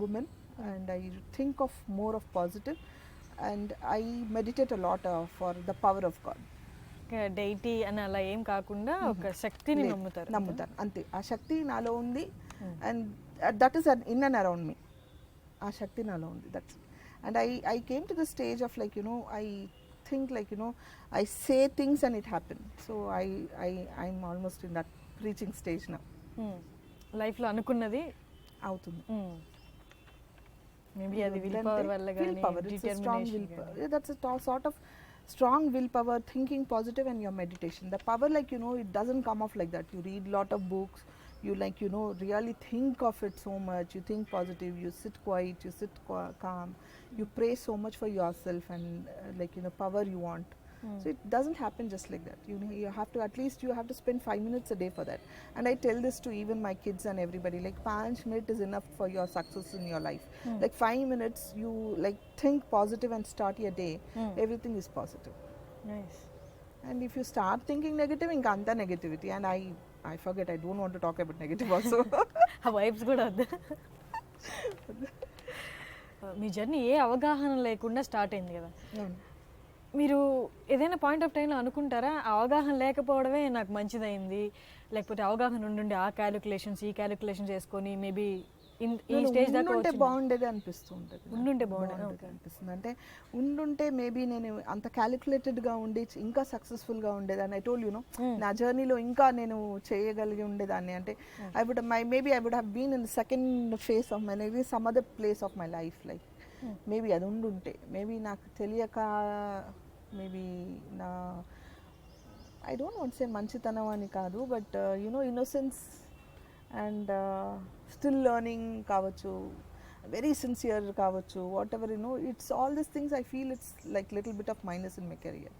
women and I think of more of positive and I meditate a lot for the power of God. Deity అని అలా ఏం కాకుండా ఒక శక్తిని నమ్ముతాను అంతే. ఆ శక్తి నాలో ఉంది and that is in and around me. ఆ శక్తి నాలో ఉంది, that's. And I came to the stage of like you know I think like, you know, I say things and it happen. So I'm almost in that preaching stage now. Life లో అనుకున్నది అవుతుంది. Maybe అది will power వల్ల గాని determination, that's a sort of strong willpower, thinking positive, and your meditation. The power, like, you know, it doesn't come off like that. You read lot of books, you like, you know, really think of it so much, you think positive, you sit quiet, you sit calm, you pray so much for yourself and like, you know, power you want. So it doesn't happen just like that. You know, you have to, at least you have to spend 5 minutes a day for that. And I tell this to even my kids and everybody, like 5 minutes is enough for your success in your life. Like 5 minutes you like think positive and start your day, everything is positive. Nice. And if you start thinking negative, inka anta negativity. And I forget, I don't want to talk about negative also. ఆ vibes కూడా వద్దు. మీ journey ఏ అవగాహన లేకుండా start అయింది కదా, మీరు ఏదైనా point of టైంలో అనుకుంటారా ఆ అవగాహన లేకపోవడమే నాకు మంచిదైంది, లేకపోతే అవగాహన ఉండి ఆ క్యాలిక్యులేషన్స్ ఈ క్యాలిక్యులేషన్ చేసుకొని మేబీ ఈ స్టేజ్ దాకా ఉంటే బాగుండేది అనిపిస్తూ ఉంటుంది. ఉండుంటే బాగుండేది అనిపిస్తుంది. అంటే ఉండుంటే మేబీ నేను అంత క్యాలిక్యులేటెడ్గా ఉండి ఇంకా సక్సెస్ఫుల్గా ఉండేదాన్ని. ఐ టోల్డ్ యూ నో, నా జర్నీలో ఇంకా నేను చేయగలిగి ఉండేదాన్ని. అంటే I would maybe I would have been in the second phase of my life, some other place of my life. Like maybe అది ఉండుంటే, మేబీ నాకు తెలియక, మేబీ నా ఐ డోంట్ వాంట్ సే మంచితనం అని కాదు, but you know innocence and still learning కావచ్చు, very sincere కావచ్చు, whatever you know, it's all this things I feel it's like little bit of minus in my career.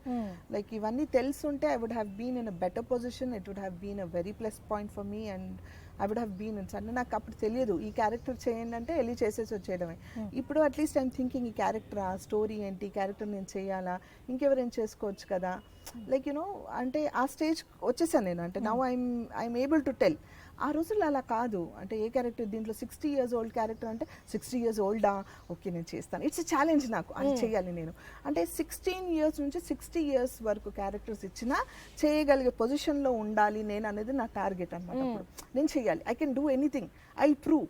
Like ఇవన్నీ తెలుసుంటే I would have been in a better position, it would have been a very plus point for me, and I would have been in. అంటే నాకు అప్పుడు తెలియదు ఈ character చేయండి అంటే వెళ్ళి చేసేసి వచ్చేయడమే. ఇప్పుడు అట్లీస్ట్ ఐమ్ థింకింగ్ ఈ క్యారెక్టర్, ఆ స్టోరీ ఏంటి, క్యారెక్టర్ నేను చేయాలా, ఇంకెవరైనా చేసుకోవచ్చు కదా, లైక్ యునో, అంటే ఆ స్టేజ్ వచ్చేసాను నేను. అంటే now I'm able to tell. ఆ రోజుల్లో అలా కాదు. అంటే ఏ క్యారెక్టర్ దీంట్లో 60 years old క్యారెక్టర్ అంటే 60 years old ఓకే నేను చేస్తాను, ఇట్స్ ఎ ఛాలెంజ్ నాకు, అది చేయాలి నేను. అంటే 16 years నుంచి 60 years వరకు క్యారెక్టర్స్ ఇచ్చినా చేయగలిగే పొజిషన్లో ఉండాలి నేను అనేది నా టార్గెట్ అనమాట. అప్పుడు నేను చేయాలి, I can do anything, I prove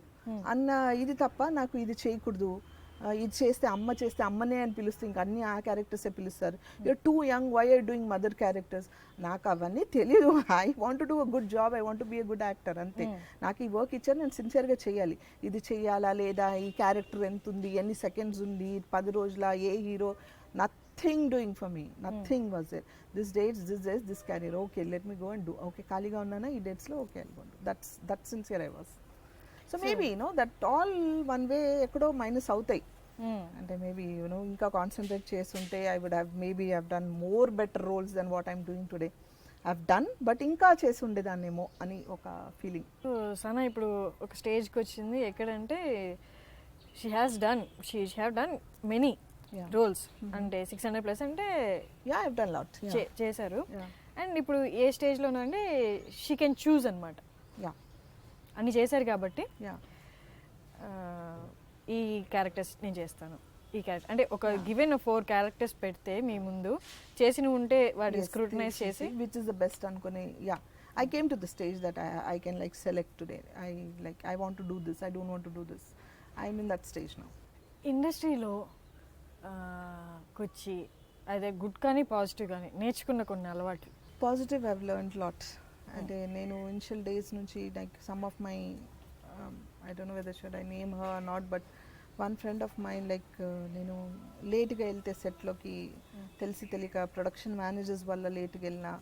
అన్న ఇది తప్ప నాకు ఇది చేయకూడదు, ఇది చేస్తే అమ్మ చేస్తే అమ్మనే అని పిలుస్తే ఇంకా అన్ని ఆ క్యారెక్టర్సే పిలుస్తారు, you're too young, why are doing mother characters. నాకు అవన్నీ తెలియదు. I want to do a good job, I want to be a good actor, అంతే. నాకు ఈ వర్క్ ఇచ్చారు, నేను సిన్సియర్గా చేయాలి. ఇది చేయాలా లేదా, ఈ క్యారెక్టర్ ఎంత ఉంది, ఎన్ని సెకండ్స్ ఉంది, 10 రోజుల, ఏ hero, nothing doing for me, nothing was there. This dates, this career, okay let me go and do. Okay ఖాళీగా ఉన్నానా ఈ డేట్స్లో, okay I go. That's sincere I was. So maybe you know that all one way ఎక్కడో minus అవుతాయి. అంటే maybe you know ఇంకా concentrate చేస్తుంటే I would have maybe have done more better roles then what I'm doing today. I've done, but ఇంకా చేసి ఉండేదాన్నేమో అని ఒక feeling. Sana ఇప్పుడు ఒక స్టేజ్కి వచ్చింది ఎక్కడంటే she have done many roles, అంటే 600+ అంటే యా ఐవ్ డన్ లాట్ చేశారు. అండ్ ఇప్పుడు ఏ స్టేజ్లోనూ అంటే షీ కెన్ చూజ్ అనమాట. యా అన్ని చేశారు కాబట్టి యా ఈ క్యారెక్టర్స్ నేను చేస్తాను, ఈ క్యారెక్టర్ అంటే ఒక గివెన్ 4 క్యారెక్టర్స్ పెడితే మీ ముందు చేసి ఉంటే వాటిని స్క్రూటనైజ్ చేసి విచ్ ఇస్ ద బెస్ట్ అనుకుని. Yeah I came to the stage that I can like select today. I want to do this, I don't want to do this. I mean that stage now. ఇండస్ట్రీలో వచ్చి అదే good కానీ positive కానీ నేర్చుకున్న కొన్ని అలవాట్లు. Positive I've learned lot. అంటే నేను ఇనిషియల్ డేస్ నుంచి like some of my I don't know whether should I name her or not, but one friend of mind like నేను లేట్గా వెళ్తే సెట్లోకి తెలియక ప్రొడక్షన్ మేనేజర్స్ వల్ల లేట్గా వెళ్ళినా,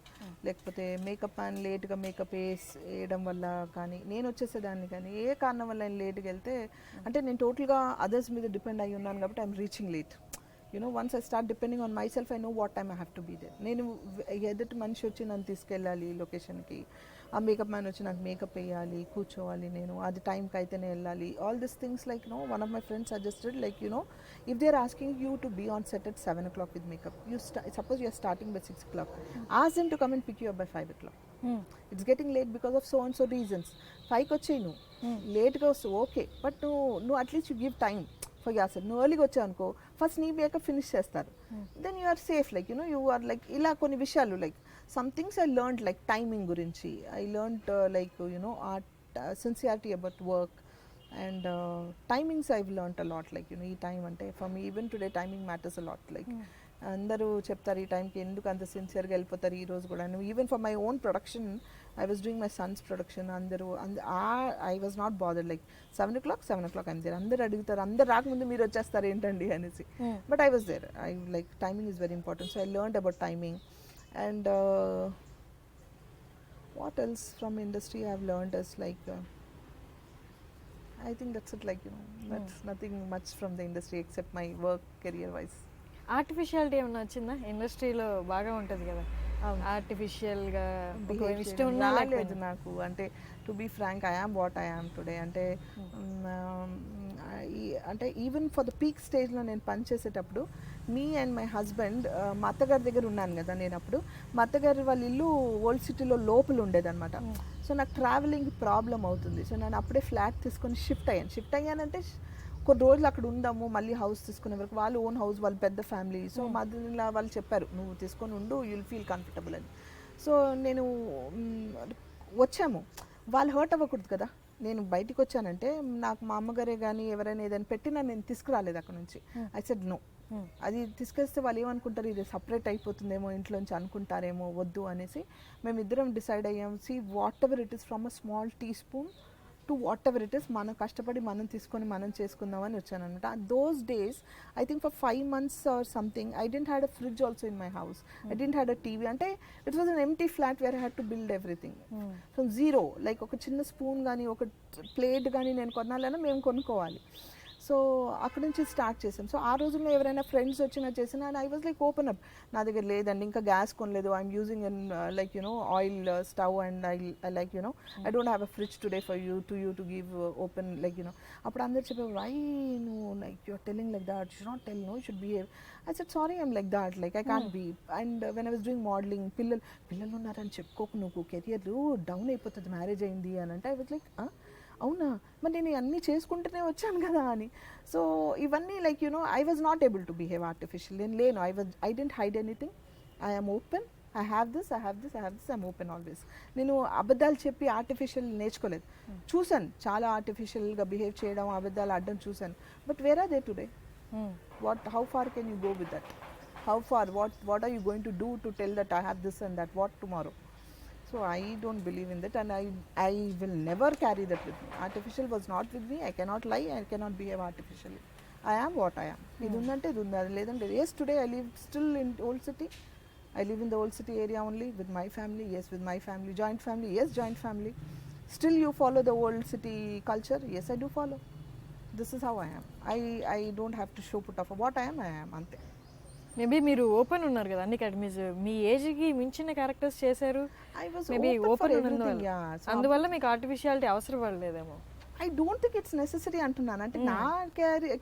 లేకపోతే మేకప్ మ్యాన్ లేట్గా మేకప్ వేయడం వల్ల కానీ నేను వచ్చేసేదాన్ని, కానీ ఏ కారణం వల్ల నేను లేట్గా వెళ్తే, అంటే నేను టోటల్గా అదర్స్ మీద డిపెండ్ అయ్యి ఉన్నాను కాబట్టి I'm reaching late. You know once I start depending on myself, I know what time I have to be there. నేను ఎదుటి మనిషి వచ్చి నన్ను తీసుకెళ్ళాలి లొకేషన్కి, ఆ మేకప్ మ్యాన్ వచ్చి నాకు మేకప్ వేయాలి, కూర్చోవాలి, నేను అది టైంకి అయితేనే వెళ్ళాలి. All this things like no one of my friends suggested like you know if they are asking you to be on set at 7 o'clock with makeup, you suppose you are starting by 6 o'clock, ask them to come and pick you up by 5 o'clock. It's getting late because of so and so reasons. 5కి వచ్చేయి, నువ్వు లేట్గా వస్తావు okay, but నువ్వు at least you give time for yourself. నువ్వు ఎర్లీగా వచ్చావు అనుకో, ఫస్ట్ నీ మేకప్ ఫినిష్ చేస్తారు, then you are safe. Like you know you are like ఇలా కొన్ని విషయాలు like some things I learned like timing gurinchi. I learned like you know art sincerity about work and timings I've learned a lot. Like you know ee time ante for me even today timing matters a lot. Like andaru cheptaru ee time ki enduku anta sincere ga vellipotaru ee roju kuda. Even for my own production, I was doing my son's production, I was not bothered. Like 7 o'clock I'm there. Andaru adugutaru, andaru raakamundu meer vachestaru entandi anesi, but I was there. I like timing is very important, so I learned about timing. And what else from industry I have learned is like I think that's it. Like you know that's nothing much from the industry except my work career wise. Artificiality ఏమన్నా వచ్చిందా ఇండస్ట్రీలో? బాగా ఉంటుంది కదా ఆర్టిఫిషియల్గా ఇష్టం ఉన్నా లేదు నాకు. అంటే to be frank, I am what I am today. అంటే అంటే ఈవెన్ ఫర్ ద పీక్ స్టేజ్లో నేను పనిచేసేటప్పుడు మీ అండ్ మై హస్బెండ్ మా అత్తగారి దగ్గర ఉన్నాను కదా నేను అప్పుడు. మా అత్తగారి వాళ్ళ ఇల్లు ఓల్డ్ సిటీలో లోపల ఉండేదన్నమాట. సో నాకు ట్రావెలింగ్ ప్రాబ్లం అవుతుంది. సో నేను అప్పుడే ఫ్లాట్ తీసుకొని షిఫ్ట్ అయ్యానంటే కొన్ని రోజులు అక్కడ ఉందాము, మళ్ళీ హౌస్ తీసుకునే వరకు. వాళ్ళు ఓన్ హౌస్, వాళ్ళు పెద్ద ఫ్యామిలీ. సో మధ్యలో వాళ్ళు చెప్పారు నువ్వు తీసుకొని ఉండు, యుల్ ఫీల్ కంఫర్టబుల్ అని. సో నేను వచ్చాము, వాళ్ళు హర్ట్ అవ్వకూడదు కదా. నేను బయటికి వచ్చానంటే నాకు మా అమ్మగారే కానీ ఎవరైనా ఏదైనా పెట్టినా నేను తీసుకురాలేదు అక్కడ నుంచి. I said no. అది తీసుకొస్తే వాళ్ళు ఏమనుకుంటారు, ఇది సపరేట్ అయిపోతుందేమో ఇంట్లోంచి అనుకుంటారేమో, వద్దు అనేసి మేమిద్దరం డిసైడ్ అయ్యాం. See whatever it is, from a small tea spoon to whatever it is, మనం కష్టపడి మనం తీసుకొని మనం చేసుకుందామని వచ్చాను అనమాట. Those days I think for 5 months or something I didn't had a fridge also in my house. I didn't had a TV. అంటే it was an empty flat where I had to build everything from zero. Like ఒక చిన్న spoon కానీ ఒక plate కానీ నేను కొనాలన్నా మేము కొనుక్కోవాలి. సో అక్కడ నుంచి స్టార్ట్ చేసాం. సో ఆ రోజుల్లో ఎవరైనా ఫ్రెండ్స్ వచ్చినా చేసినా I was like open up. నా దగ్గర లేదండి, ఇంకా గ్యాస్ కొనలేదు, I'm using an like you know oil stove and I like you know I don't have a fridge today for you to give open like you know. అప్పుడు అందరు చెప్పారు వై నువ్వు like you're telling like that, should not tell, no should behave. I said sorry I'm like that, like I can't be. And when I was doing modelling, పిల్లలు ఉన్నారని చెప్పుకోకు, నువ్వు career down అయిపోతుంది marriage అయింది అని అంటే I was like అవునా, మరి నేను అన్నీ చేసుకుంటూనే వచ్చాను కదా అని. సో ఇవన్నీ like you know I was not able to behave artificial. నేను లేను, I didn't hide anything, I'm open, I have this, I'm open always. నేను అబద్ధాలు చెప్పి ఆర్టిఫిషియల్ నేర్చుకోలేదు. చూశాను చాలా ఆర్టిఫిషియల్గా బిహేవ్ చేయడం, అబద్ధాలు ఆడడం చూశాను. But where are they today? How far can you go with that? How far? What are you going to do to tell that I have this and that? What tomorrow? So I don't believe in that, and I will never carry that with me. Artificial was not with me. I cannot lie, I cannot behave artificially. I am what I am. Idu undante idu undi, adi ledante. Yes, today I live still in old city. I live in the old city area only with my family. Yes, with my family. Joint family. Yes, joint family. Still you follow the old city culture? Yes, I do follow. This is how I am. I don't have to show put off what I am ante. Maybe మీరు open ఉన్నారు కదా అన్ని academies, మీ ఏజ్కి మించిన characters చేశారు. Maybe open అందువల్ల మీకు artificiality అవసరం పడలేదేమో. I don't think it's necessary అంటున్నాను. అంటే నా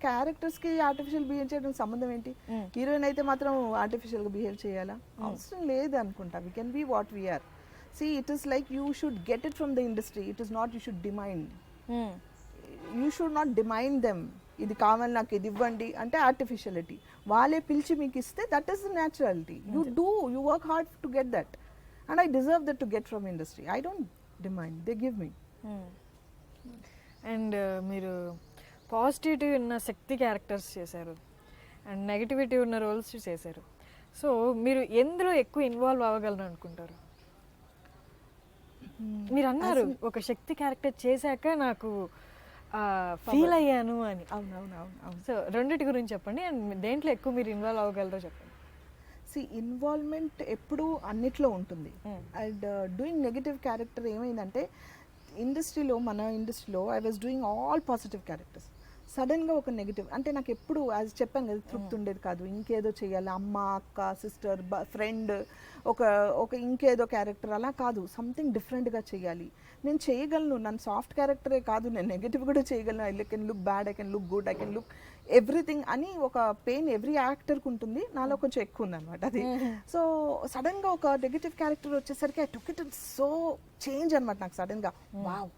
క్యారెక్టర్స్కి ఆర్టిఫిషియల్ బిహేవ్ చేయడం సంబంధం ఏంటి? హీరోయిన్ అయితే మాత్రం ఆర్టిఫిషియల్గా బిహేవ్ చేయాలా? అవసరం లేదు అనుకుంటా. We can be what we're. See it is like you should get it from the industry. It is not you should demand. You should not demand them. ఇది కావాలి నాకు, ఇది ఇవ్వండి అంటే ఆర్టిఫిషియలిటీ. వాళ్ళే పిలిచి మీకు ఇస్తే that is the naturality. You work hard to get that and I deserve that to get from industry. I don't డిమైండ్, they give me. And మీరు పాజిటివిటీ ఉన్న శక్తి క్యారెక్టర్స్ చేశారు అండ్ నెగిటివిటీ ఉన్న రోల్స్ చేశారు. సో మీరు ఎందులో ఎక్కువ ఇన్వాల్వ్ అవ్వగలరు అనుకుంటారు? మీరు అన్నారు ఒక శక్తి క్యారెక్టర్ చేశాక నాకు ఫీల్ అయ్యాను అని. అవునవునవును. సో రెండింటి గురించి చెప్పండి అండ్ దేంట్లో ఎక్కువ మీరు ఇన్వాల్వ్ అవ్వగలరో చెప్పండి. సి ఇన్వాల్వ్మెంట్ ఎప్పుడూ అన్నిట్లో ఉంటుంది. అండ్ డూయింగ్ నెగిటివ్ క్యారెక్టర్ ఏమైందంటే మన ఇండస్ట్రీలో I was doing all positive characters. సడన్గా ఒక నెగిటివ్ అంటే నాకు ఎప్పుడు యాజ్ చెప్పాను కదా తృప్తి ఉండేది కాదు. ఇంకేదో చేయాలి, అమ్మ, అక్క, సిస్టర్, ఫ్రెండ్, ఒక ఇంకేదో క్యారెక్టర్ అలా కాదు, సంథింగ్ డిఫరెంట్గా చేయాలి. నేను చేయగలను, నన్ను సాఫ్ట్ క్యారెక్టరే కాదు, నేను నెగిటివ్ కూడా చేయగలను. I can look bad, I can look good, I can look everything అని ఒక పెయిన్ ఎవ్రీ యాక్టర్కి ఉంటుంది. నాలో కొంచెం ఎక్కువ ఉందన్నమాట అది. సో సడన్గా ఒక నెగిటివ్ క్యారెక్టర్ వచ్చేసరికి I took it so change అనమాట. నాకు సడన్గా wow,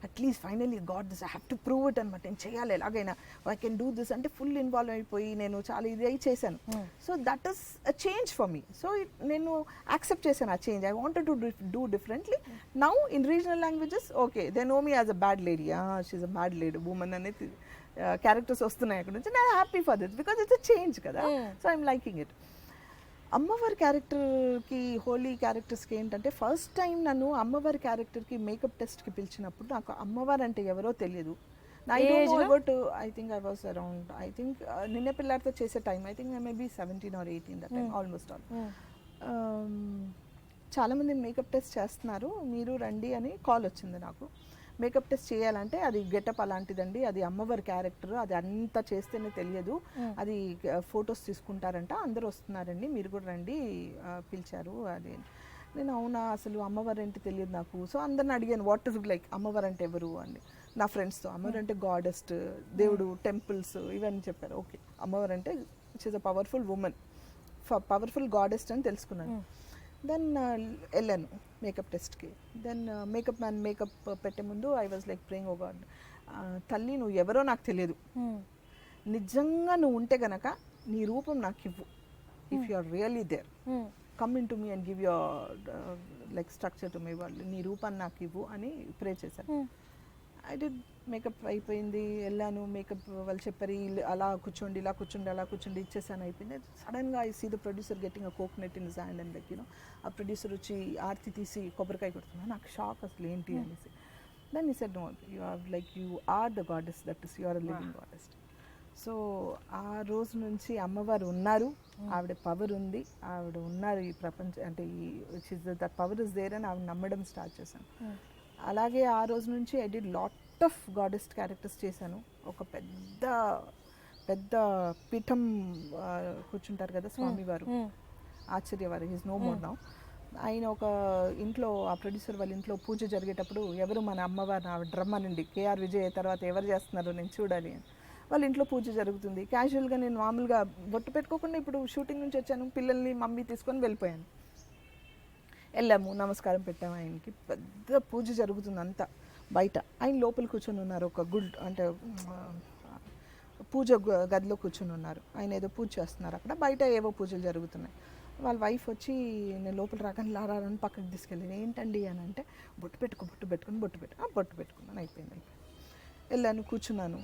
at least finally got this, I have to prove it అనమాట. నేను చేయాలి ఎలాగైనా, ఐ కెన్ డూ దిస్ అంటే ఫుల్ ఇన్వాల్వ్ అయిపోయి నేను చాలా ఇది అయి చేశాను. So that is a change for me. So నేను యాక్సెప్ట్ చేశాను ఆ change. I wanted to do differently. Now in regional languages okay they know me as a bad lady, she's a bad lady woman అనేది characters వస్తున్నాయి అక్కడ నుంచి. నేను happy for this because it's a change కదా. So I'm liking it. అమ్మవారి క్యారెక్టర్కి, హోలీ క్యారెక్టర్స్కి ఏంటంటే first time నన్ను అమ్మవారి క్యారెక్టర్కి మేకప్ టెస్ట్కి పిలిచినప్పుడు నాకు అమ్మవారు అంటే ఎవరో తెలియదు. I think I was around నిన్న పిల్లాడితో చేసే time I think maybe 17 or 18 that time almost all. చాలామంది మేకప్ టెస్ట్ చేస్తున్నారు, మీరు రండి అని కాల్ వచ్చింది నాకు. మేకప్ టెస్ట్ చేయాలంటే అది గెటప్ అలాంటిదండి, అది అమ్మవారి క్యారెక్టర్, అది అంతా చేస్తేనే తెలియదు, అది ఫొటోస్ తీసుకుంటారంట, అందరూ వస్తున్నారండి, మీరు కూడా రండి, పిలిచారు అది. నేను అవునా, అసలు అమ్మవారు ఏంటి తెలియదు నాకు. సో అందరిని అడిగాను వాట్ ఇస్ లైక్ అమ్మవారు అంటే ఎవరు అని నా ఫ్రెండ్స్తో. అమ్మవారు అంటే గాడెస్ట్, దేవుడు, టెంపుల్స్ ఇవన్నీ చెప్పారు. ఓకే, అమ్మవారు అంటే it is a powerful woman, powerful goddess అని తెలుసుకున్నాను. దెన్ వెళ్ళాను మేకప్ టెస్ట్కి. దెన్ మేకప్ మ్యాన్ మేకప్ పెట్టే ముందు I was like praying, oh God, తల్లి నువ్వు ఎవరో నాకు తెలియదు, నిజంగా నువ్వు ఉంటే గనక నీ రూపం నాకు ఇవ్వు, if you are really there come in to me and give your like structure to me, వాళ్ళు నీ రూపాన్ని నాకు ఇవ్వు అని ప్రే చేశాను. ఐ డిడ్ మేకప్ అయిపోయింది, వెళ్ళాను. మేకప్ వాళ్ళు చెప్పారు అలా కూర్చోండి, ఇలా కూర్చోండి, అలా కూర్చోండి, ఇచ్చేసాను, అయిపోయింది. సడన్గా I see the producer getting a coconut in his hand and like you know ఆ ప్రొడ్యూసర్ వచ్చి ఆర్తి తీసి కొబ్బరికాయ కొడుతున్నాను. నాకు షాక్, అసలు ఏంటి అనేసి. Then he said no, you are like you are the goddess, that is you are a living goddess. So ఆ రోజు నుంచి అమ్మవారు ఉన్నారు, ఆవిడ పవర్ ఉంది, ఆవిడ ఉన్నారు ఈ ప్రపంచం అంటే ఈ which is that power is there అని ఆవిడ నమ్మడం స్టార్ట్ చేశాను. అలాగే ఆ రోజు నుంచి I did lot of goddess characters చేశాను. ఒక పెద్ద పెద్ద పీఠం కూర్చుంటారు కదా స్వామివారు, ఆశ్చర్యవారు, హీస్ నో మోర్ నౌ. ఆయన ఒక ఇంట్లో, ఆ ప్రొడ్యూసర్ వాళ్ళ ఇంట్లో పూజ జరిగేటప్పుడు ఎవరు మన అమ్మవారిని ఆవిడ రమ్మనండి, కేఆర్ విజయ్ తర్వాత ఎవరు చేస్తున్నారో నేను చూడాలి అని. వాళ్ళ ఇంట్లో పూజ జరుగుతుంది. క్యాజువల్గా నేను మామూలుగా బొట్టు పెట్టుకోకుండా ఇప్పుడు షూటింగ్ నుంచి వచ్చాను, పిల్లల్ని మమ్మీ తీసుకొని వెళ్ళిపోయాను. వెళ్ళాము, నమస్కారం పెట్టాము ఆయనకి, పెద్ద పూజ జరుగుతుంది అంతా బయట. ఆయన లోపల కూర్చొని ఉన్నారు, ఒక గుడ్ అంటే పూజ గదిలో కూర్చొని ఉన్నారు. ఆయన ఏదో పూజ చేస్తున్నారు అక్కడ, బయట ఏవో పూజలు జరుగుతున్నాయి. వాళ్ళ వైఫ్ వచ్చి నేను లోపల రాగానే లారారని పక్కకి తీసుకెళ్ళాను. ఏంటండి అని అంటే, బొట్టు పెట్టుకుని బొట్టు పెట్టుకున్నాను, అయిపోయింది. వెళ్ళాను, కూర్చున్నాను,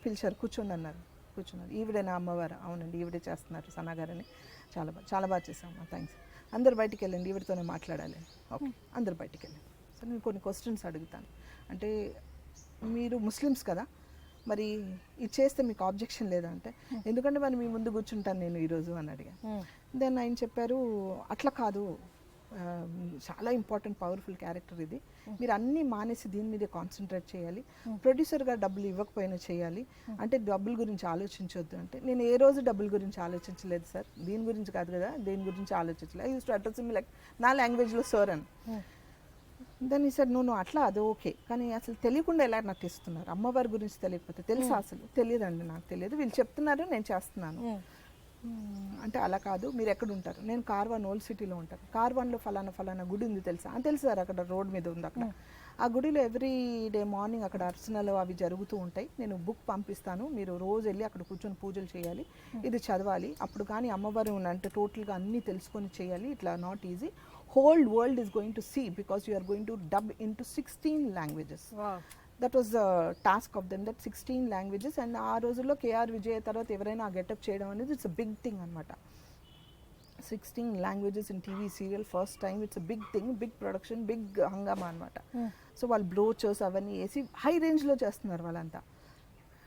పిలిచారు, కూర్చోండి అన్నారు, కూర్చున్నారు. ఈవిడే నా అమ్మవారు, అవునండి ఈవిడే చేస్తున్నారు సనా గారని, చాలా బాగా చేసామమ్మా, థ్యాంక్స్, అందరు బయటికి వెళ్ళండి, ఈవిడతోనే మాట్లాడాలి. ఓకే, అందరు బయటికి వెళ్ళండి. సో నేను కొన్ని క్వశ్చన్స్ అడుగుతాను, అంటే మీరు ముస్లిమ్స్ కదా, మరి ఇది చేస్తే మీకు ఆబ్జెక్షన్ లేదా అంటే, ఎందుకంటే మరి మీ ముందు కూర్చుంటాను నేను ఈరోజు అని అడిగాను. దెన్ ఆయన చెప్పారు, అట్లా కాదు, చాలా ఇంపార్టెంట్ పవర్ఫుల్ క్యారెక్టర్ ఇది, మీరు అన్నీ మానేసి దీని మీదే కాన్సన్ట్రేట్ చేయాలి, ప్రొడ్యూసర్గా డబ్బులు ఇవ్వకపోయినా చేయాలి, అంటే డబ్బుల గురించి ఆలోచించొద్దు అంటే, నేను ఏ రోజు డబ్బుల గురించి ఆలోచించలేదు సార్, దీని గురించి కాదు కదా, దేని గురించి ఆలోచించలేదు, I use to address me like నా లాంగ్వేజ్లో సార్ అని. దెన్ ఈ సెడ్ నువ్వు అట్లా అది ఓకే, కానీ అసలు తెలియకుండా ఎలా నాకు ఇస్తున్నారు, అమ్మవారి గురించి తెలియకపోతే, తెలుసా అసలు తెలియదండి, నాకు తెలియదు, వీళ్ళు చెప్తున్నారు నేను చేస్తున్నాను అంటే, అలా కాదు, మీరు ఎక్కడ ఉంటారు, నేను కార్వాన్ ఓల్డ్ సిటీలో ఉంటాను, కార్వాన్లో ఫలానా గుడి ఉంది తెలుసా, అని తెలుసు సార్, అక్కడ రోడ్ మీద ఉంది, అక్కడ ఆ గుడిలో ఎవ్రీ డే మార్నింగ్ అక్కడ అర్చనలు అవి జరుగుతూ ఉంటాయి, నేను బుక్ పంపిస్తాను, మీరు రోజు వెళ్ళి అక్కడ కూర్చొని పూజలు చేయాలి, ఇది చదవాలి, అప్పుడు కానీ అమ్మవారు అంటే టోటల్గా అన్నీ తెలుసుకొని చేయాలి, ఇట్లా not easy, whole world is going to see because you are going to dub into 16 languages. Wow. That was the task of them, that 16 languages. And ఆ రోజుల్లో కేఆర్ విజయ్ తర్వాత ఎవరైనా ఆ గెటప్ చేయడం అనేది ఇట్స్ అ బిగ్ థింగ్ అనమాట. 16 languages in TV serial first time, it's a big thing, big production, big హంగామా అనమాట. సో వాళ్ళు బ్లోచర్స్ అవన్నీ వేసి హై రేంజ్లో చేస్తున్నారు వాళ్ళంతా.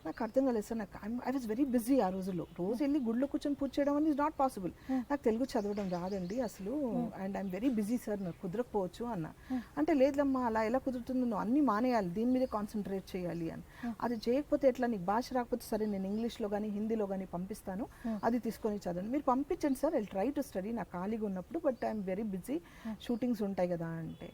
నాకు అర్థం కాలేదు సార్, నాకు ఐ వాజ్ వెరీ బిజీ ఆ రోజుల్లో, రోజు వెళ్ళి గుడిలో కూర్చొని పూజ చేయడం అనేది ఇస్ నాట్ పాసిబుల్, నాకు తెలుగు చదవడం రాదండి అసలు, and I'm very busy sir, నాకు కుదరకపోవచ్చు అన్న. అంటే లేదమ్మా అలా ఎలా కుదురుతుంది, నువ్వు అన్నీ మానేయాలి, దీని మీదే కాన్సన్ట్రేట్ చేయాలి అని. అది చేయకపోతే ఎట్లా, నీకు భాష రాకపోతే సరే నేను ఇంగ్లీష్లో కానీ హిందీలో కానీ పంపిస్తాను, అది తీసుకొని చదవండి, మీరు పంపించండి sir, I try to study, నాకు ఖాళీగా ఉన్నప్పుడు, but I'm very busy, shootings ఉంటాయి కదా అంటే,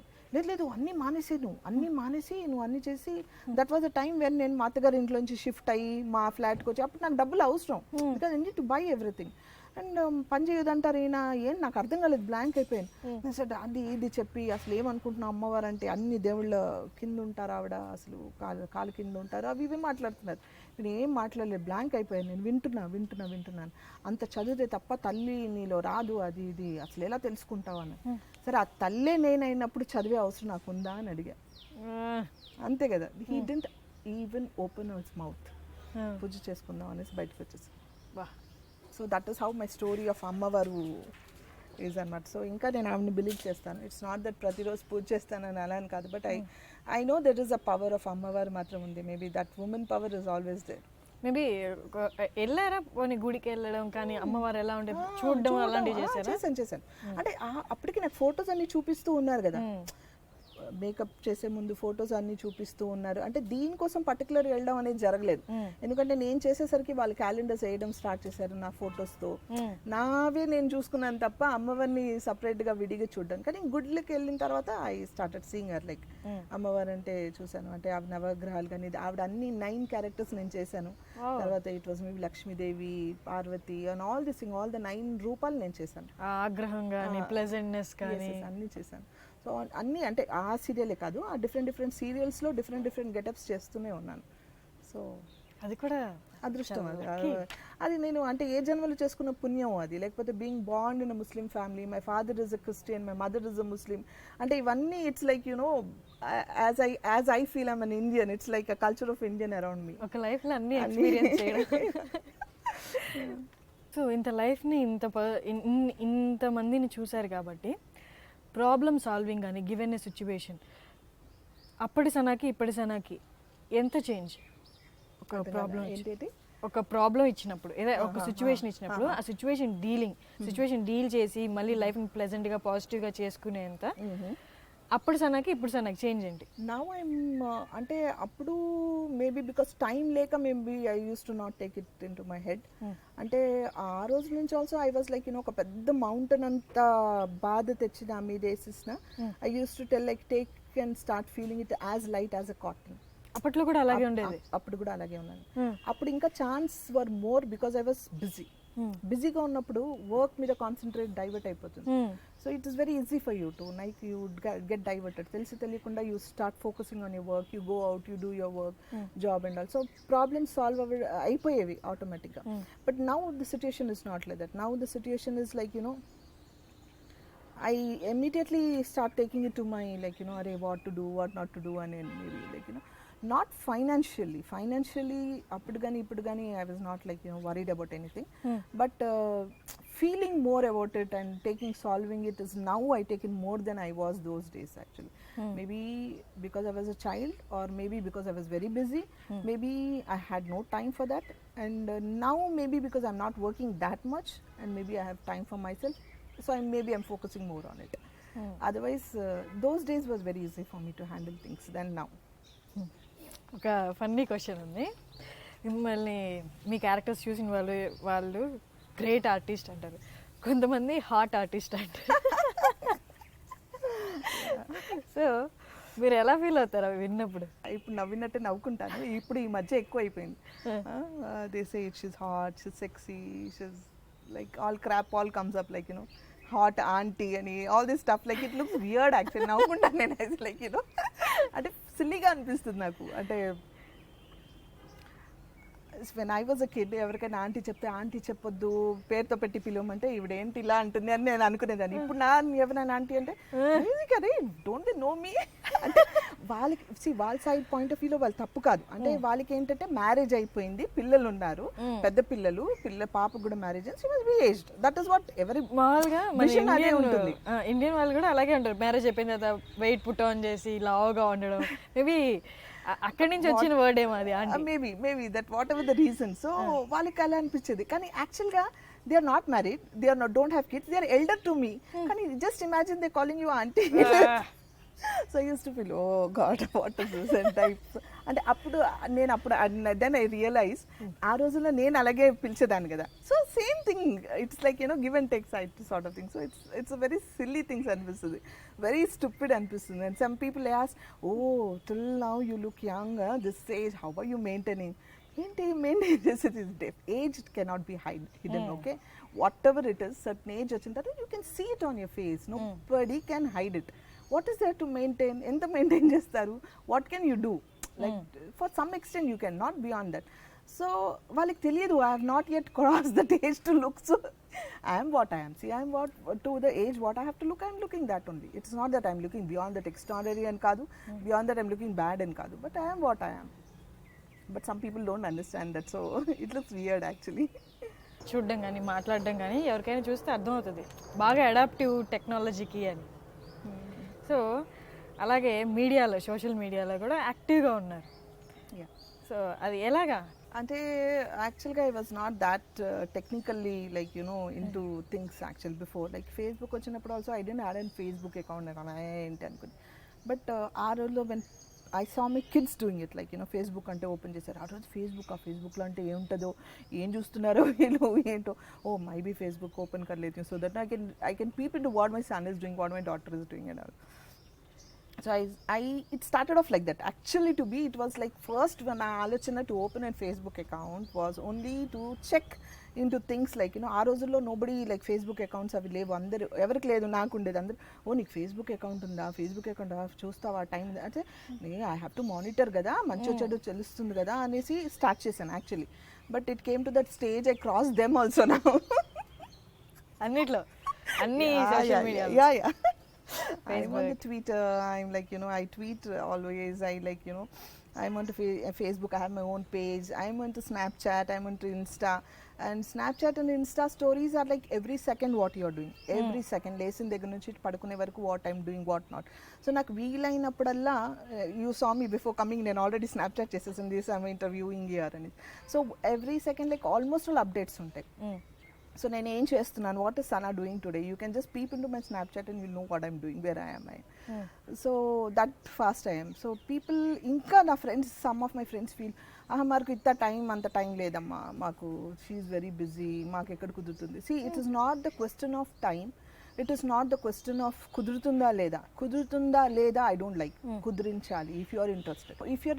లేదు అన్నీ మానేసి నువ్వు అన్నీ చేసి, that was the time when నేను మా అత్తగారి ఇంట్లో నుంచి షిఫ్ట్ అయ్యి మా ఫ్లాట్కి వచ్చి, అప్పుడు నాకు డబ్బులు అవసరం, because I need to buy everything, and పని చేయొద్దంటారు ఈయన, ఏం నాకు అర్థం కాలేదు, బ్లాంక్ అయిపోయాను. సరే అది ఇది చెప్పి అసలు ఏమనుకుంటున్నా, అమ్మవారు అంటే అన్ని దేవుళ్ళ కింద ఉంటారు, ఆవిడ అసలు కాలు కింద ఉంటారు, అవి ఇవి మాట్లాడుతున్నారు, నేను ఏం మాట్లాడలేదు, బ్లాంక్ అయిపోయాను, నేను వింటున్నాను, అంత చదివితే తప్ప తల్లి నీలో రాదు, అది ఇది అసలు ఎలా తెలుసుకుంటావు అని. సరే ఆ తల్లే నేనైనప్పుడు చదివే అవసరం నాకు ఉందా అని అడిగా, అంతే కదా, he didn't even open his mouth, పూజ చేసుకుందాం అనేసి బయటకు వచ్చేసి. వా, so that is how my story of అమ్మవారు ఈజ్ అనమాట. సో ఇంకా నేను ఆవిడని బిలీవ్ చేస్తాను, ఇట్స్ నాట్ దట్ ప్రతిరోజు పూజ చేస్తానని అలా అని కాదు, but I know that is a power of అమ్మవారు మాత్రం ఉంది, maybe that women power is always there. Maybe వెళ్ళారా పోనీ గుడికి వెళ్ళడం కానీ, అమ్మవారు ఎలా ఉంటే చూడడం అలాంటివి చేశాను. అంటే అప్పటికి నాకు ఫొటోస్ అన్ని చూపిస్తూ ఉన్నారు కదా, మేకప్ చేసే ముందు ఫొటోస్ అన్ని చూపిస్తూ ఉన్నారు. అంటే దీనికోసం పర్టికులర్ వెళ్ళడం అనేది జరగలేదు, ఎందుకంటే నేను చేసేసరికి వాళ్ళు క్యాలెండర్స్ వేయడం స్టార్ట్ చేశారు నా ఫొటోస్తో. నావే నేను చూసుకున్నాను తప్ప అమ్మవారిని సపరేట్గా విడిగా చూడడం. కానీ గుడ్లకి వెళ్ళిన తర్వాత I started seeing her, like అమ్మవారు అంటే చూశాను, అంటే ఆవిడ నవగ్రహాలు కానీ ఆవిడ అన్ని 9 క్యారెక్టర్స్ నేను చేశాను. తర్వాత it was maybe Lakshmidevi, Parvati and all this thing, all the 9 రూపాలు నేను చేశాను. ఆగ్రహం కానీ ప్లెజెంట్నెస్ కానీ అన్నీ చేశాను. సో అన్నీ అంటే ఆ సీరియలే కాదు, ఆ డిఫరెంట్ సీరియల్స్లో డిఫరెంట్ గెటప్స్ చేస్తూనే ఉన్నాను. సో అది కూడా అదృష్టం. అది నేను అంటే ఏ జన్మలో చేసుకున్న పుణ్యం అది, లేకపోతే being born in a Muslim family, my father is a Christian, my mother is a Muslim, అంటే ఇవన్నీ it's like as I feel I'm an Indian, it's like a culture of Indian around me. ఒక లైఫ్లో అన్ని experience చేయడం. So ఇంత లైఫ్ని ఇంతమందిని చూశారు కాబట్టి ప్రాబ్లమ్ సాల్వింగ్ కానీ గివెన్ ఏ సిచ్యువేషన్ అప్పటి సనాకి ఇప్పటి సనాకి ఎంత చేంజ్? ఒక ప్రాబ్లం ఇచ్చినప్పుడు, ఏదో ఒక సిచ్యువేషన్ ఇచ్చినప్పుడు ఆ సిచ్యువేషన్ డీల్ చేసి మళ్ళీ లైఫ్ని ప్లెజెంట్గా పాజిటివ్గా చేసుకునేంత అప్పుడు సనాకి ఇప్పుడు సనాకి చేంజ్ ఏంటి? నౌ ఐమ్ అంటే అప్పుడు మేబీ బికాస్ టైం లేక maybe I use to not take it in to my head. అంటే ఆ రోజు నుంచి ఆల్సో ఐ వాజ్ లైక్ ఒక పెద్ద మౌంటైన్ అంత బాధ తెచ్చి నా మీద వేసేసిన. I use to tell like take and start feeling it as light as a cotton. అప్పట్లో కూడా అలాగే ఉండేది. అప్పుడు కూడా అలాగే ఉన్నాను. అప్పుడు ఇంకా chance were more because I was బిజీగా ఉన్నప్పుడు వర్క్ మీద కాన్సన్ట్రేట్ డైవర్ట్ అయిపోతుంది. So it is very easy for you to like you get diverted. తెలియకుండా you start focusing on your work, you go out, you do your work, job and all. So problems solve అయిపోయేవి ఆటోమేటిక్గా. But now the situation is not like that. Now the situation is like I immediately start taking it to my array, what to do, what not to do, and maybe not financially appudu gani ippudu gani I was not worried about anything, but feeling more about it and solving it is now I take it more than I was those days actually. Maybe because I was a child, or maybe because I was very busy, maybe I had no time for that, and now maybe because I'm not working that much and maybe I have time for myself, so maybe I'm focusing more on it. Otherwise those days was very easy for me to handle things than now. ఒక funny question ఉంది. మిమ్మల్ని మీ characters చూసిన వాళ్ళు great artist అంటారు, కొంతమంది hot artist అంటారు. So మీరు ఎలా ఫీల్ అవుతారు అవి విన్నప్పుడు? ఇప్పుడు నవ్వినట్టే నవ్వుకుంటాను. ఇప్పుడు ఈ మధ్య ఎక్కువ అయిపోయింది. They say she's hot, she's sexy, she's like all crap all comes up, like hot auntie and all this stuff, like it looks weird actually now kunta nenu is like ante silly ga anpistundi naku. Ante when I was a kid ఎవరికైనా aunty చెప్తే aunty చెప్పొద్దు, పేరుతో పెట్టి పిలవమంటే ఇవిడ ఏంటి ఇలా అంటుంది అని నేను అనుకునేదాన్ని. ఇప్పుడు నా ఎవరైనా ఆంటీ అంటే అరే డోంట్ దే నో మీ అంటే వాళ్ళకి వాళ్ళ సైడ్ పాయింట్ ఆఫ్ వ్యూలో వాళ్ళు తప్పు కాదు. అంటే వాళ్ళకి ఏంటంటే మ్యారేజ్ అయిపోయింది, పిల్లలు ఉన్నారు, పెద్ద పిల్లలు, పాపకు కూడా మ్యారేజ్ అయింది, she was be aged. That is what ఎవరి మామూలుగా అదే ఉంటుంది. ఇండియన్ వాళ్ళు కూడా అలాగే ఉంటారు, మ్యారేజ్ అయిపోయిన తర్వాత వెయిట్ పుట్ ఆన్ చేసి లావుగా ఉండడం. మేబీ అక్కడి నుంచి వచ్చిన వర్డ్ ఏమో అది. Maybe that what ever the reason. So వాళ్ళకి అలా అనిపించేది. కానీ యాక్చువల్గా they are not married, they are not, don't have kids, they are elder to me. Kani just imagine they calling you auntie. So I used to feel, oh god, what is this and types. And then I realized ఆ రోజుల్లో నేను అలాగే పిలిచేదాన్ని కదా. So same thing, it's like give and take side sort of thing. So it's very silly things అనిపిస్తుంది, very stupid అనిపిస్తుంది. And some people ask, oh till now you look young, this age, how are you maintaining? ఏంటి maintain చేసేది? Age cannot be hidden. Okay, whatever it is, certain age వచ్చిన తర్వాత you can see it on your face, nobody can hide it. What is there to maintain? ఎంత maintain చేస్తారు? What can you do? Like for some extent you can not beyond that. So వాళ్ళకి తెలియదు, I have not yet crossed that age to look. So I am what I am. See, I am what to the age what I have to look, I am looking that only. It's not that I am looking beyond that extraordinary and kaadu, beyond that I am looking bad and kaadu, but I am what I am. But some people don't understand that, so it looks weird actually. చూడడం కానీ మాట్లాడడం కానీ ఎవరికైనా చూస్తే అర్థమవుతుంది బాగా adaptive టెక్నాలజీకి అని. సో అలాగే మీడియాలో, సోషల్ మీడియాలో కూడా యాక్టివ్గా ఉన్నారు. సో అది ఎలాగా అంటే యాక్చువల్గా I was not that technically like into things actual before. Like Facebook వచ్చినప్పుడు also I didn't had and Facebook account అలా ఏంటి అనుకుని. బట్ ఆ రోజులో when I saw my kids doing it like Facebook అంటే ఓపెన్ చేశారు. ఆ రోజు ఫేస్బుక్లో అంటే ఏముంటుందో, ఏం చూస్తున్నారో వీళ్ళు ఏంటో, ఓ మైబీ ఫేస్బుక్ ఓపెన్ కర్లేదు so that I can peep in to what my son is doing, what my daughter is doing and all. So it started off like that. Actually, to be, it was like first when I alochana to open a Facebook account was only to check into things like ఆ రోజుల్లో nobody like Facebook accounts అవి లేవు, అందరు ఎవరికి లేదు, నాకు ఉండేది. అందరు ఓ నీకు ఫేస్బుక్ అకౌంట్ ఉందా, ఫేస్బుక్ అకౌంట్ చూస్తావా, టైం అంటే ఐ హ్యావ్ టు మానిటర్ కదా, మంచి చెడు తెలుస్తుంది కదా అనేసి స్టార్ట్ చేశాను actually. But it came to that stage I cross them also now. అన్నిట్లో అన్ని social media. Yeah. I'm on the Twitter. I'm like I tweet always. I like I'm on to Facebook. I have my own page. I'm on to Snapchat. I'm on to Insta. And Snapchat and Insta stories are like every second what you're doing. Every second. Lesin దగ్గర నుంచి పడుకునే వరకు what I'm doing, what not. So నాకు వీలైనప్పుడల్లా you saw me before coming. నేను already Snapchat చేసేసింది this I'm interviewing here and so every second like almost all updates ఉంటాయి. So నేను ఏం చేస్తున్నాను, what is Sana doing today, you can just peep in to my Snapchat and will know what I'm doing, where I'm. So that fast I'm. So people ఇంకా నా friends, some of my friends feel మాకు ఇంత time అంత time లేదమ్మా, మాకు she is very busy, మాకు ఎక్కడ కుదురుతుంది. See it is not the question of time, it is not the question of కుదురుతుందా లేదా ఐ డోంట్ లైక్, కుదిరించాలి. If you are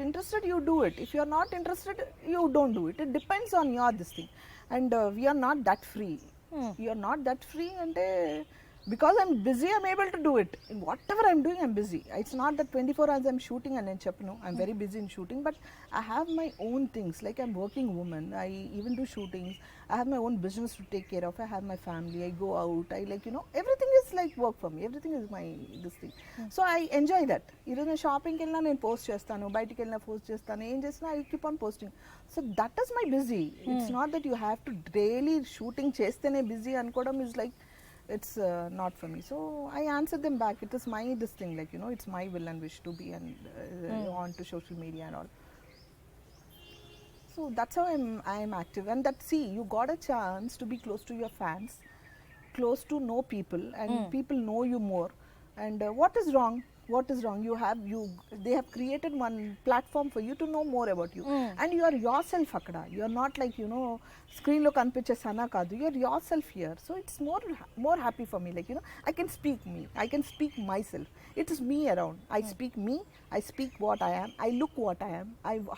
interested you do it, if you are not interested you don't do it. It depends on your this thing. And we are not that free. You are not that free and because I'm busy I'm able to do it. In whatever I'm doing I'm busy. It's not that 24 hours I'm shooting and then cheppanu I'm very busy in shooting, but I have my own things like I'm working woman, I even do shootings, I have my own business to take care of, I have my family, I go out, I like everything is like work for me, everything is my this thing. So I enjoy that. Even shopping ki elna nen post chestanu, bayatiki elna post chestanu, em chesna I keep on posting. So that is my busy. It's not that you have to daily shooting chestene busy ankodam is like it's not for me. So I answer them back, it is my this thing like it's my will and wish to be and on to social media and all. So that's how I'm active. And that, see, you got a chance to be close to your fans, close to know people, and people know you more. And what is wrong, they have created one platform for you to know more about you. And you are yourself akkada, you are not like screen lo kanpiche sana kaadu, you are yourself here. So it's more happy for me like I can speak me, I can speak myself, it is me around. I speak me, I speak what I am, I look what I am,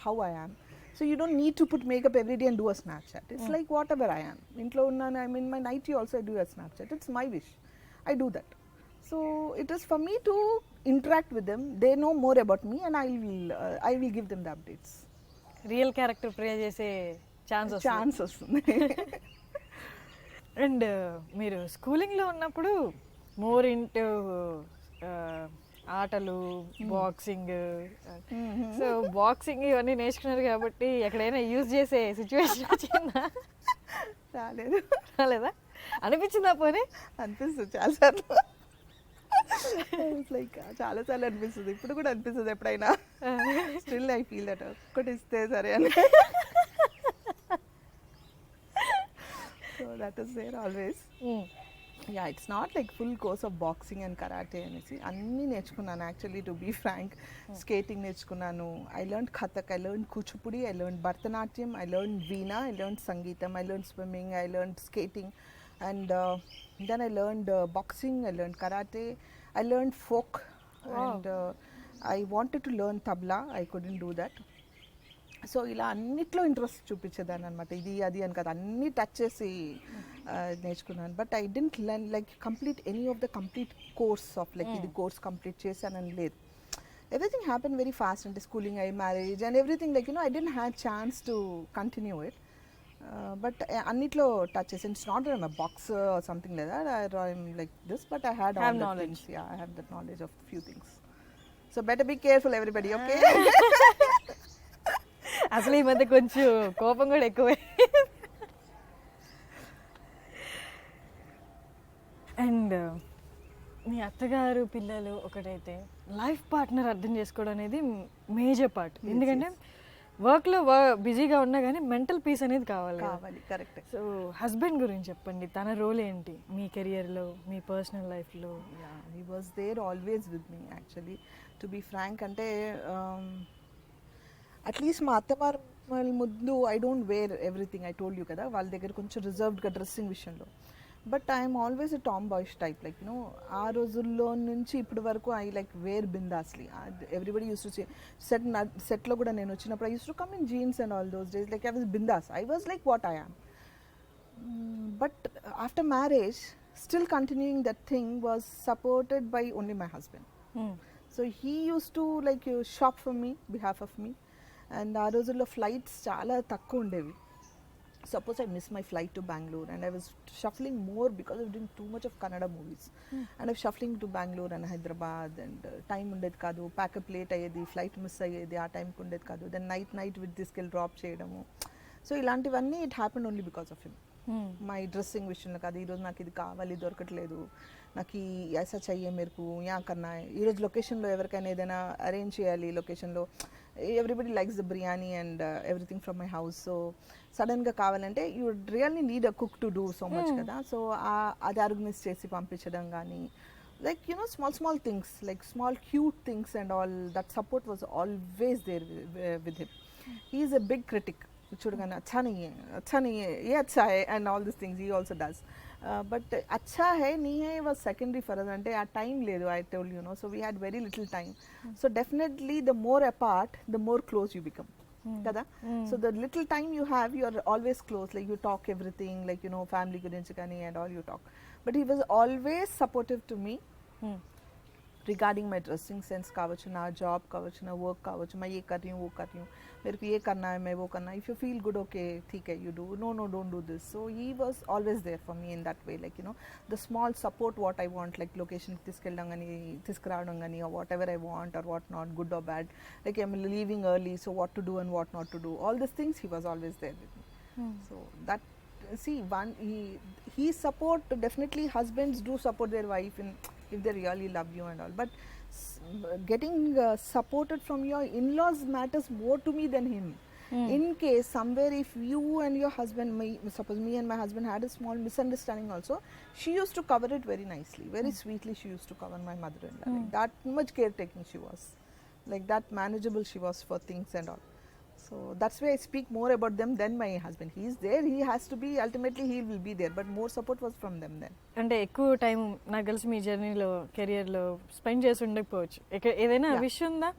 how I am. So you don't need to put makeup every day and do a Snapchat. It's like whatever I am. Intlo unnanu, I'm in my nightie also I do a Snapchat. It's my wish, I do that. So it is for me to interact with them, they know more about me and I will give them the updates. Real character play చేసే chance వస్తుంది. And మీరు స్కూలింగ్లో ఉన్నప్పుడు more into ఆటలు, boxing, so boxing ఇవన్నీ నేర్చుకున్నారు కాబట్టి ఎక్కడైనా use చేసే సిచ్యువేషన్ వచ్చిందా? రాలేదా? అనిపించిందా? పోనీ అనిపిస్తుంది చాలాసార్లు, లైక్ చాలాసార్లు అనిపిస్తుంది, ఇప్పుడు కూడా అనిపిస్తుంది ఎప్పుడైనా. స్టిల్ ఐ ఫీల్ దట్ ఒక్కటి ఇస్తే సరే అని. So that is there always. Yeah, it's not like full course of boxing and karate అనేసి అన్నీ నేర్చుకున్నాను actually, to be frank. Skating నేర్చుకున్నాను, I learn Kathak, I learn Kuchipudi, I learn Bharatanatyam, I learn veena, I learn sangeetham, I learn swimming, I learn skating, and then I learned boxing, I learned karate, I learned folk. Wow. And I wanted to learn tabla, I couldn't do that. So ఇలా అన్నిట్లో interest చూపించేదాన్ని అనమాట, ఇది అది అని కదా, అన్నీ touch చేసి నేర్చుకున్నాను. But I didn't learn like complete any of the complete course of like ఇది కోర్స్ కంప్లీట్ చేశానని లేదు. ఎవ్రీథింగ్ హ్యాపెన్ వెరీ ఫాస్ట్, అంటే స్కూలింగ్ అయ్యి marriage and everything like I didn't have chance to continue it. But అన్నిట్లో touch చేసి, it's not I'm a boxer or something like that, I'm like this, but I had all the knowledge. Yeah, I have that knowledge of few things. So better be careful everybody, okay? అసలు ఈ మధ్య కొంచెం కోపం కూడా ఎక్కువే. And మీ అత్తగారు పిల్లలు ఒకటైతే లైఫ్ పార్ట్నర్ అర్థం చేసుకోవడం అనేది మేజర్ పార్ట్. ఎందుకంటే వర్క్లో బిజీగా ఉన్నా కానీ మెంటల్ పీస్ అనేది కావాలి. కరెక్ట్. సో హస్బెండ్ గురించి చెప్పండి, తన రోల్ ఏంటి మీ కెరియర్లో, మీ పర్సనల్ లైఫ్లో? He was there always with me actually, to be frank. అంటే అట్లీస్ట్ మా అత్తవారి ముందు I don't wear everything, I told you కదా, వాళ్ళ దగ్గర కొంచెం రిజర్వ్డ్గా డ్రెస్సింగ్ విషయంలో. But I'm always a tomboys type, like you know ఆ రోజుల్లో నుంచి ఇప్పటి వరకు ఐ లైక్ వేర్ బిందాస్లీ. ఎవ్రీబడి యూస్ టు సెట్లో కూడా నేను వచ్చినప్పుడు I use to come in jeans and all those days, like I was bindaas, I was like what I yam. But after marriage, still continuing that thing was supported by only my husband. So he used to like shop for me, behalf of me. And ఆ రోజుల్లో flights చాలా తక్కువ ఉండేవి. Suppose I missed my flight to Bangalore and I was shuffling more because I was doing too much of Kannada movies. And I was shuffling to Bangalore and Hyderabad, and time ఉండేది కాదు, pack up late అయ్యేది, flight miss అయ్యేది, ఆ టైంకి ఉండేది కాదు. Then night with తీసుకెళ్ళి drop చేయడము. సో ఇలాంటివన్నీ it happened only because of him. My dressing విషయంలో కాదు, ఈరోజు నాకు ఇది కావాలి దొరకట్లేదు, నాకు ఈ ఐసా చెయ్యే మేరకు యా కన్నా, ఈరోజు లొకేషన్లో ఎవరికైనా ఏదైనా అరేంజ్ చేయాలి, లొకేషన్లో everybody likes the biryani and everything from my house. So సడన్గా కావాలంటే you really need a cook to do so much కదా. సో అది ఆర్గనైజ్ చేసి పంపించడం కానీ, like you know, small things, like small cute things and all, that support was always there with him. He is a big critic. చూడగానే అచ్చా नहीं है ये अच्छा है and all these things he also does. But अच्छा है नहीं है was secondary for us. అంటే ఆ టైం లేదు, I told you know, so we had very little time. So definitely the more apart, the more close you become. కదా. So the little time you have, you are always close, like you talk everything, like you know, family గురించి కానీ and all you talk. But he was always supportive to me regarding my dressing sense కావచ్చు, నా job కావచ్చు, నా work కావచ్చు, मैं ये कर रही हूँ वो कर रही हूँ, मेरे को ये करना है, मैं वो करना है, if you feel good, okay ठीक है, you do, no don't do this. So he was always there for me in that way, like you know, the small support what I want, like location తీసుకెళ్ళడం కానీ తీసుకురావడం కానీ, or whatever I want or what not, good or bad, like I'm leaving early, so what to do and what not to do, all these things he was always there with me. So that, see, one he support, definitely husbands do support their wife in if they really love you and all, but getting supported from your in-laws matters more to me than him. In case somewhere if you and your husband, suppose me and my husband had a small misunderstanding also, she used to cover it very nicely, very sweetly. She used to cover my mother-in-law, like that much caretaking she was, like that manageable she was for things and all. So that's why I speak more about them than my husband. He is there, he has to be, ultimately he will be there, but more support was from them then. అంటే ఎక్కువ time నాకు తెలిసి మీ జర్నీలో, కెరియర్లో spend చేసి ఉండకపోవచ్చు. ఏదైనా విషయం ఉందా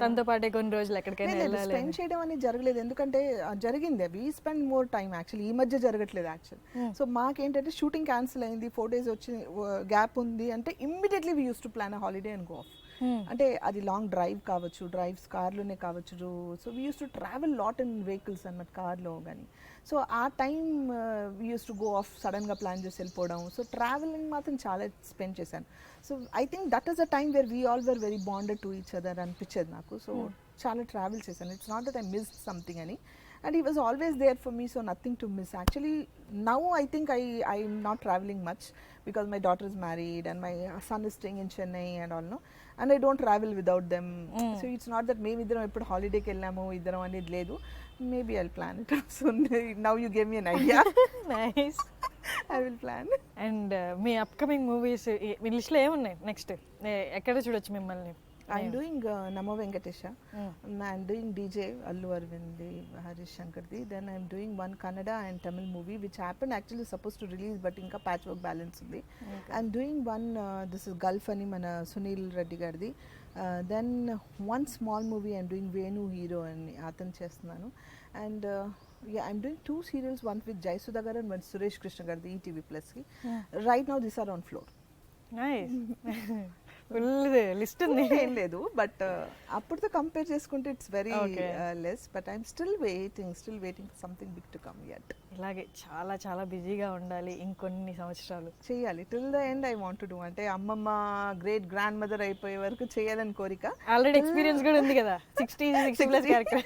తనతో పాటే కొన్ని రోజులు ఎక్కడికైనా వెళ్ళాలి? స్పెండ్ చేయడం అనేది జరగలేదు, ఎందుకంటే జరిగింది, we spend more time actually. ఈ మధ్య జరగట్లేదు యాక్చువల్. సో మాకేంటంటే షూటింగ్ క్యాన్సిల్ అయింది, 4 days వచ్చి గ్యాప్ ఉంది అంటే immediately we use to plan a holiday and go off. అంటే అది లాంగ్ డ్రైవ్ కావచ్చు, డ్రైవ్స్ కార్లోనే కావచ్చు. So we use to travel lot in vehicles అన్నమాట, కార్లో కానీ. సో ఆ time we use to go off, సడన్గా ప్లాన్ చేసి వెళ్ళిపోవడం. సో ట్రావెలింగ్ మాత్రం చాలా స్పెండ్ చేశాను. So I think that is a time where we all were very bonded to each other అనిపించేది నాకు. సో చాలా ట్రావెల్ చేశాను. It's not that I missed something అని. And he was always there for me, so nothing to miss. Actually, now I think I'm not traveling much because my daughter is married and my son is staying in Chennai and all, no? And I don't travel without them. So it's not that maybe iddaram eppudu holiday ki ellamo iddaram anedi ledu. Maybe I'll plan it soon. Now you gave me an idea. Nice. I will plan. And మీ upcoming movies మీ లిస్ట్లో ఏమున్నాయి next? ఎక్కడ చూడొచ్చు మిమ్మల్ని? I'm doing Namo Venkatesha. I'm doing DJ Allu Arvind, Harish Shankardi. Then I'm doing one Kannada and Tamil movie which happened actually supposed to release but inka patchwork balance undi. I'm doing one this is Gulf ani mana Sunil Reddy gardi. Then one small movie I'm doing Venu Hero ani athan chestunanu. And yeah, I'm doing 2 serials, one with Jai Sudhakar and one Suresh Krishna gardi ETV Plus ki. Right now these are on floor. Nice. Full list ఉంది. ఏం లేదు, but అప్పుడుతో compare చేసుకుంటే it's very less, but I'm still waiting for something big to come yet. ఇలాగే చాలా చాలా బిజీగా ఉండాలి ఇంకొన్ని సంవత్సరాలు, చేయాలి. Till the end I want to do. అంటే అమ్మమ్మ గ్రేట్ గ్రాండ్ మదర్ అయిపోయే వరకు చేయాలని కోరిక. ఆల్రెడీ ఎక్స్పీరియన్స్ కూడా ఉంది కదా, 60+ క్యారెక్టర్.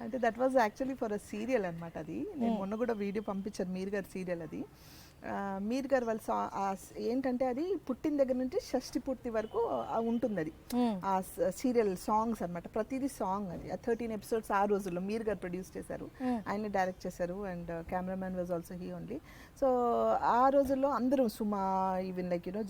అంటే that was actually for a serial అనమాట. అది నేను మొన్న కూడా వీడియో పంపించాను, మీరు గారి సీరియల్ అది. మీర్ గారు వాళ్ళ ఏంటంటే అది పుట్టిన దగ్గర నుంచి షష్టి పూర్తి వరకు ఉంటుంది అది ఆ సీరియల్ సాంగ్స్ అన్నమాట. ప్రతిదీ సాంగ్ అది. 13 ఎపిసోడ్స్ ఆ రోజుల్లో మీర్ గారు ప్రొడ్యూస్ చేశారు, ఆయన డైరెక్ట్ చేశారు, and cameraman was also he only. So ఆ రోజుల్లో అందరం Suma, even like you know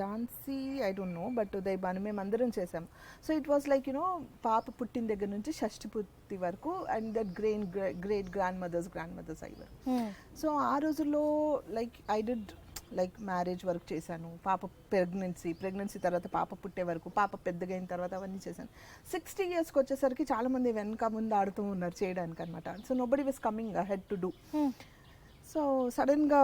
Jhansi, I don't know, but దైబాను మేము అందరం చేసాం. So it was like you know పాప పుట్టిన దగ్గర నుంచి షష్టి పూర్తి వరకు, and that great grandmothers అయ్యారు. సో ఆ రోజుల్లో like I did like marriage work చేశాను, పాప ప్రెగ్నెన్సీ తర్వాత పాప పుట్టే వరకు, పాప పెద్దగా అయిన తర్వాత అవన్నీ చేశాను. 60 yearsకి వచ్చేసరికి చాలా మంది వెనక ముందు ఆడుతూ ఉన్నారు చేయడానికి అనమాట. So nobody was coming ahead to do. So సడన్గా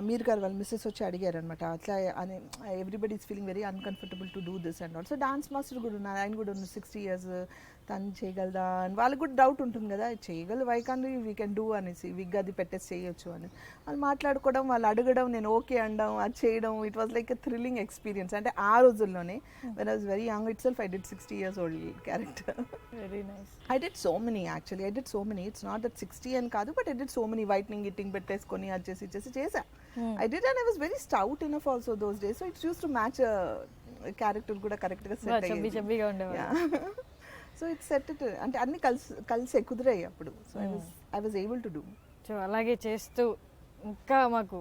మీర్ గారు వాళ్ళ మిస్సెస్ వచ్చి అడిగారు అనమాట, అట్లా అని everybody is feeling very uncomfortable to do this and all. So dance master కూడా ఉన్నారు, ఆయన కూడా ఉన్నారు 60 years, తను చేయగలదా అని వాళ్ళకి కూడా డౌట్ ఉంటుంది కదా, చేయగలదు, why can we can do అనేసి, విగ్ అది పెట్టేసి చేయొచ్చు అని వాళ్ళు మాట్లాడుకోవడం, వాళ్ళు అడగడం, నేను ఓకే అనడం, అది చేయడం. It was like a thrilling experience. అంటే ఆ రోజుల్లోనే when I was very young itself I did 60 years old character. Very nice. I did so many actually, I did so many. It's not that 60 అని కాదు, but I did so many. Whitening గిట్టింగ్ పెట్టేసుకొని అది చేసి చేసా. I did, and I was very stout enough also those days. So it's used to match character కూడా కరెక్ట్గా set అయ్యింది. చబ్బీగా ఉండేవాళ్ళు. సో ఇట్స్ సెట్, అంటే అన్ని కలిసి కుదిరాయి అప్పుడు. So I was able to do. So అలాగే చేస్తూ ఇంకా మాకు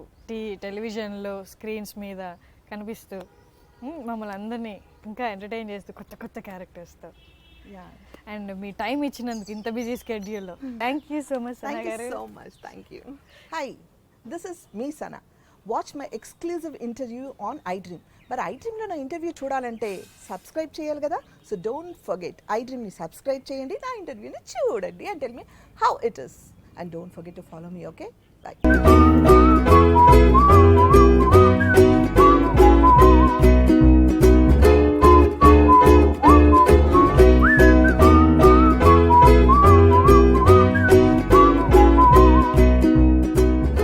టెలివిజన్లో స్క్రీన్స్ మీద కనిపిస్తూ మమ్మల్ని అందరినీ ఇంకా ఎంటర్టైన్ చేస్తూ కొత్త క్యారెక్టర్స్తో. అండ్ మీ టైం ఇచ్చినందుకు ఇంత బిజీ స్కెడ్యూల్లో thank you so much Sana garu. So much, thank you. Hi, this is me Sana. Watch my exclusive interview on iDream. మరి iDreamలో నా ఇంటర్వ్యూ చూడాలంటే సబ్స్క్రైబ్ చేయాలి కదా. సో డోంట్ ఫర్గెట్, iDreamని సబ్స్క్రైబ్ చేయండి, నా ఇంటర్వ్యూని చూడండి, and tell me how it is. And don't forget to follow me, okay? By.